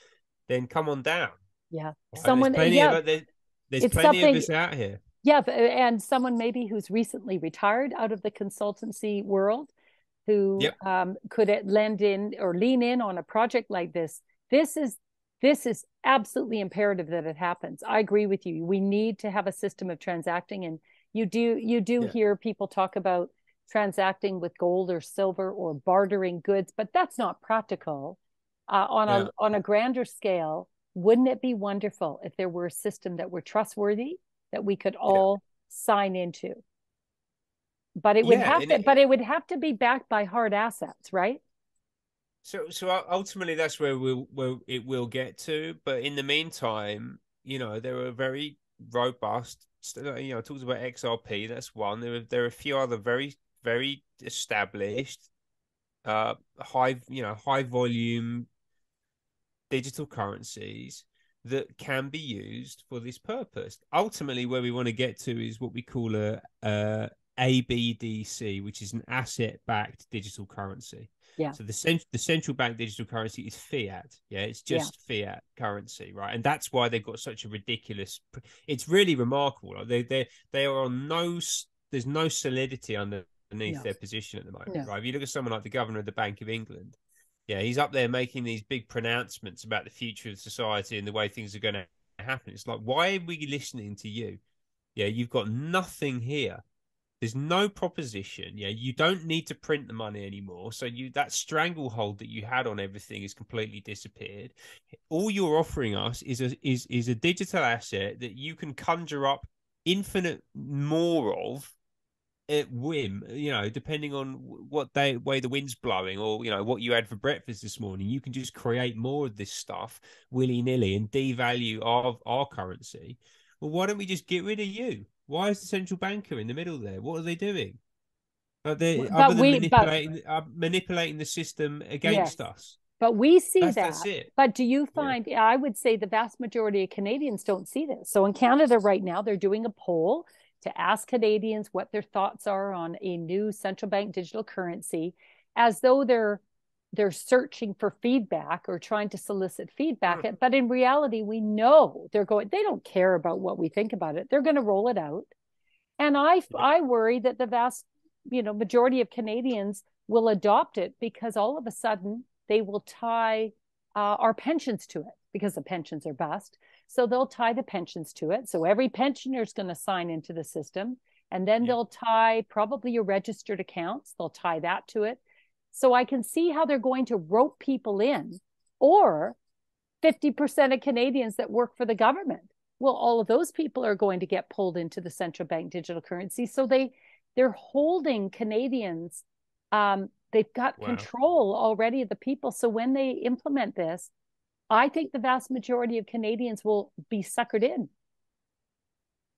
then come on down. Yeah. Right? Someone, yeah, There's it's plenty of something. us out here. Yeah, and someone maybe who's recently retired out of the consultancy world who Yep. could lend in or lean in on a project like this. This is absolutely imperative that it happens. I agree with you. We need to have a system of transacting, and you do Yeah. hear people talk about transacting with gold or silver or bartering goods, but that's not practical Yeah. on a grander scale. Wouldn't it be wonderful if there were a system that were trustworthy that we could Yeah. all sign into? But it would Yeah. have to, but it would have to be backed by hard assets, right? So ultimately, that's where it will get to. But in the meantime, there are very robust. I talked about XRP. That's one. There are a few other very established, high volume digital currencies that can be used for this purpose. Ultimately, where we want to get to is what we call a ABDC, which is an asset-backed digital currency. Yeah. So the central bank digital currency is fiat. Yeah, it's Yeah. just fiat currency, right? And that's why they've got such a ridiculous. It's really remarkable. Like they are on no. There's no solidity underneath No. their position at the moment, No. right? If you look at someone like the governor of the Bank of England, yeah, he's up there making these big pronouncements about the future of society and the way things are going to happen. It's like, why are we listening to you? Yeah, you've got nothing here. There's no proposition. Yeah, you don't need to print the money anymore. So that stranglehold that you had on everything has completely disappeared. All you're offering us is a digital asset that you can conjure up infinite more of at whim, depending on what way the wind's blowing, or what you had for breakfast this morning. You can just create more of this stuff willy-nilly and devalue our currency. Well, why don't we just get rid of you? Why is the central banker in the middle there? What are they doing? Other than manipulating the system Yes, against us. but we see That's that. it. But do you Yeah. find, I would say the vast majority of Canadians don't see this. So in Canada right now, they're doing a poll to ask Canadians what their thoughts are on a new central bank digital currency, as though they're searching for feedback or trying to solicit feedback. But in reality, we know they don't care about what we think about it. They're going to roll it out. And I worry that the vast, majority of Canadians will adopt it because all of a sudden they will tie our pensions to it because the pensions are bust. So they'll tie the pensions to it. So every pensioner is going to sign into the system. And then they'll tie probably your registered accounts. They'll tie that to it. So I can see how they're going to rope people in, or 50% of Canadians that work for the government. Well, all of those people are going to get pulled into the central bank digital currency. So they're holding Canadians. They've got Wow. control already of the people. So when they implement this, I think the vast majority of Canadians will be suckered in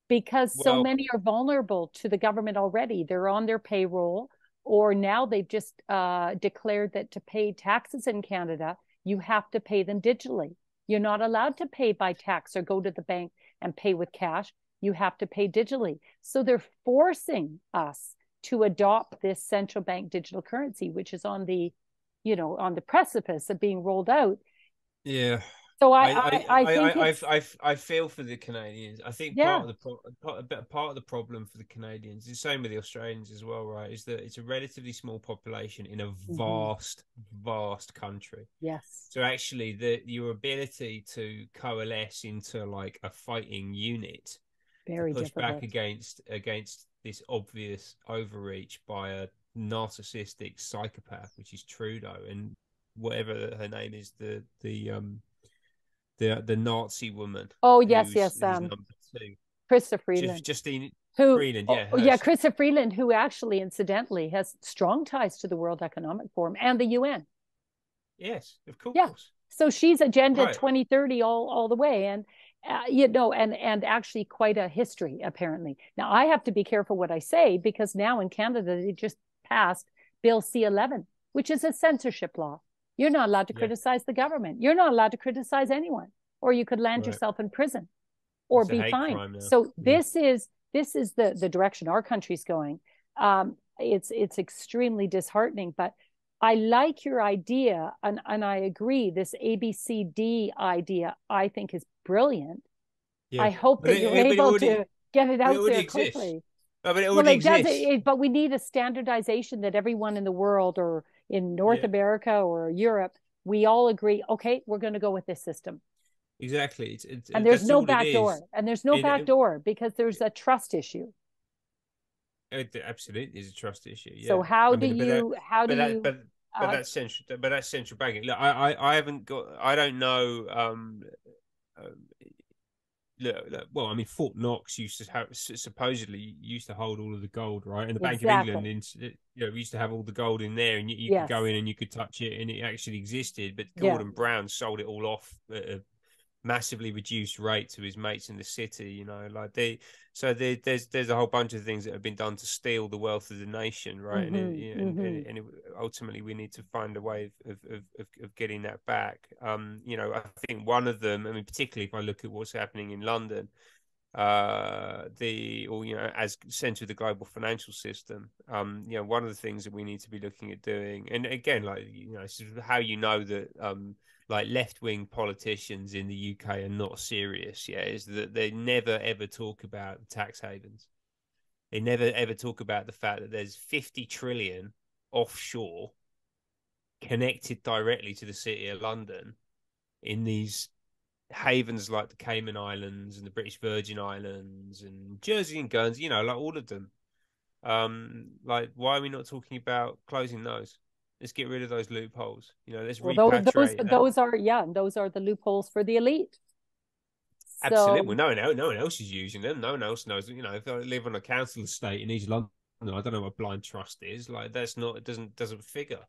because so Well, many are vulnerable to the government already. They're on their payroll, or now they've just declared that to pay taxes in Canada, you have to pay them digitally. You're not allowed to pay by tax or go to the bank and pay with cash. You have to pay digitally. So they're forcing us to adopt this central bank digital currency, which is on the, on the precipice of being rolled out. yeah. So I think it's, I feel for the Canadians. I think yeah. part of the problem for the Canadians, the same with the Australians as well, right? Is that it's a relatively small population in a Mm-hmm. vast country. Yes. So actually, your ability to coalesce into like a fighting unit to Very push back difficult. against this obvious overreach by a narcissistic psychopath, which is Trudeau, and whatever her name is, the Nazi woman Oh, yes, yes. who's number two, Krista Freeland, Justine who, Freeland. oh, Yeah, yeah, hers. Krista Freeland, who actually, incidentally, has strong ties to the World Economic Forum and the UN. Yes, of Yeah. course. So she's Agenda Right. 2030 all the way. And, and actually quite a history, apparently. Now, I have to be careful what I say because now in Canada, they just passed Bill C-11, which is a censorship law. You're not allowed to Yeah. criticize the government. You're not allowed to criticize anyone, or you could land Right. yourself in prison or It's a be hate fined. crime now. So Yeah. this is the direction our country's going. It's extremely disheartening, but I like your idea, and I agree. This ABCD idea, I think, is brilliant. Yeah. I hope But that you're it able already to get it but it out already there exists. quickly. No, but it Well, already it does, exists. but we need a standardization that everyone in the world or in North Yeah. America or Europe, we all agree, okay, we're going to go with this system. Exactly. And there's That's no all it back is. door. And there's no back It, door because there's a trust issue. it absolutely is a trust issue. So Yeah. I mean, but that, but uh, that's central banking. Look, I haven't got. I don't know. Um, well, I mean, Fort Knox used to have supposedly used to hold all of the gold, right? And the Bank of exactly. England, used to have all the gold in there, and you could go Yes. in and you could touch it, and it actually existed. But Yeah. Gordon Brown sold it all off at a massively reduced rate to his mates in the city. There's a whole bunch of things that have been done to steal the wealth of the nation, right? Mm-hmm. Mm-hmm. Ultimately, we need to find a way of getting that back. I think one of them, I mean, particularly if I look at what's happening in London, as centre of the global financial system, one of the things that we need to be looking at doing, and again, this is how that like left-wing politicians in the UK are not serious, is that they never ever talk about tax havens. They never ever talk about the fact that there's 50 trillion offshore connected directly to the city of London in these havens like the Cayman Islands and the British Virgin Islands and Jersey and Guernsey, like all of them. Why are we not talking about closing those? Let's get rid of those loopholes. Let's Well, repatriate that. those are the loopholes for the elite. Absolutely. So, Well, no one else is using them. No one else knows. If I live on a council estate in East London, I don't know what blind trust is. Like that's not. It doesn't figure.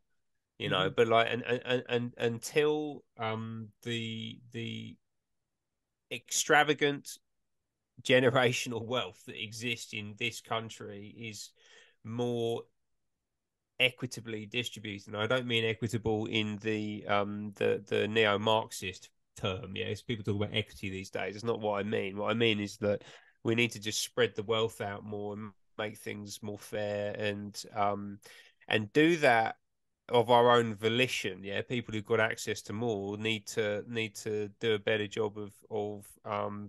mhm. But like and until the extravagant generational wealth that exists in this country is more equitably distributed. And I don't mean equitable in the neo-Marxist term. Yeah, it's people talk about equity these days. It's not what I mean. What I mean is that we need to just spread the wealth out more and make things more fair and do that of our own volition. Yeah, people who've got access to more need to do a better job of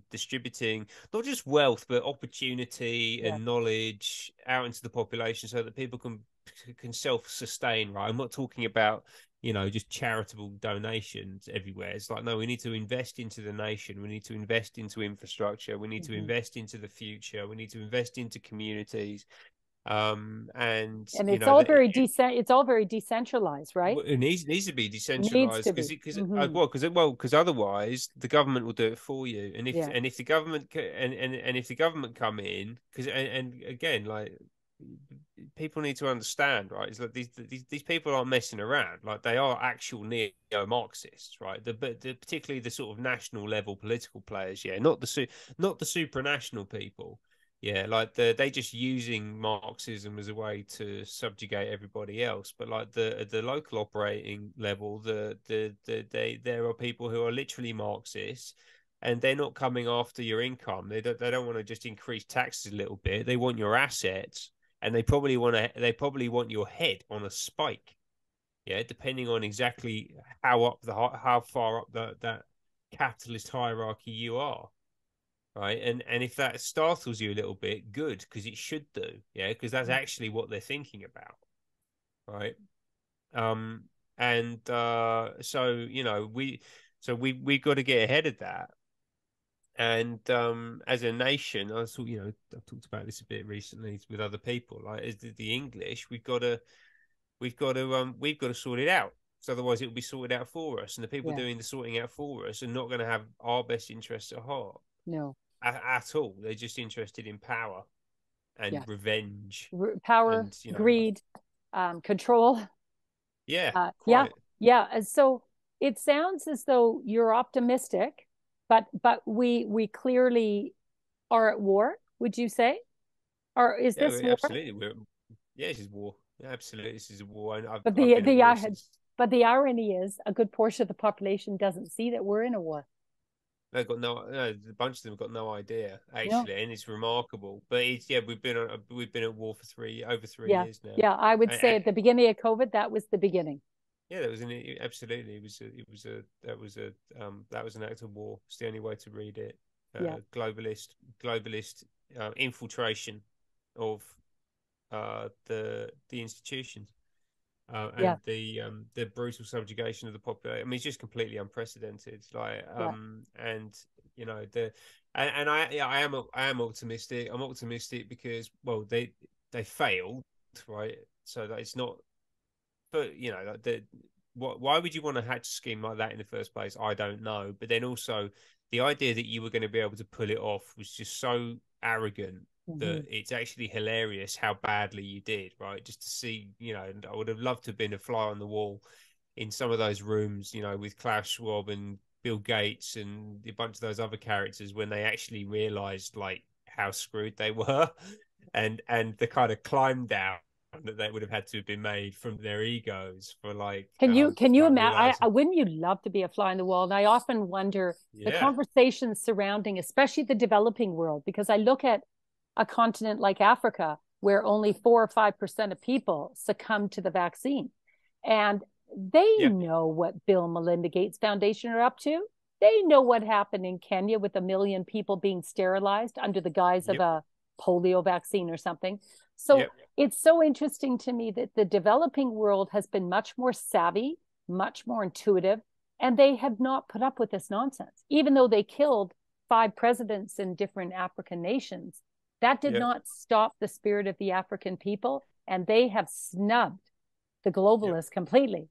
distributing not just wealth but opportunity Yeah. and knowledge out into the population so that people can self-sustain. Right, I'm not talking about just charitable donations everywhere. It's like, no, we need to invest into the nation. We need to invest into infrastructure. We need to Mm-hmm. invest into the future. We need to invest into communities. And you it's know all that very it's all very decentralized, right? it needs to be Needs to decentralized be. because Mm-hmm. because otherwise the government will do it for you, Yeah. and if the government and if the government come in because and again like people need to understand, right? It's like these people aren't messing around. Like they are actual neo-Marxists, right? Particularly the sort of national level political players, yeah, not the supranational people. Yeah, like they just using Marxism as a way to subjugate everybody else. But like the local operating level, there are people who are literally Marxists, and they're not coming after your income. They don't want to just increase taxes a little bit. They want your assets, and they probably want your head on a spike. Yeah, depending on exactly how far up that capitalist hierarchy you are, right? And if that startles you a little bit, good, because it should do, yeah, because that's actually what they're thinking about, right? Um, and so you know we've got to get ahead of that. And as a nation, I thought, you know, I've talked about this a bit recently with other people. Like, as the English, we've got to sort it out. So otherwise, it will be sorted out for us, and the people Yeah. doing the sorting out for us are not going to have our best interests at heart No. at all. They're just interested in power Yeah. and revenge, Power, and you know, greed, control. yeah, Yeah. quite. Yeah. And so it sounds as though you're optimistic, but we clearly are at war. Would you say, or is Yeah, this war? absolutely. Yeah, this is war. Yeah, absolutely, this is a war. And But I've been at war the since but the irony is, a good portion of the population doesn't see that we're in a war. they've got no, a bunch of them have got no idea No. actually, and it's remarkable. But it's yeah, we've been at war for over 3 Yeah. years now. Yeah. I would say And at the beginning of COVID, that was the beginning. yeah, that was absolutely. That was an act of war. It's the only way to read it. Yeah. Globalist infiltration of the institutions. Yeah. And the brutal subjugation of the population. I mean, it's just completely unprecedented. Like, Yeah. and you know, I am optimistic. I'm optimistic because, well, they failed, right? So that it's not, but you know, like why would you want to hatch a scheme like that in the first place? I don't know. But then also, the idea that you were going to be able to pull it off was just so arrogant Mm-hmm. that it's actually hilarious how badly you did, right? Just to see, you know, I would have loved to have been a fly on the wall in some of those rooms, you know, with Klaus Schwab and Bill Gates and a bunch of those other characters when they actually realized like how screwed they were and the kind of climb down that they would have had to have been made from their egos for like Can you imagine? realizing Wouldn't you love to be a fly on the wall? And I often wonder the yeah conversations surrounding, especially the developing world, because I look at a continent like Africa, where only 4 or 5% of people succumb to the vaccine, and they yeah know what Bill and Melinda Gates Foundation are up to. They know what happened in Kenya with 1 million people being sterilized under the guise of yep a polio vaccine or something. So yep it's so interesting to me that the developing world has been much more savvy, much more intuitive, and they have not put up with this nonsense. Even though they killed 5 presidents in different African nations, that did yep not stop the spirit of the African people, and they have snubbed the yep globalists completely.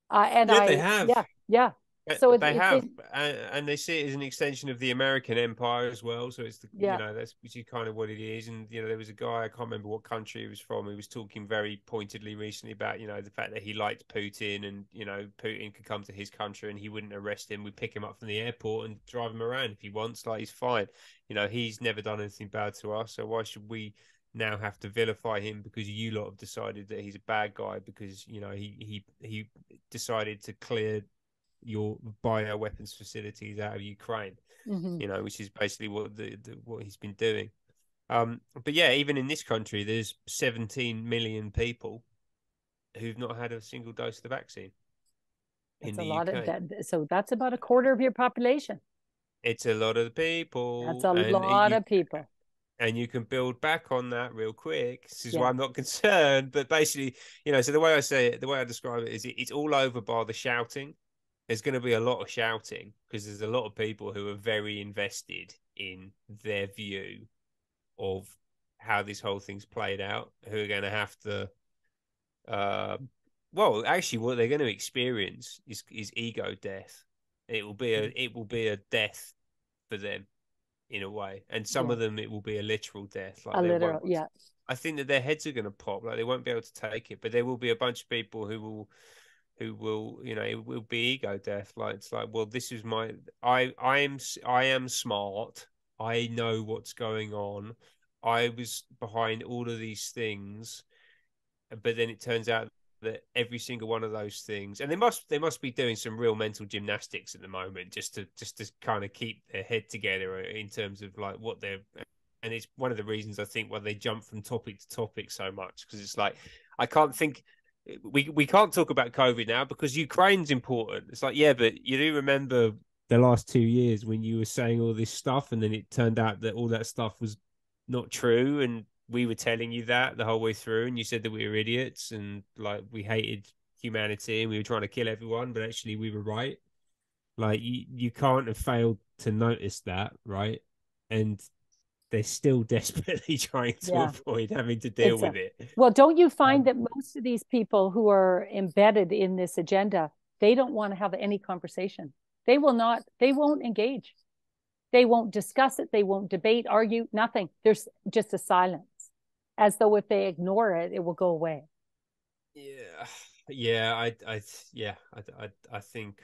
And yeah they I, have. yeah, yeah. So They it's have, and they see it as an extension of the American empire as well. So it's you yeah. know that's which is kind of what it is. And you know there was a guy I can't remember what country he was from. He was talking very pointedly recently about you know the fact that he liked Putin, and you know Putin could come to his country and he wouldn't arrest him. We'd pick him up from the airport and drive him around if he wants. Like he's fine. You know he's never done anything bad to us. So why should we now have to vilify him because you lot have decided that he's a bad guy because you know he decided to clear your bio weapons facilities out of Ukraine, Mm-hmm. you know, which is basically what what he's been doing. But yeah, even in this country, there's 17 million people who've not had a single dose of the vaccine in That's a the lot of UK. that. So that's about a quarter of your population. It's a lot of That's people, a lot of people. and you can build back on that real quick. This is Yeah. why I'm not concerned. But basically, you know, so the way I say it, the way I describe it is it's all over by the shouting. There's going to be a lot of shouting because there's a lot of people who are very invested in their view of how this whole thing's played out, who are going to have to, well, actually, what they're going to experience is ego death. It will be a death for them in a way, and some Yeah. of them it will be a literal death. Like A they literal, won't. yeah. I think that their heads are going to pop. Like they won't be able to take it. But there will be a bunch of people who will, you know, it will be ego death. Like it's like, well, this is my, I am smart. I know what's going on. I was behind all of these things, but then it turns out that every single one of those things, and they must be doing some real mental gymnastics at the moment, just to kind of keep their head together in terms of like what they're. And it's one of the reasons I think why they jump from topic to topic so much, because it's like I can't think we can't talk about COVID now because Ukraine's important. It's like, yeah, but you do remember the last 2 years when you were saying all this stuff, and then it turned out that all that stuff was not true, and we were telling you that the whole way through, and you said that we were idiots and like we hated humanity and we were trying to kill everyone, but actually we were right. Like you can't have failed to notice that, right? And they're still desperately trying to Yeah. avoid having to deal with Exactly. it. Well, don't you find that most of these people who are embedded in this agenda, they don't want to have any conversation. They will not, they won't engage. They won't discuss it. They won't debate, argue, nothing. There's just a silence, as though if they ignore it, it will go away. Yeah, yeah, yeah, I think,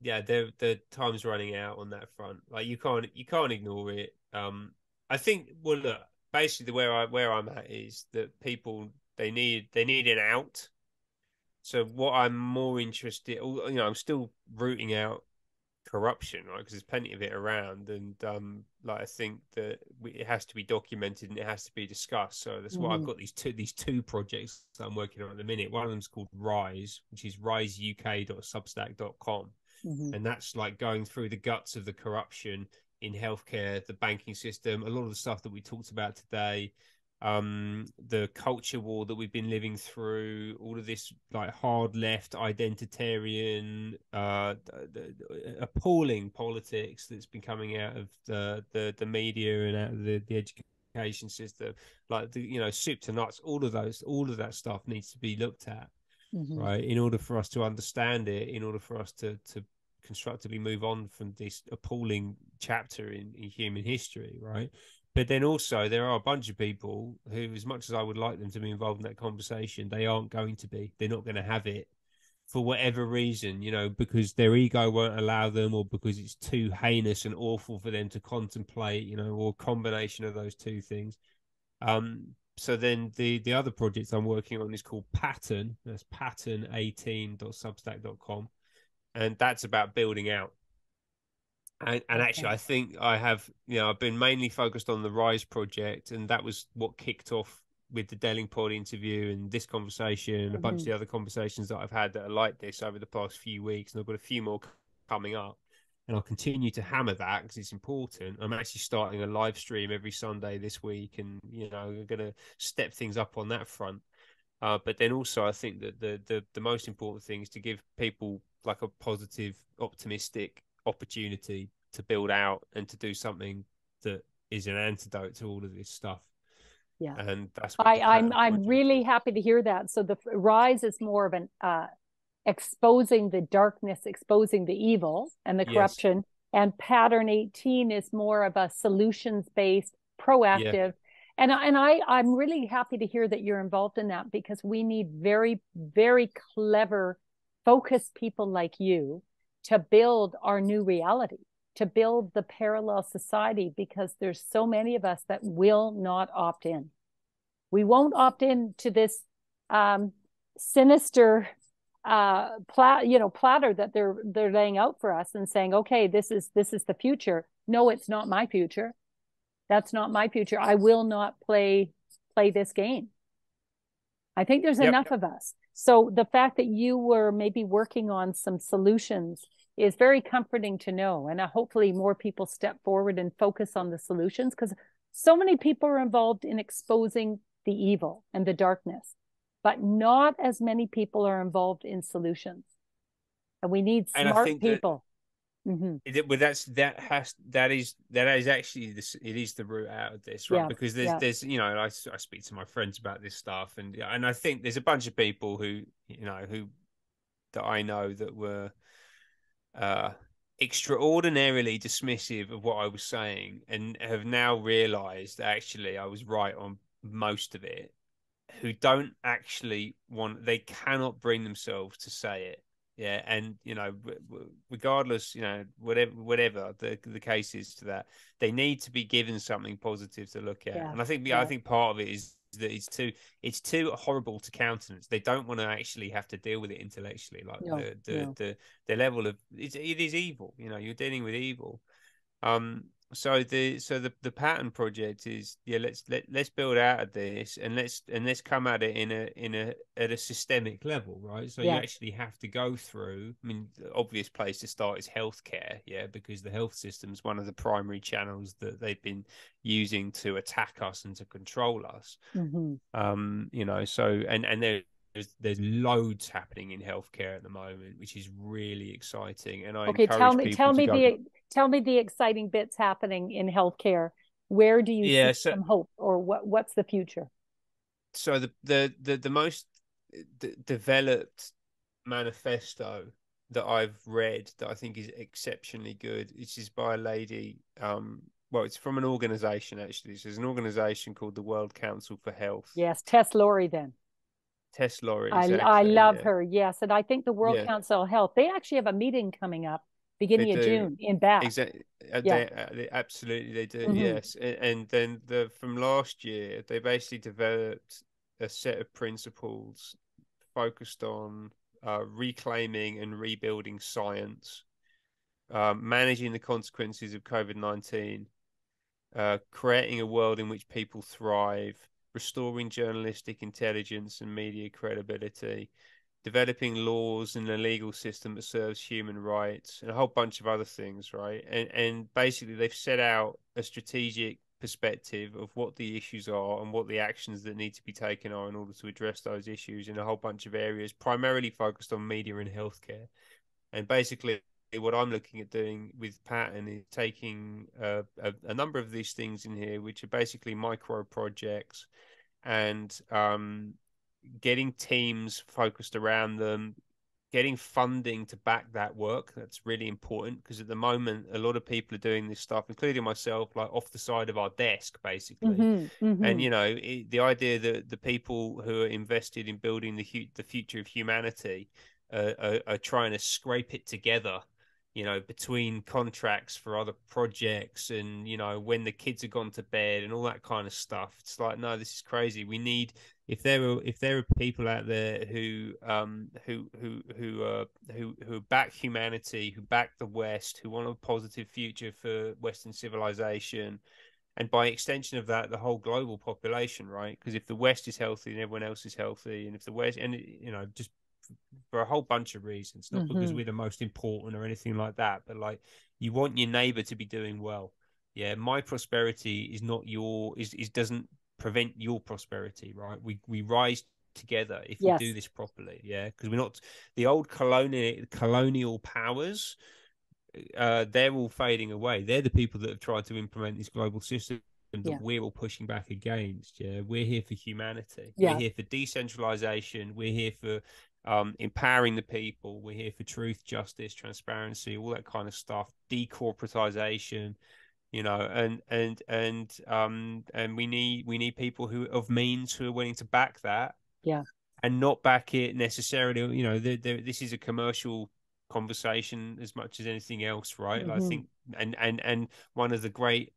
yeah, the time's running out on that front. Like you can't ignore it. I think, well, look, basically where I'm at is that people they need an out. So what I'm more interested, you know, I'm still rooting out corruption, right? Because there's plenty of it around, and like I think that it has to be documented and it has to be discussed. So that's why I've got these two projects that I'm working on at the minute. One of them's called Rise, which is riseuk.substack.com, Mm-hmm. and that's like going through the guts of the corruption in healthcare, the banking system, a lot of the stuff that we talked about today, the culture war that we've been living through, all of this like hard left identitarian appalling politics that's been coming out of the media and out of the education system, like the, you know, soup to nuts, all of that stuff needs to be looked at, Mm-hmm. right, in order for us to understand it, in order for us to constructively move on from this appalling chapter in human history, right? But then also there are a bunch of people who, as much as I would like them to be involved in that conversation, they aren't going to be. They're not going to have it for whatever reason, you know, because their ego won't allow them, or because it's too heinous and awful for them to contemplate, you know, or a combination of those two things. So then the other project I'm working on is called Pattern. That's pattern18.substack.com, and that's about building out. And actually, Okay. I think I have, you know, I've been mainly focused on the Rise project, and that was what kicked off with the Delingpod interview and this conversation and a bunch of Mm-hmm. the other conversations that I've had that are like this over the past few weeks. And I've got a few more coming up, and I'll continue to hammer that because it's important. I'm actually starting a live stream every Sunday this week, and you know, I'm going to step things up on that front. But then also, I think that the most important thing is to give people like a positive, optimistic opportunity to build out and to do something that is an antidote to all of this stuff. Yeah. And that's what I, the I'm Pattern I'm Project really is. happy to hear that. So the rise is more of an exposing the darkness, exposing the evil and the Yes. corruption. And pattern 18 is more of a solutions based, Yeah. proactive. I'm really happy to hear that you're involved in that, because we need very, very clever, focused people like you to build our new reality, to build the parallel society, because there's so many of us that will not opt in. We won't opt in to this sinister platter that they're laying out for us and saying, okay, this is the future. No, it's not my future. That's not my future. I will not play this game. I think there's Yep. enough of us. So the fact that you were maybe working on some solutions is very comforting to know. And hopefully more people step forward and focus on the solutions, because so many people are involved in exposing the evil and the darkness, but not as many people are involved in solutions. And we need And I smart think that people. Well, that is actually this. It is the route out of this, right? Yeah, Because yeah, there's I speak to my friends about this stuff, and I think there's a bunch of people who who that I know that were uh extraordinarily dismissive of what I was saying, and have now realised actually I was right on most of it. Who don't actually want, they cannot bring themselves to say it. Yeah, and regardless, whatever the case is to that, they need to be given something positive to look at. yeah, And I yeah. think part of it is that it's too horrible to countenance. They don't want to actually have to deal with it intellectually. Like No, no. the level of it is evil. You're dealing with evil. um, so the pattern project is, yeah, let's build out of this, and let's come at it in a at a systemic level, right? So you Yeah, actually have to go through. I mean, the obvious place to start is healthcare, yeah, because the health system is one of the primary channels that they've been using to attack us and to control us. So and there's loads happening in healthcare at the moment, which is really exciting, and I Okay, encourage people to go. tell me the exciting bits happening in healthcare. Where do you see Yeah, so some hope, or what's the future? so the most developed manifesto that I've read that I think is exceptionally good, which is by a lady. Well, it's from an organization actually. So there's an organization called the World Council for Health. Yes, Tess Lawrie then. Tess Lawrie, I exactly. love Yeah, her. Yes, and I think the World yeah, Council of Health, they actually have a meeting coming up they beginning of do. June in Bath. Exactly. Yeah. They absolutely they do. Hmm. Yes, and then from last year, they basically developed a set of principles focused on reclaiming and rebuilding science, managing the consequences of COVID-19, creating a world in which people thrive, restoring journalistic intelligence and media credibility, developing laws and a legal system that serves human rights, and a whole bunch of other things, right? And basically, they've set out a strategic perspective of what the issues are and what the actions that need to be taken are in order to address those issues in a whole bunch of areas, primarily focused on media and healthcare. And basically, what I'm looking at doing with Pattern is taking a number of these things in here, which are basically micro projects, and getting teams focused around them, getting funding to back that work. That's really important, because at the moment, a lot of people are doing this stuff, including myself, like off the side of our desk, basically. Hmm. And Hmm. the idea that the people who are invested in building the future of humanity are trying to scrape it together, between contracts for other projects, and when the kids have gone to bed and all that kind of stuff. It's like, no, this is crazy. We need, if there are people out there who back humanity, who back the West, who want a positive future for Western civilization, and by extension of that, the whole global population, right? Because if the West is healthy, then everyone else is healthy, and if the West, and just for a whole bunch of reasons, not because Hmm. we're the most important or anything like that, but like, you want your neighbor to be doing well. Yeah, my prosperity is not your is doesn't prevent your prosperity, right? We rise together if we do Yes. this properly. Yeah, because we're not the old colonial powers. They're all fading away. They're the people that have tried to implement this global system that Yeah. we're all pushing back against. Yeah, we're here for humanity. We're Yeah. here for decentralization. We're here for empowering the people. We're here for truth, justice, transparency, all that kind of stuff. Decorporatization, and we need people who of means who are willing to back that, Yeah. and not back it necessarily. This is a commercial conversation as much as anything else, right? I Hmm. think, and one of the great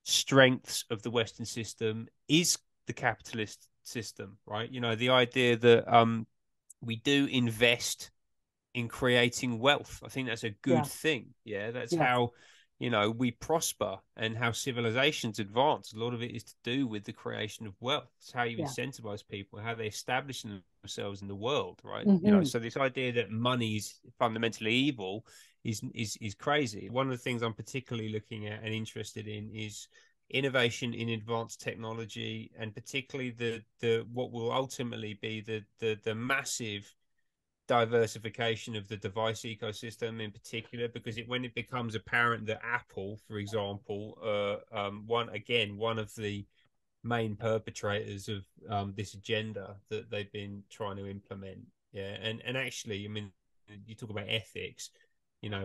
strengths of the Western system is the capitalist system, right? The idea that we do invest in creating wealth. I think that's a good Yeah. thing. Yeah, that's Yes. how we prosper and how civilizations advance. A lot of it is to do with the creation of wealth. It's how you Yeah. incentivize people, how they establish themselves in the world, right? Hmm. So this idea that money is fundamentally evil is crazy. One of the things I'm particularly looking at and interested in is innovation in advanced technology, and particularly the what will ultimately be the massive diversification of the device ecosystem in particular, because when it becomes apparent that Apple, for example, one of the main perpetrators of this agenda that they've been trying to implement. Yeah, and actually, I mean, you talk about ethics.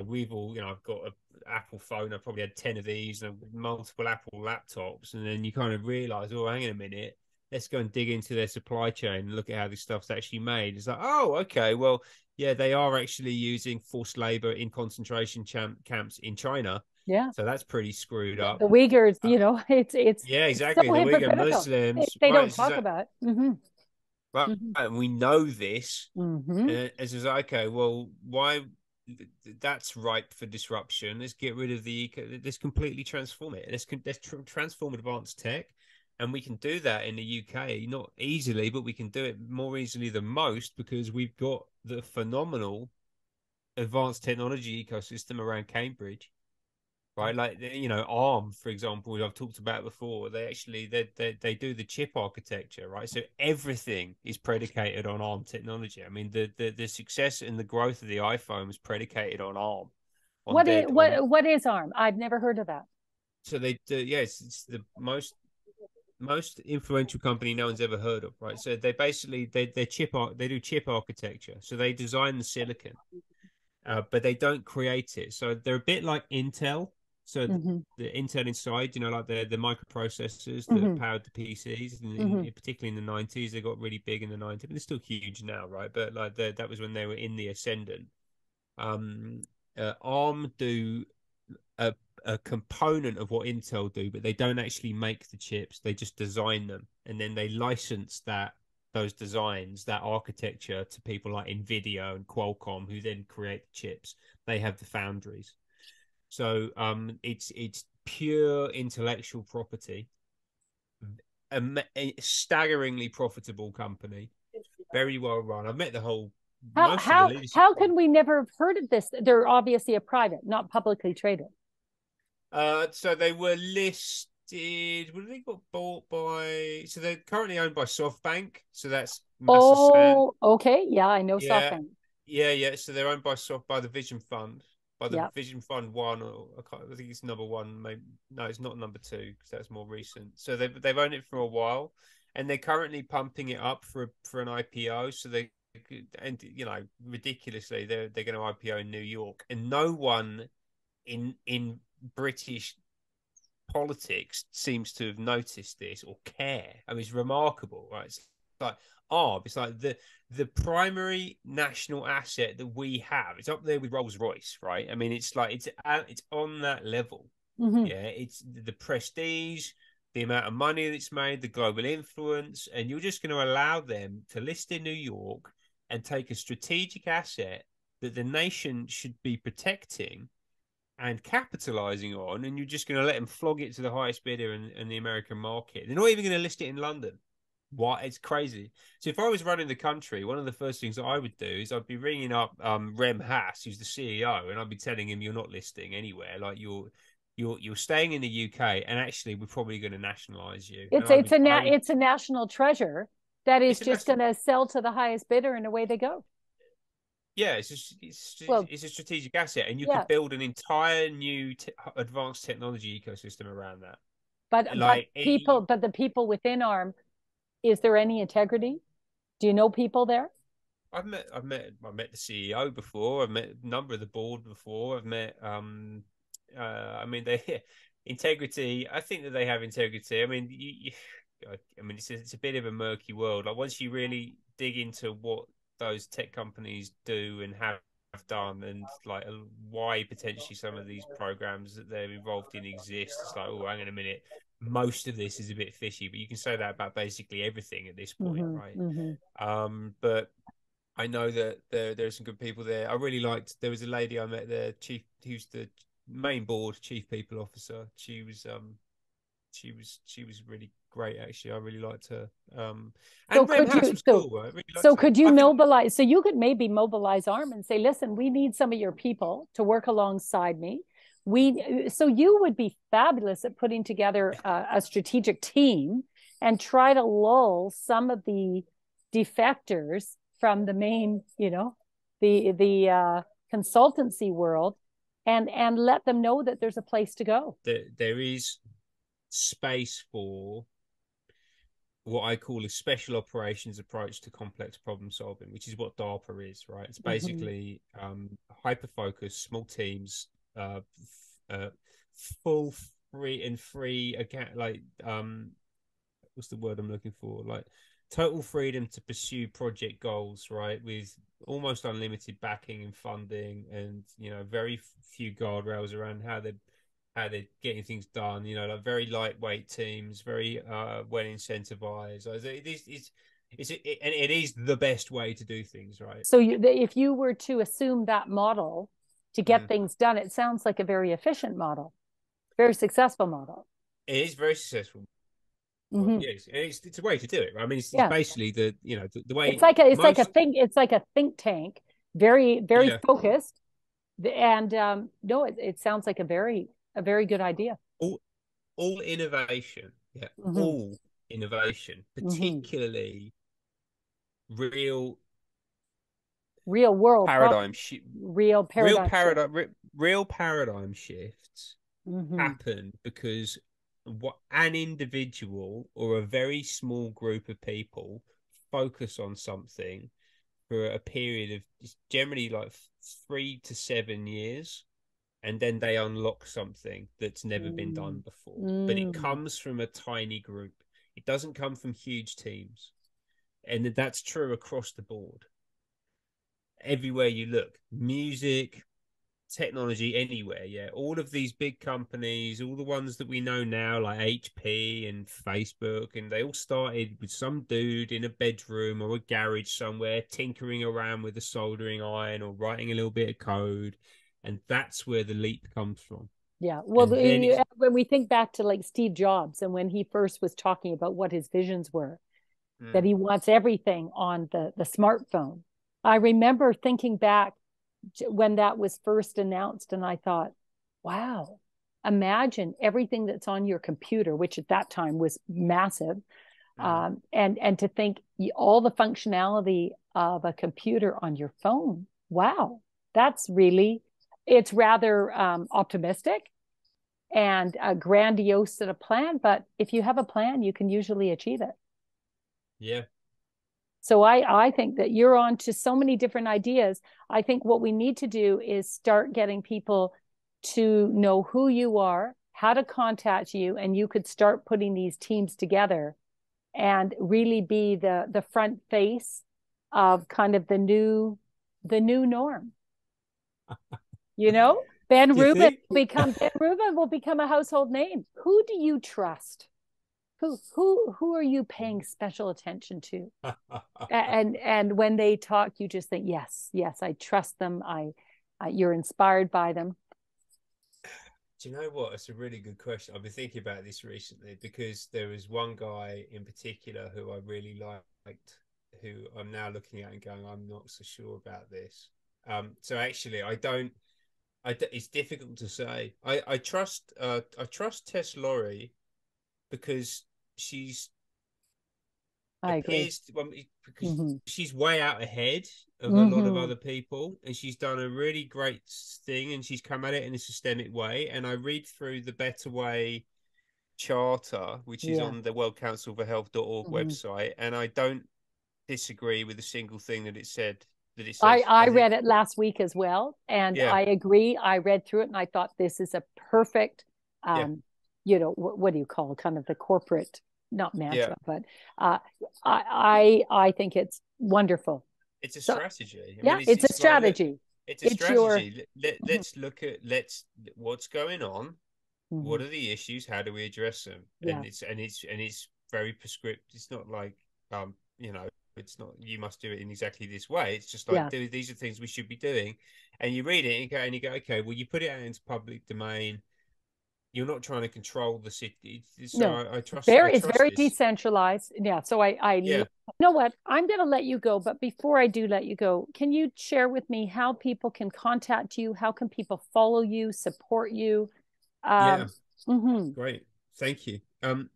We've all, I've got an Apple phone. I probably had 10 of these and multiple Apple laptops, and then you kind of realize, oh, hang on a minute. Let's go and dig into their supply chain and look at how this stuff's actually made. It's like, oh, okay, well, yeah, they are actually using forced labor in concentration camps in China. Yeah. So that's pretty screwed up. The Uyghurs, it's yeah, exactly. so the Uyghur hypocritical. Muslims. They Right. don't talk about it. Mm-hmm. Right. Mm-hmm. And we know this. Mm-hmm. And it's just okay, well, why? That's ripe for disruption. Let's get rid of the let's completely transform it. Let's transform advanced tech. And we can do that in the UK, not easily, but we can do it more easily than most because we've got the phenomenal advanced technology ecosystem around Cambridge, right? Like, ARM, for example, I've talked about before. They do the chip architecture, right? So everything is predicated on ARM technology. I mean, the success and the growth of the iPhone was predicated on ARM. What is ARM? I've never heard of that. So they do, yes, it's the most influential company no one's ever heard of, right? So they basically they do chip architecture. So they design the silicon, but they don't create it. So they're a bit like Intel. So the Intel inside, like the microprocessors that powered the PCs, particularly in the 90s, they got really big in the 90s. But they're still huge now, right? But like that was when they were in the ascendant. ARM do a component of what Intel do, but they don't actually make the chips. They just design them, and then they license those designs, that architecture, to people like Nvidia and Qualcomm, who then create the chips. They have the foundries. So it's pure intellectual property. A staggeringly profitable company, very well run. I've met the whole. How can we never have heard of this? They're obviously a private, not publicly traded. So they were listed. They got bought by? So they're currently owned by SoftBank. So that's okay. Yeah, I know SoftBank. Yeah. So they're owned by the Vision Fund, Vision Fund 1, or I think it's number 1. Maybe no, it's not number 2 because that's more recent. So they've owned it for a while, and they're currently pumping it up for an IPO. So ridiculously, they're going to IPO in New York, and no one in British politics seems to have noticed this or care. I mean, it's remarkable, right? It's like it's like the primary national asset that we have. It's up there with Rolls-Royce, right? I mean, it's like it's on that level. Yeah, it's the prestige, the amount of money that's made, the global influence, and you're just going to allow them to list in New York and take a strategic asset that the nation should be protecting and capitalizing on, and you're just going to let them flog it to the highest bidder in the American market. They're not even going to list it in London. What? It's crazy. So if I was running the country, one of the first things that I would do is I'd be ringing up Rem Haas, who's the CEO, and I'd be telling him you're not listing anywhere. Like you're staying in the UK, and actually we're probably going to nationalize you. It's a national treasure that is just going to sell to the highest bidder, and away they go. Yeah, it's a strategic asset, and you can build an entire new advanced technology ecosystem around that. But the people within ARM, is there any integrity? Do you know people there? I've met the CEO before. I've met a number of the board before. I've met I mean, they integrity. I think that they have integrity. I mean, it's a bit of a murky world. Like once you really dig into what those tech companies do and have done, and like why potentially some of these programs that they're involved in exist, it's like, oh, hang on a minute, most of this is a bit fishy. But you can say that about basically everything at this point, right? But I know that there's some good people there. I really liked. There was a lady I met there, who's the main board chief people officer. She was really great, actually. I really liked her. Could you mobilize? So you could maybe mobilize ARM and say, "Listen, we need some of your people to work alongside me." So you would be fabulous at putting together a strategic team and try to lull some of the defectors from the main, the consultancy world, and let them know that there's a place to go. There is space for what I call a special operations approach to complex problem solving, which is what DARPA is, right? It's basically hyper focused, small teams, full free account, like what's the word I'm looking for? Like total freedom to pursue project goals, right? With almost unlimited backing and funding, and very few guardrails around how they're getting things done. Like very lightweight teams, very well incentivized. It is the best way to do things, right? So if you were to assume that model to get things done, it sounds like a very efficient model, very successful model. It is very successful. Yes, it's a way to do it. Right? I mean, it's basically the way it's like a think tank, very focused, and no, it sounds like a very good idea. All innovation, all innovation, particularly real world paradigm real paradigm shifts happen because an individual or a very small group of people focus on something for a period of generally like 3 to 7 years, and then they unlock something that's never been done before. But it comes from a tiny group. It doesn't come from huge teams. And that's true across the board. Everywhere you look, music, technology, anywhere, all of these big companies, all the ones that we know now, like HP and Facebook, and they all started with some dude in a bedroom or a garage somewhere tinkering around with a soldering iron or writing a little bit of code, and that's where the leap comes from. Well, when we think back to like Steve Jobs, and when he first was talking about what his visions were, that he wants everything on the smartphone, I remember thinking back when that was first announced, and I thought, wow, imagine everything that's on your computer, which at that time was massive. And to think all the functionality of a computer on your phone. Wow, it's rather optimistic and grandiose in a plan, but if you have a plan, you can usually achieve it. So I think that you're on to so many different ideas. I think what we need to do is start getting people to know who you are, how to contact you, and you could start putting these teams together and really be the front face of kind of the new norm. Ben Rubin will become a household name. Who do you trust? Who are you paying special attention to? and when they talk, you just think, yes, I trust them. You're inspired by them. Do you know what? It's a really good question. I've been thinking about this recently because there was one guy in particular who I really liked, who I'm now looking at and going, I'm not so sure about this. So actually, it's difficult to say. I trust Tess Lawrie because I agree. Because she's way out ahead of a lot of other people, and she's done a really great thing, and she's come at it in a systemic way. And I read through the Better Way charter, which is on the World Council for Health.org website, and I don't disagree with a single thing that it said. I read it last week as well, and I agree. I read through it, and I thought this is a perfect what do you call kind of the corporate, not mantra, but I think it's wonderful. It's a strategy. It's a strategy. It's a strategy. Let's look at what's going on. What are the issues? How do we address them? And it's very prescriptive. It's not like it's not you must do it in exactly this way. It's just like these are things we should be doing. And you read it and you go, okay, well, you put it out into public domain. You're not trying to control the city. So I trust. It's very decentralized. So you know what? I'm going to let you go. But before I do let you go, can you share with me how people can contact you? How can people follow you, support you? Great. Thank you.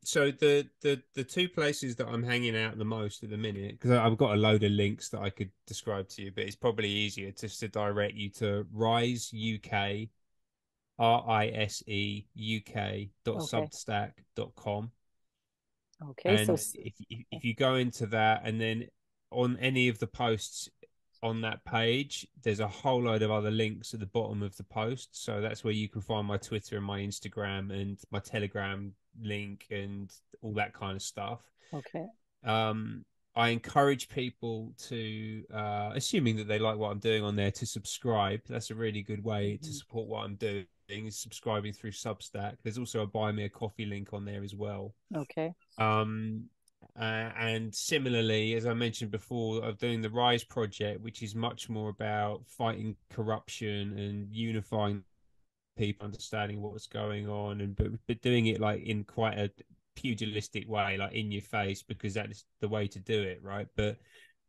So the two places that I'm hanging out the most at the minute, because I've got a load of links that I could describe to you, but it's probably easier just to direct you to Rise UK, RISE UK Okay. .substack.com. Okay. So, And if you go into that, and then on any of the posts on that page, there's a whole load of other links at the bottom of the post. So that's where you can find my Twitter and my Instagram and my Telegram link and all that kind of stuff. okay. Um, I encourage people to, assuming that they like what I'm doing on there, to subscribe. That's a really good way to support what I'm doing, is subscribing through Substack. There's also a buy me a coffee link on there as well. Okay. Um, and similarly, as I mentioned before, of doing the Rise project, which is much more about fighting corruption and unifying people, understanding what's going on, and but doing it like in quite a pugilistic way, like in your face, because that's the way to do it, right? But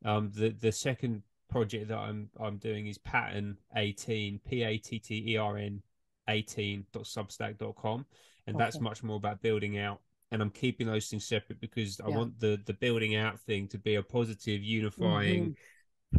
the second project that I'm doing is Pattern 18, PATTERN 18.substack.com, and that's Okay. much more about building out. And I'm keeping those things separate because I Yeah. want the building out thing to be a positive, unifying, Hmm.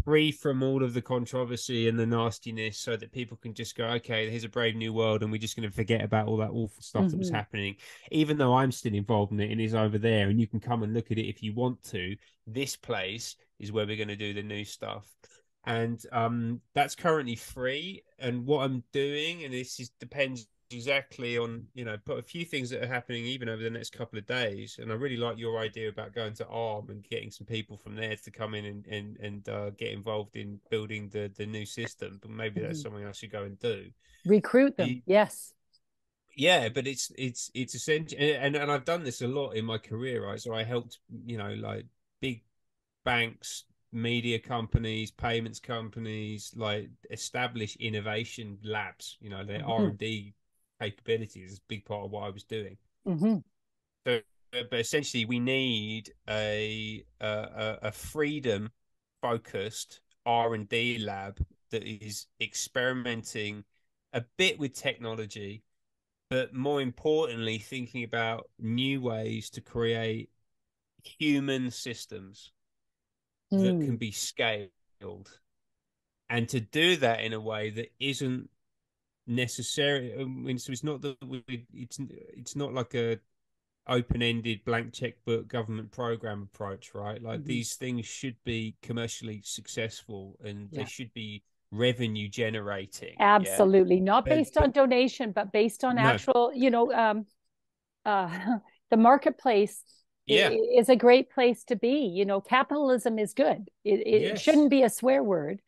free from all of the controversy and the nastiness, so that people can just go, okay, here's a brave new world, and we're just going to forget about all that awful stuff that was Hmm. happening, even though I'm still involved in it and is over there, and you can come and look at it if you want to. This place is where we're going to do the new stuff. And that's currently free. And what I'm doing, and this is depends exactly on, but a few things that are happening even over the next couple of days. And I really like your idea about going to ARM and getting some people from there to come in and get involved in building the new system. But maybe that's Hmm. something I should go and do. Recruit them. The, Yes. yeah, but it's essential, and I've done this a lot in my career, right? So I helped, like big banks, media companies, payments companies, like establish innovation labs. Their Hmm. R&D capabilities is a big part of what I was doing. Hmm. So, but essentially, we need a freedom focused R&D lab that is experimenting a bit with technology, but more importantly, thinking about new ways to create human systems that can Mm. be scaled, and to do that in a way that isn't necessary. So it's not that it's not like a open-ended blank checkbook government program approach, right? Like, Hmm. these things should be commercially successful, and they Yeah. should be revenue generating. Yeah, Absolutely. Not but based on donation, but based on no, actual, the marketplace yeah, is a great place to be. Capitalism is good. It yes, shouldn't be a swear word.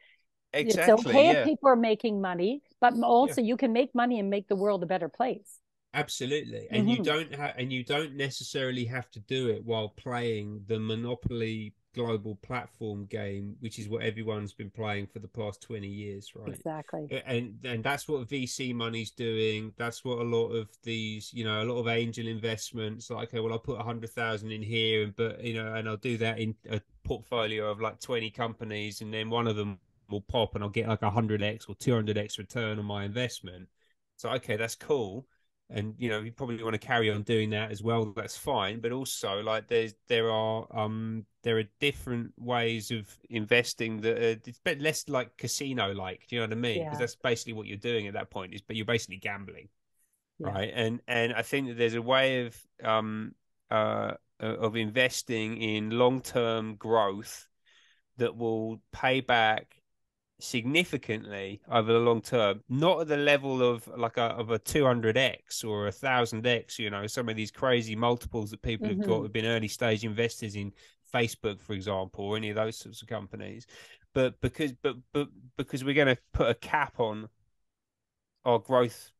It's exactly, okay if yeah. people are making money, but Yeah. also you can make money and make the world a better place. Absolutely, and Hmm. you don't necessarily have to do it while playing the Monopoly global platform game, which is what everyone's been playing for the past 20 years, right? Exactly. And that's what VC money's doing. That's what a lot of these, a lot of angel investments. Like, okay, well, I'll put 100,000 in here, and I'll do that in a portfolio of like 20 companies, and then one of them will pop, and I'll get like 100x or 200x return on my investment. So, okay, that's cool, and you probably want to carry on doing that as well. That's fine, but also, like, there are different ways of investing that it's a bit less like casino like. Do you know what I mean? Because Yeah. that's basically what you're doing at that point, is but you're basically gambling, Yeah. right? And I think that there's a way of investing in long-term growth that will pay back significantly over the long term, not at the level of like a 200x or 1,000x, some of these crazy multiples that people have got Hmm. who've been early stage investors in Facebook, for example, or any of those sorts of companies. But because we're going to put a cap on our growth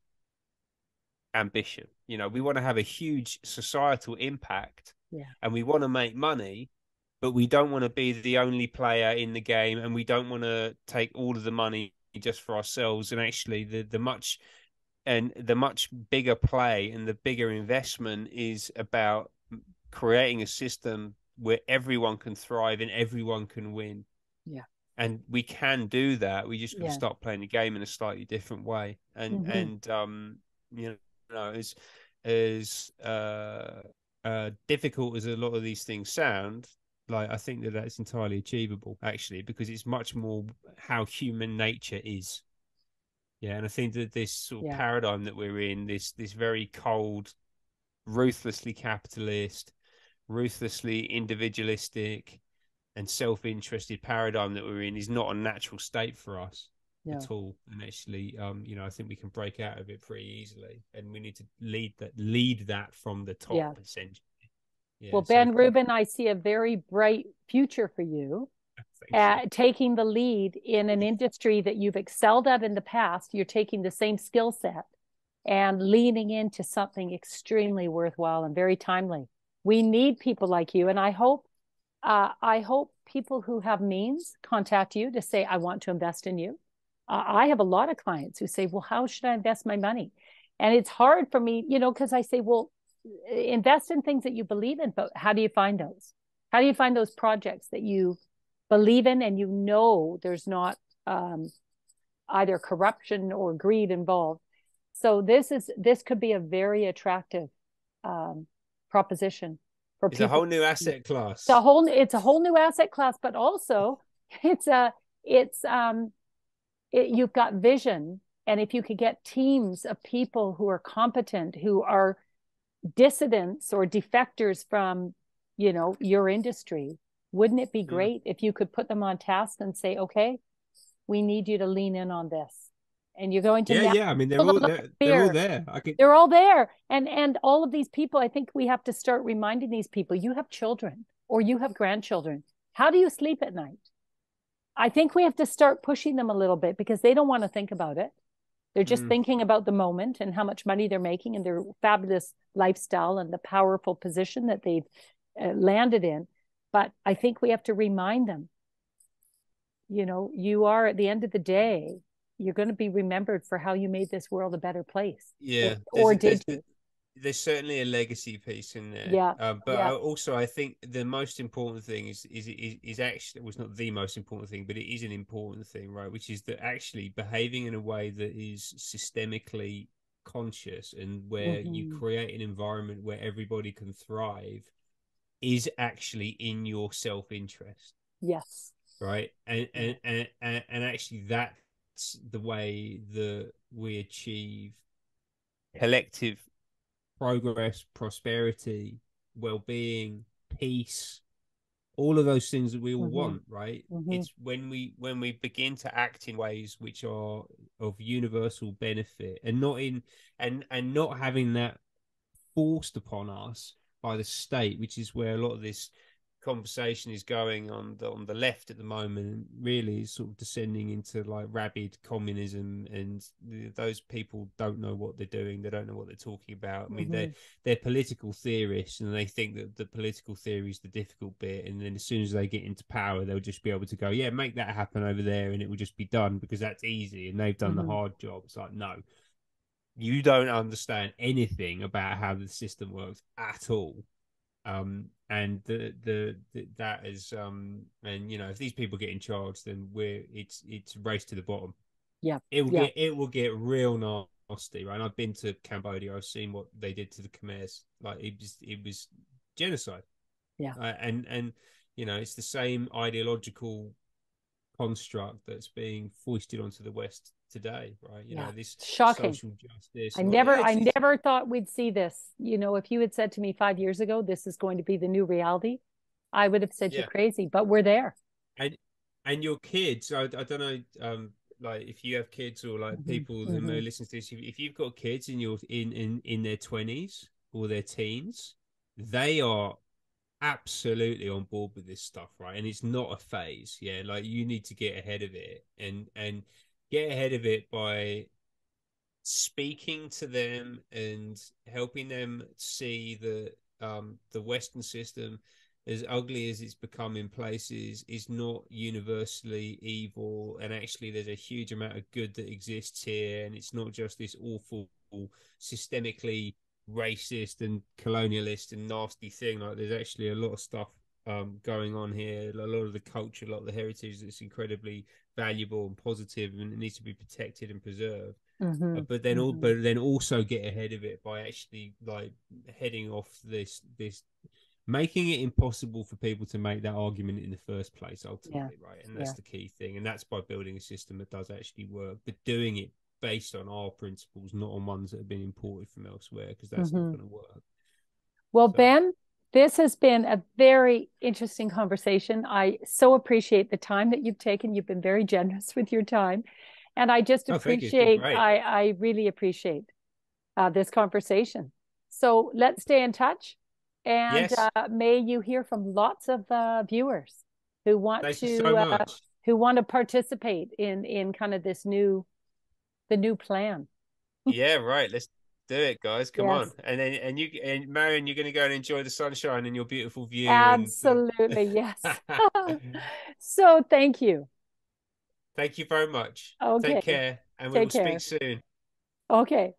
ambition, we want to have a huge societal impact, Yeah. and we want to make money, but we don't want to be the only player in the game, and we don't want to take all of the money just for ourselves. And actually, the much bigger play and the bigger investment is about creating a system where everyone can thrive and everyone can win. Yeah. And we can do that. We just got to Yeah. start playing the game in a slightly different way. And Hmm. and you know, as difficult as a lot of these things sound, like I think that that's entirely achievable, actually, because it's much more how human nature is. Yeah, and I think that this sort of Yeah. paradigm that we're in, this very cold, ruthlessly capitalist, ruthlessly individualistic, and self-interested paradigm that we're in is not a natural state for us Yeah. at all. And actually, I think we can break out of it pretty easily, and we need to lead that from the Yeah. top, essentially. Yeah. Well, So Ben Rubin, I see a very bright future for you, thank you. taking the lead in an industry that you've excelled at in the past. You're taking the same skill set and leaning into something extremely worthwhile and very timely. We need people like you, and I hope people who have means contact you to say, I want to invest in you. I have a lot of clients who say, well, how should I invest my money? And it's hard for me, because I say, well, invest in things that you believe in, but how do you find those? How do you find those projects that you believe in and there's not either corruption or greed involved? So this could be a very attractive proposition for It's a people. whole new asset class. It's a whole new asset class, but also you've got vision. And if you could get teams of people who are competent, who are dissidents or defectors from, your industry, wouldn't it be great if you could put them on task and say, okay, we need you to lean in on this. And you're going to I mean, they're all there. They're all there. And all of these people, I think we have to start reminding these people, you have children or you have grandchildren. How do you sleep at night? I think we have to start pushing them a little bit because they don't want to think about it. They're just thinking about the moment and how much money they're making and their fabulous lifestyle and the powerful position that they've landed in. But I think we have to remind them, you are, at the end of the day, you're going to be remembered for how you made this world a better place. Yeah. Or did you? There's certainly a legacy piece in there. Yeah. But yeah. I think the most important thing is actually, well, it's not the most important thing, but it is an important thing, right? Which is that actually behaving in a way that is systemically conscious and where you create an environment where everybody can thrive is actually in your self-interest. Yes. Right. And actually that's the way that we achieve collective progress, prosperity, well-being, peace, all of those things that we all want, right? It's when we begin to act in ways which are of universal benefit and not having that forced upon us by the state, which is where a lot of this conversation is going on the left at the moment, really is sort of descending into like rabid communism, and those people don't know what they're doing. They don't know what they're talking about. I mean, they're political theorists, and they think that the political theory is the difficult bit, and then as soon as they get into power, they'll just be able to go, yeah, make that happen over there, and it will just be done because that's easy, and they've done the hard job. It's like, no, you don't understand anything about how the system works at all. And that is and if these people get in charge, then it's race to the bottom. It will get real nasty, right? And I've been to Cambodia. I've seen what they did to the Khmers. Like it was genocide. And it's the same ideological construct that's being foisted onto the West today, right? This shocking social justice. I never thought we'd see this. If you had said to me 5 years ago this is going to be the new reality, I would have said you're crazy, but we're there. And your kids, I don't know, like if you have kids or like people who may listen to this, if you've got kids in their 20s or their teens, they are absolutely on board with this stuff, right? And it's not a phase. Like you need to get ahead of it and get ahead of it by speaking to them and helping them see that the Western system, as ugly as it's become in places, is not universally evil, and actually there's a huge amount of good that exists here, and it's not just this awful systemically racist and colonialist and nasty thing. Like there's actually a lot of stuff going on here. A lot of the culture, a lot of the heritage that's incredibly valuable and positive, and it needs to be protected and preserved. Mm-hmm. But then also get ahead of it by actually like heading off this making it impossible for people to make that argument in the first place, ultimately, Yeah. right? And that's Yeah. the key thing. And that's by building a system that does actually work, but doing it based on our principles, not on ones that have been imported from elsewhere, because that's not Mm-hmm. going to work. Well, So, Ben, this has been a very interesting conversation. I so appreciate the time that you've taken. You've been very generous with your time. And I just oh, thank you. It's been appreciate, great. I really appreciate this conversation. So let's stay in touch. And Yes. may you hear from lots of viewers who want Thank you so much. to participate in kind of the new plan. Yeah, right. Let's do it, guys. Come on. Yes, And Marion, you're going to go and enjoy the sunshine and your beautiful view. And absolutely. Yes. So thank you. thank you very much. Take Okay. care, and we will Take speak care. soon. Okay.